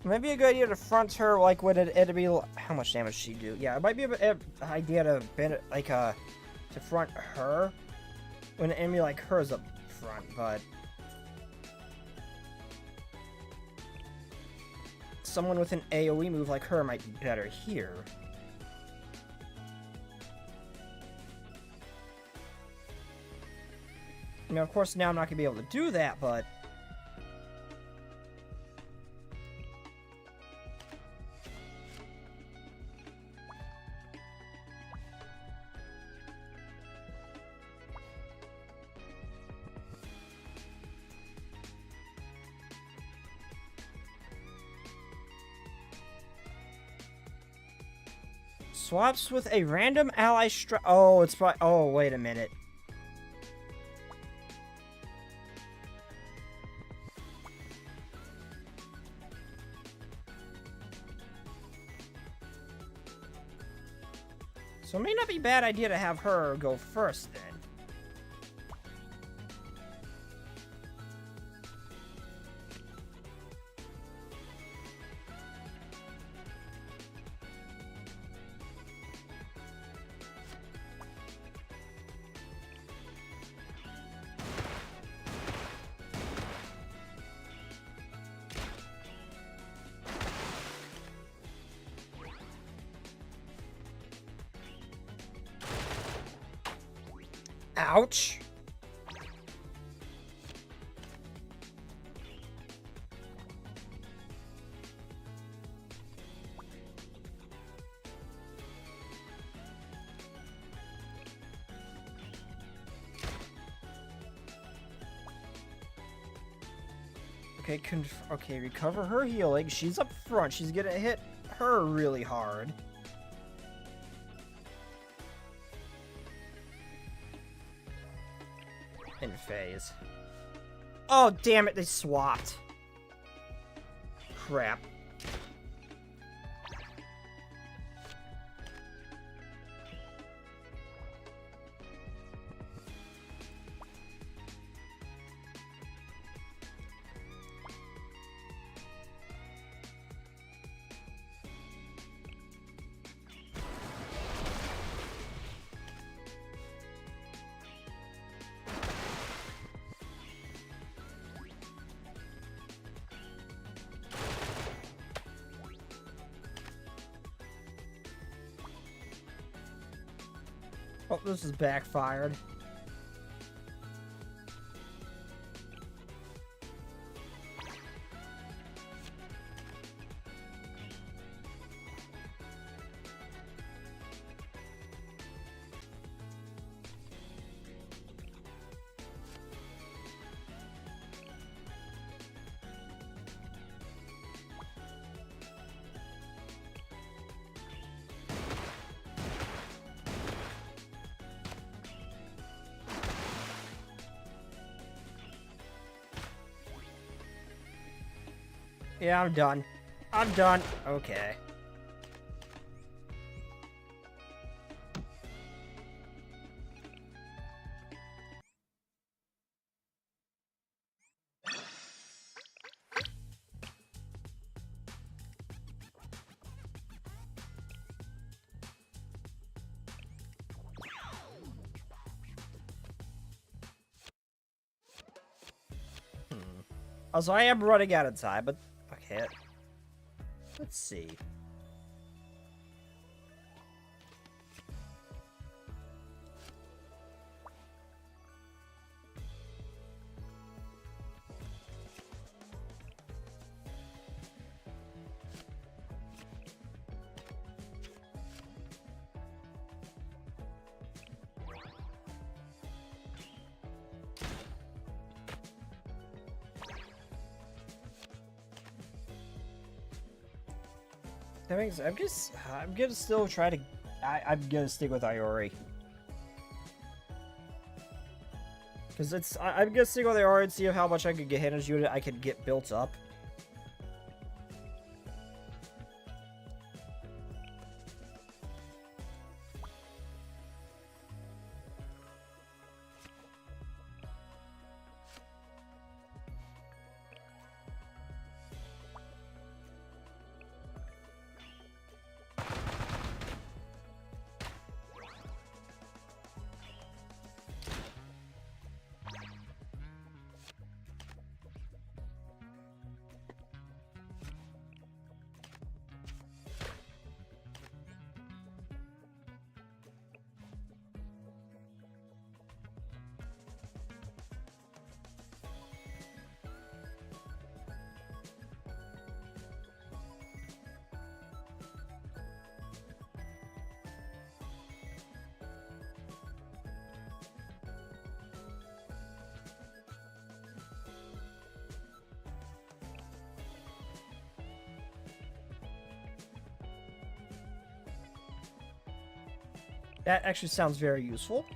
Maybe a good idea to front her, like, when it'd be... How much damage she do? Yeah, it might be an idea to, to front her when an enemy like her is up front, but... Someone with an AoE move like her might be better here. I mean, of course, now I'm not going to be able to do that, but... Swaps with a random ally oh, it's probably... Oh, wait a minute. So it may not be a bad idea to have her go first, then. Ouch. Okay, okay, recover her healing. She's up front. She's gonna hit her really hard. In phase. Oh, damn it, they swapped. Crap. Oh, this is backfired. Yeah, I'm done. I'm done. Okay. Also, I am running out of time, but okay. Let's see. That makes. I'm gonna still try to. I'm gonna stick with Iori. Because I'm gonna stick with Iori and see how much I could get hit as unit I could get built up. That actually sounds very useful.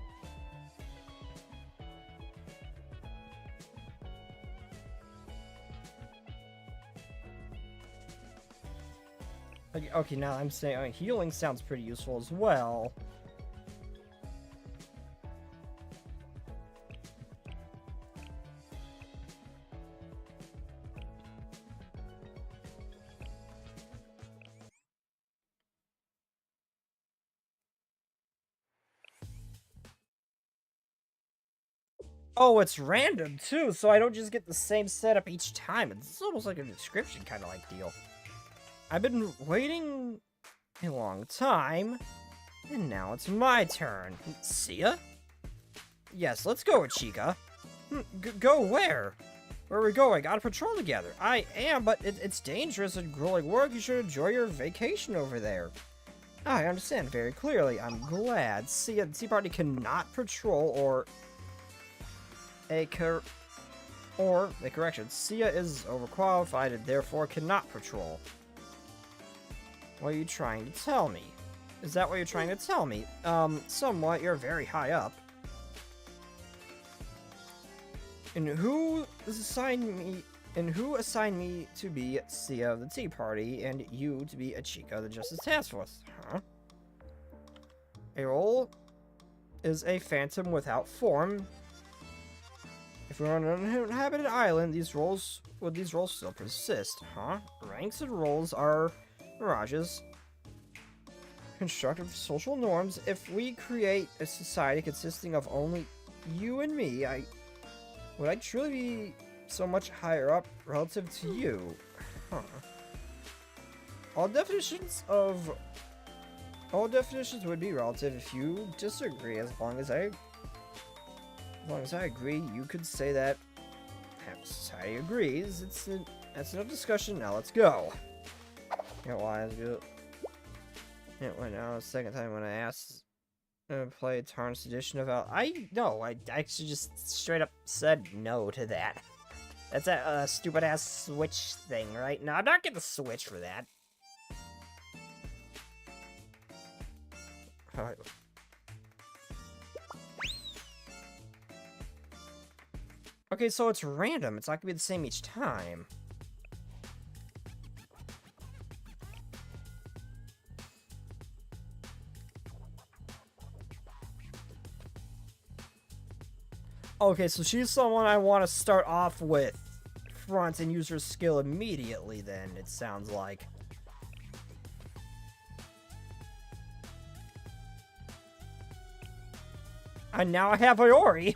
Okay, now I'm saying healing sounds pretty useful as well. Oh, it's random too, so I don't just get the same setup each time. It's almost like a description kind of like deal. I've been waiting a long time, and now it's my turn. See ya? Yes, let's go, Chica. Go where? Where are we going? On patrol together. I am, but it's dangerous and grueling work. You should enjoy your vacation over there. I understand very clearly. I'm glad. See ya, the Tea Party cannot patrol or... A correction. Sia is overqualified and therefore cannot patrol. What are you trying to tell me? Is that what you're trying to tell me? Somewhat. You're very high up. And who assigned me to be Sia of the Tea Party and you to be a Chica of the Justice Task Force? Huh? A role is a phantom without form. If we're on an uninhabited island, these roles still persist, huh? Ranks and roles are mirages. Constructive social norms. If we create a society consisting of only you and me, would I truly be so much higher up relative to you? Huh. All definitions would be relative if you disagree. As long as I agree, you could say that society agrees. That's no discussion. Now let's go. You know why? It went out the second time when I asked to play Tarnished Edition about. I actually just straight up said no to that. That's a stupid ass Switch thing, right? No, I'm not getting the Switch for that. Alright. Okay, so it's random. It's not gonna be the same each time. Okay, so she's someone I want to start off with front and use her skill immediately then, it sounds like. And now I have Iori!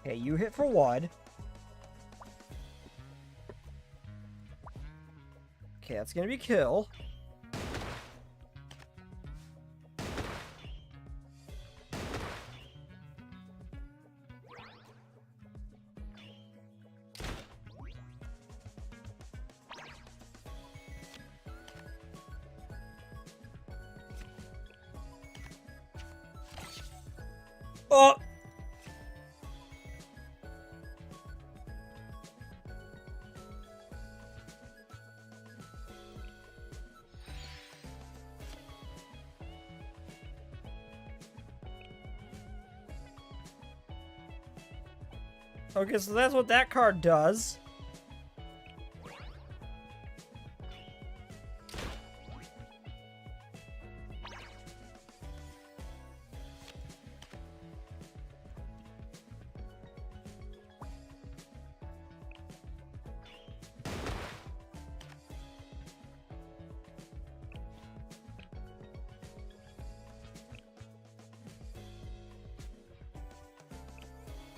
Okay, you hit for 1. Okay, that's gonna be kill. Oh! Okay, so that's what that card does.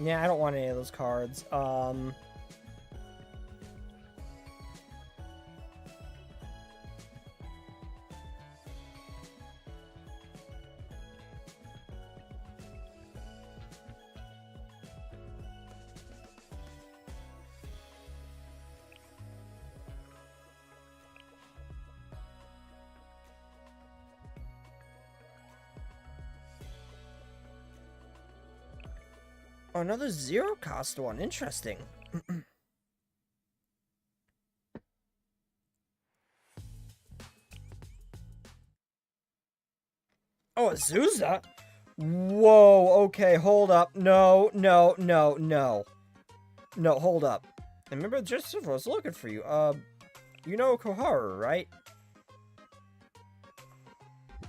Yeah, I don't want any of those cards. Oh, another 0 cost one. Interesting. Oh, Azusa? Whoa, okay, hold up. No, no, no, no. No, hold up. I remember Joseph was looking for you. You know Koharu, right?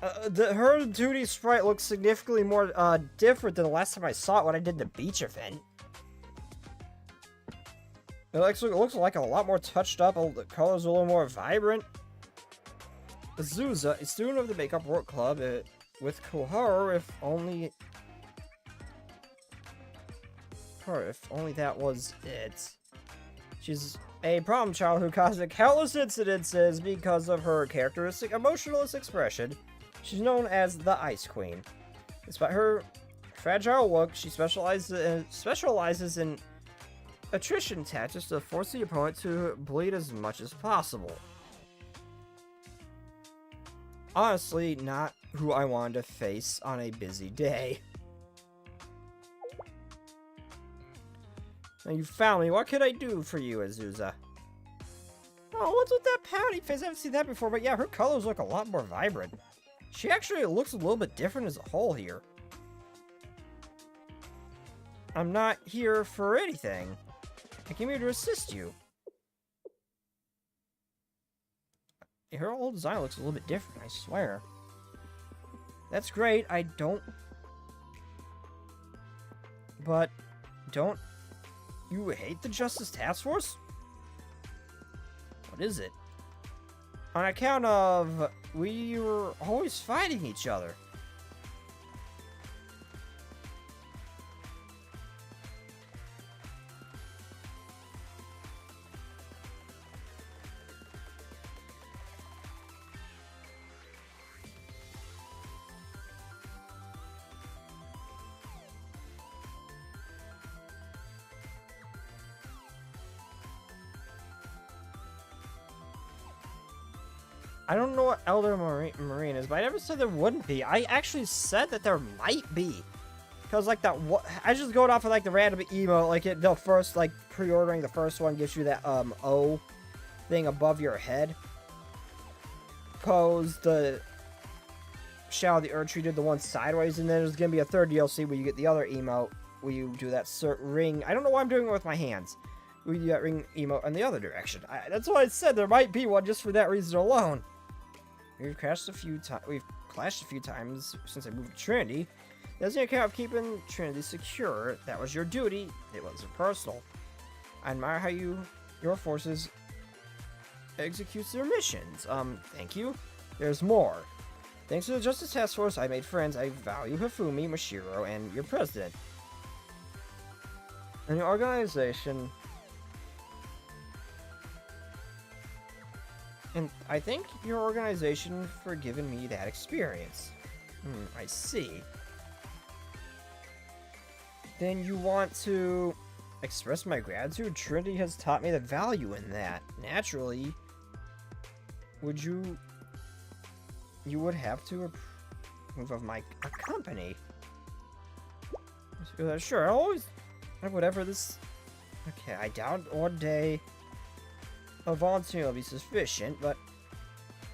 Her 2D sprite looks significantly more, different than the last time I saw it when I did the beach event. It looks like a lot more touched up, the colors are a little more vibrant. Azusa, a student of the Makeup Work Club, with Koharu, if only that was it. She's a problem child who caused countless incidences because of her characteristic emotionless expression. She's known as the Ice Queen. Despite her fragile look, she specializes in attrition tactics to force the opponent to bleed as much as possible. Honestly, not who I wanted to face on a busy day. Now you found me. What could I do for you, Azusa? Oh, what's with that pouty face? I haven't seen that before, but yeah, her colors look a lot more vibrant. She actually looks a little bit different as a whole here. I'm not here for anything. I came here to assist you. Her whole design looks a little bit different, I swear. That's great, But, don't you hate the Justice Task Force? What is it? On account of we were always fighting each other. I don't know what Elder Marine is, but I never said there wouldn't be. I actually said that there might be. Because, like, I just going off of, like, the random emote, like, the first, like, pre-ordering the first one gives you that, O thing above your head. Pose, the Shadow of the Earth Tree did the one sideways, and then there's gonna be a third DLC where you get the other emote, where you do that ring. I don't know why I'm doing it with my hands. We do that ring emote in the other direction. That's what I said, there might be one just for that reason alone. We've clashed a few times since I moved to Trinity. It doesn't account of keeping Trinity secure. That was your duty. It wasn't personal. I admire how your forces executes their missions. Thank you. There's more. Thanks to the Justice Task Force, I made friends. I value HASUMI, Mashiro, and your president. And your organization... And I thank your organization for giving me that experience. I see. Then you want to express my gratitude? Trinity has taught me the value in that. Naturally, you would have to approve of my company. Sure, I'll always... Whatever this... Okay, I doubt one day a volunteer will be sufficient, but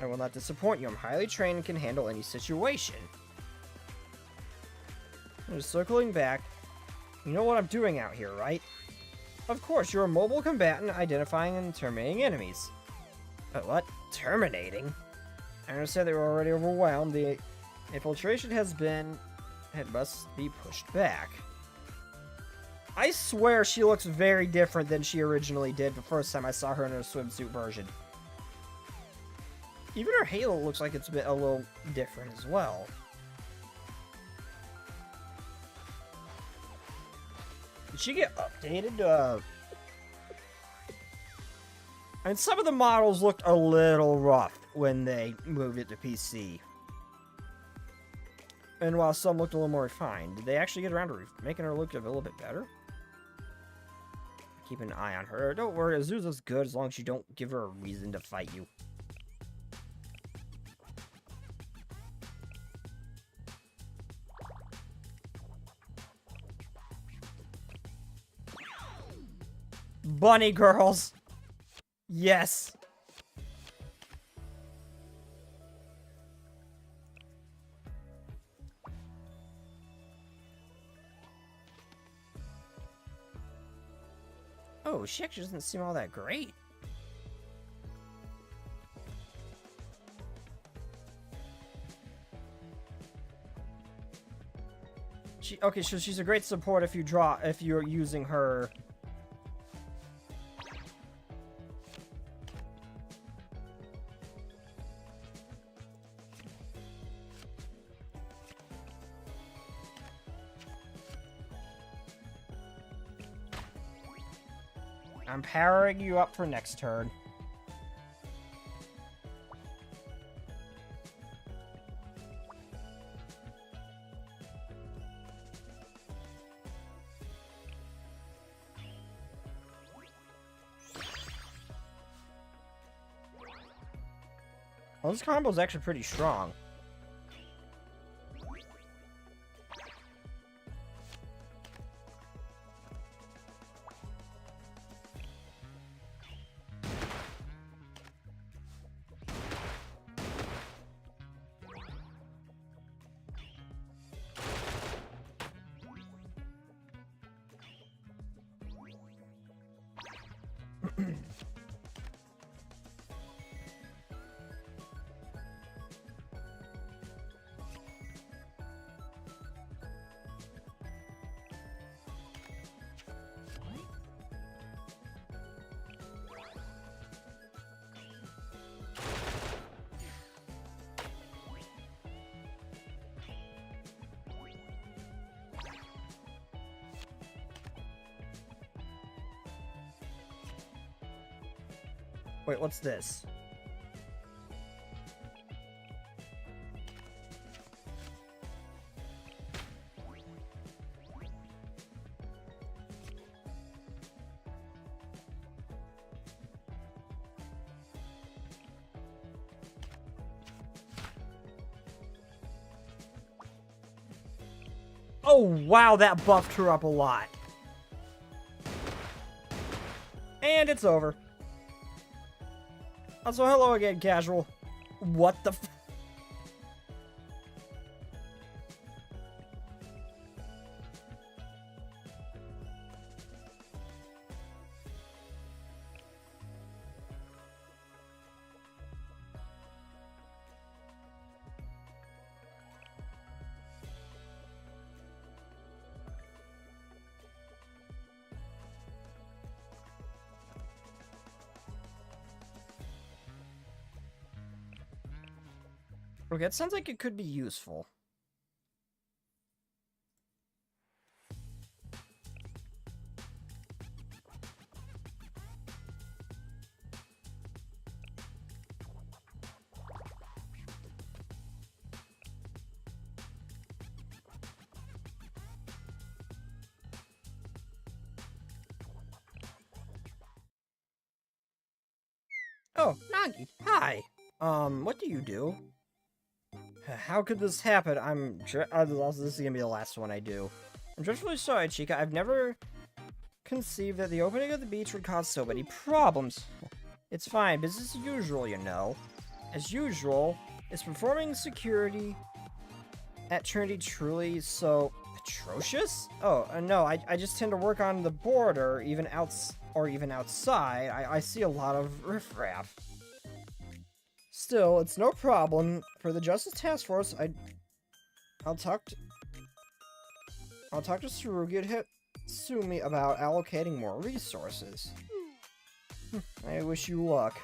I will not disappoint you. I'm highly trained and can handle any situation. Just circling back, you know what I'm doing out here, right? Of course, you're a mobile combatant identifying and terminating enemies. But what? Terminating? I understand they were already overwhelmed. The infiltration it must be pushed back. I swear she looks very different than she originally did the first time I saw her in her swimsuit version. Even her halo looks like it's been a little different as well. Did she get updated? And some of the models looked a little rough when they moved it to PC. And while some looked a little more refined, did they actually get around to making her look a little bit better? Keep an eye on her. Don't worry, Azusa's good as long as you don't give her a reason to fight you. Bunny girls! Yes! Oh, she actually doesn't seem all that great. Okay, so she's a great support if you're using her. I'm powering you up for next turn. Well, this combo is actually pretty strong. Wait, what's this? Oh, wow, that buffed her up a lot. And it's over. Also, hello again, casual. What the f- Okay, it sounds like it could be useful. Oh, Nagi, hi. What do you do? How could this happen? This is gonna be the last one I do. I'm dreadfully sorry, Chica. I've never conceived that the opening of the beach would cause so many problems. It's fine, business as usual, you know. As usual, is performing security at Trinity truly so atrocious? Oh, no, I just tend to work on the border, even outside. I see a lot of riffraff. Still, it's no problem. For the Justice Task Force, I'll talk to Tsurugi and HASUMI about allocating more resources. I wish you luck.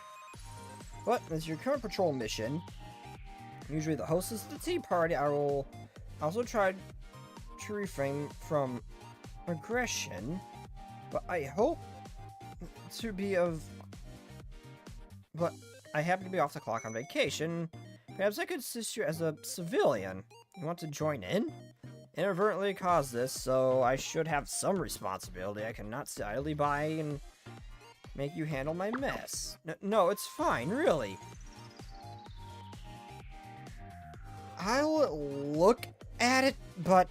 But as your current patrol mission, usually the hostess of the tea party, I will also try to refrain from aggression, but I hope to be of... But I happen to be off the clock on vacation. Perhaps I could assist you as a civilian. You want to join in? Inadvertently caused this, so I should have some responsibility. I cannot sit idly by and make you handle my mess. No, it's fine, really. I'll look at it, but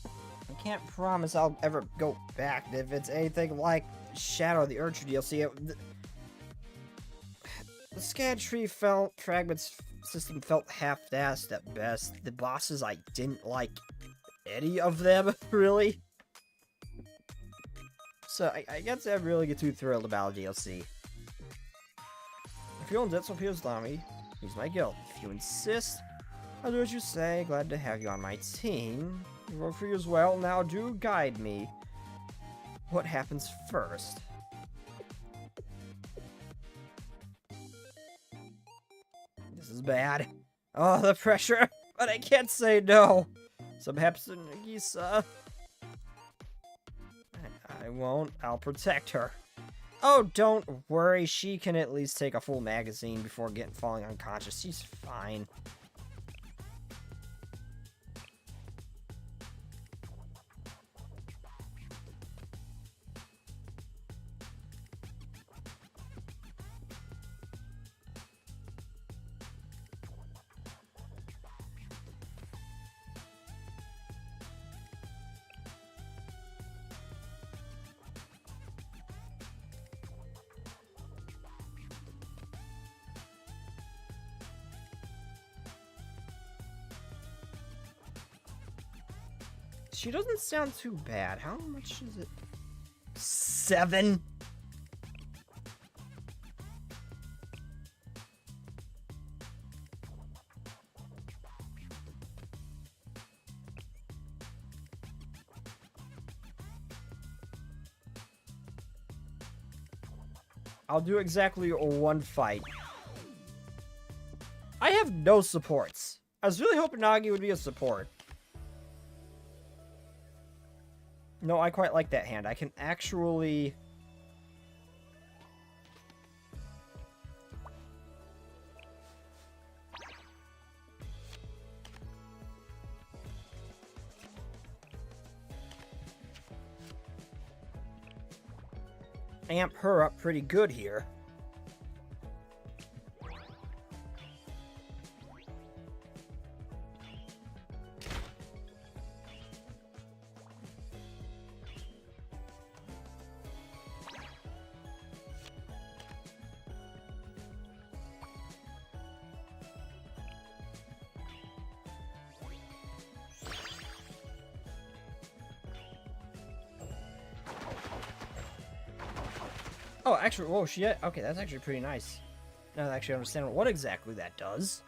I can't promise I'll ever go back. If it's anything like Shadow of the Urchin DLC, the Scan Tree Fragments system felt half-assed at best. The bosses, I didn't like any of them, really. So, I guess I really get too thrilled about DLC. If you don't so feels Lami, use my guild. If you insist, I'll do what you say. Glad to have you on my team. I work for you as well. Now do guide me. What happens first? This is bad. Oh, the pressure. But I can't say no. So perhaps Nagisa... I won't. I'll protect her. Oh, don't worry. She can at least take a full magazine before falling unconscious. She's fine. She doesn't sound too bad. How much is it? 7? I'll do exactly one fight. I have no supports. I was really hoping Nagi would be a support. No, I quite like that hand. I can actually... amp her up pretty good here. Oh, actually, whoa, okay, that's actually pretty nice. Now I actually understand what exactly that does.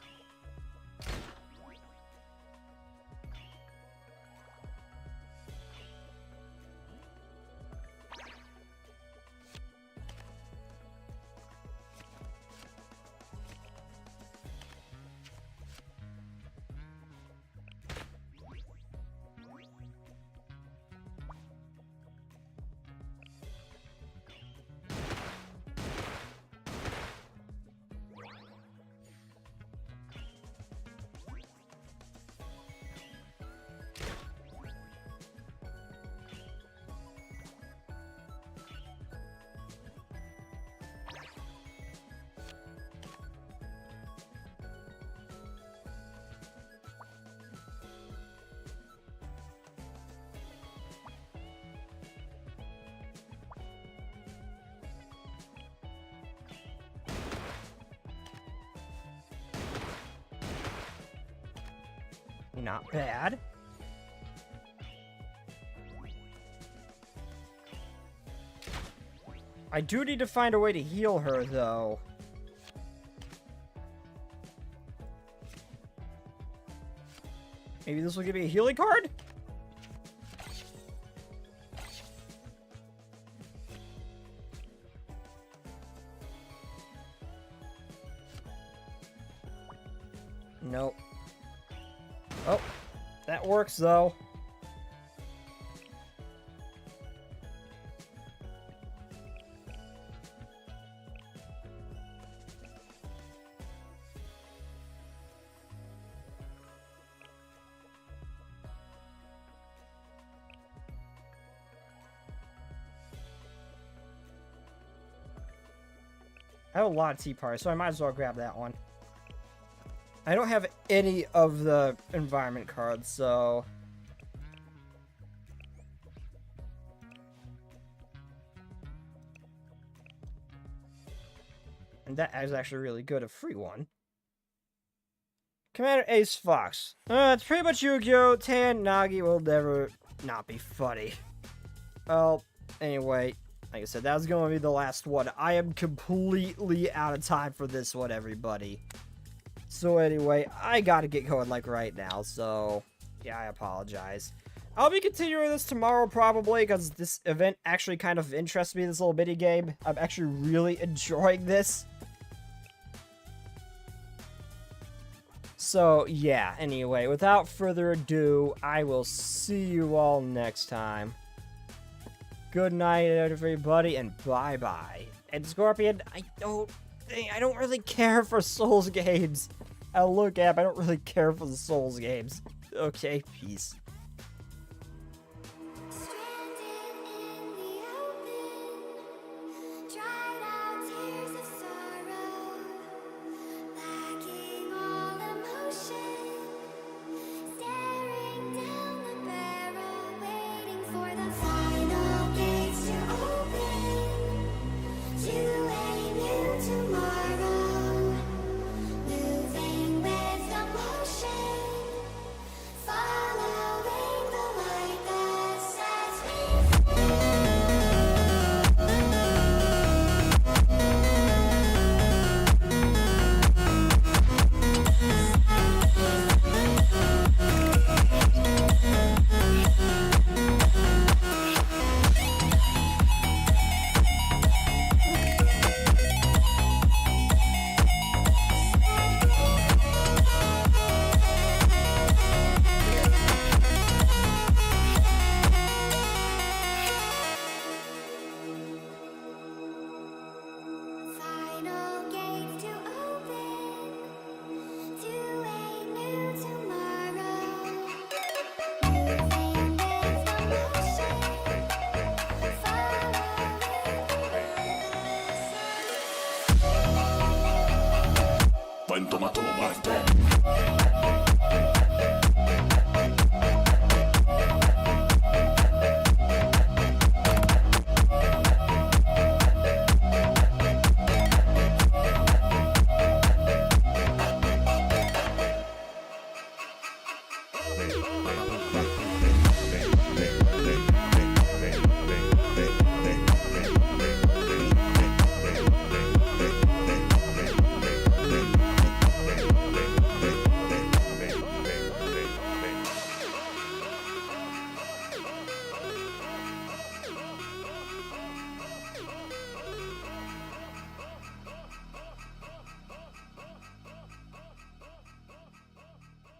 Not bad. I do need to find a way to heal her, though. Maybe this will give me a healing card? Nope. Oh, that works, though. I have a lot of tea parties, so I might as well grab that one. I don't have any of the environment cards, so... And that is actually really good, a free one. Commander Ace Fox. It's pretty much Yu-Gi-Oh! Tan Nagi will never not be funny. Well, anyway, like I said, that was going to be the last one. I am completely out of time for this one, everybody. So anyway, I gotta get going like right now, so yeah, I apologize. I'll be continuing this tomorrow probably, because this event actually kind of interests me, this little mini game. I'm actually really enjoying this. So yeah, anyway, without further ado, I will see you all next time. Good night, everybody, and bye-bye. And Scorpion, I don't really care for Souls games. I look at, I don't really care for the Souls games. Okay, peace. Stranded in the open, dried out tears of sorrow, lacking all emotion, staring down the barrel, waiting for the final gates to open, to a new tomorrow, moving with the motion, following the light that sets me final gates to open, to a new tomorrow, moving with the motion, following the Buen tomato, Marta.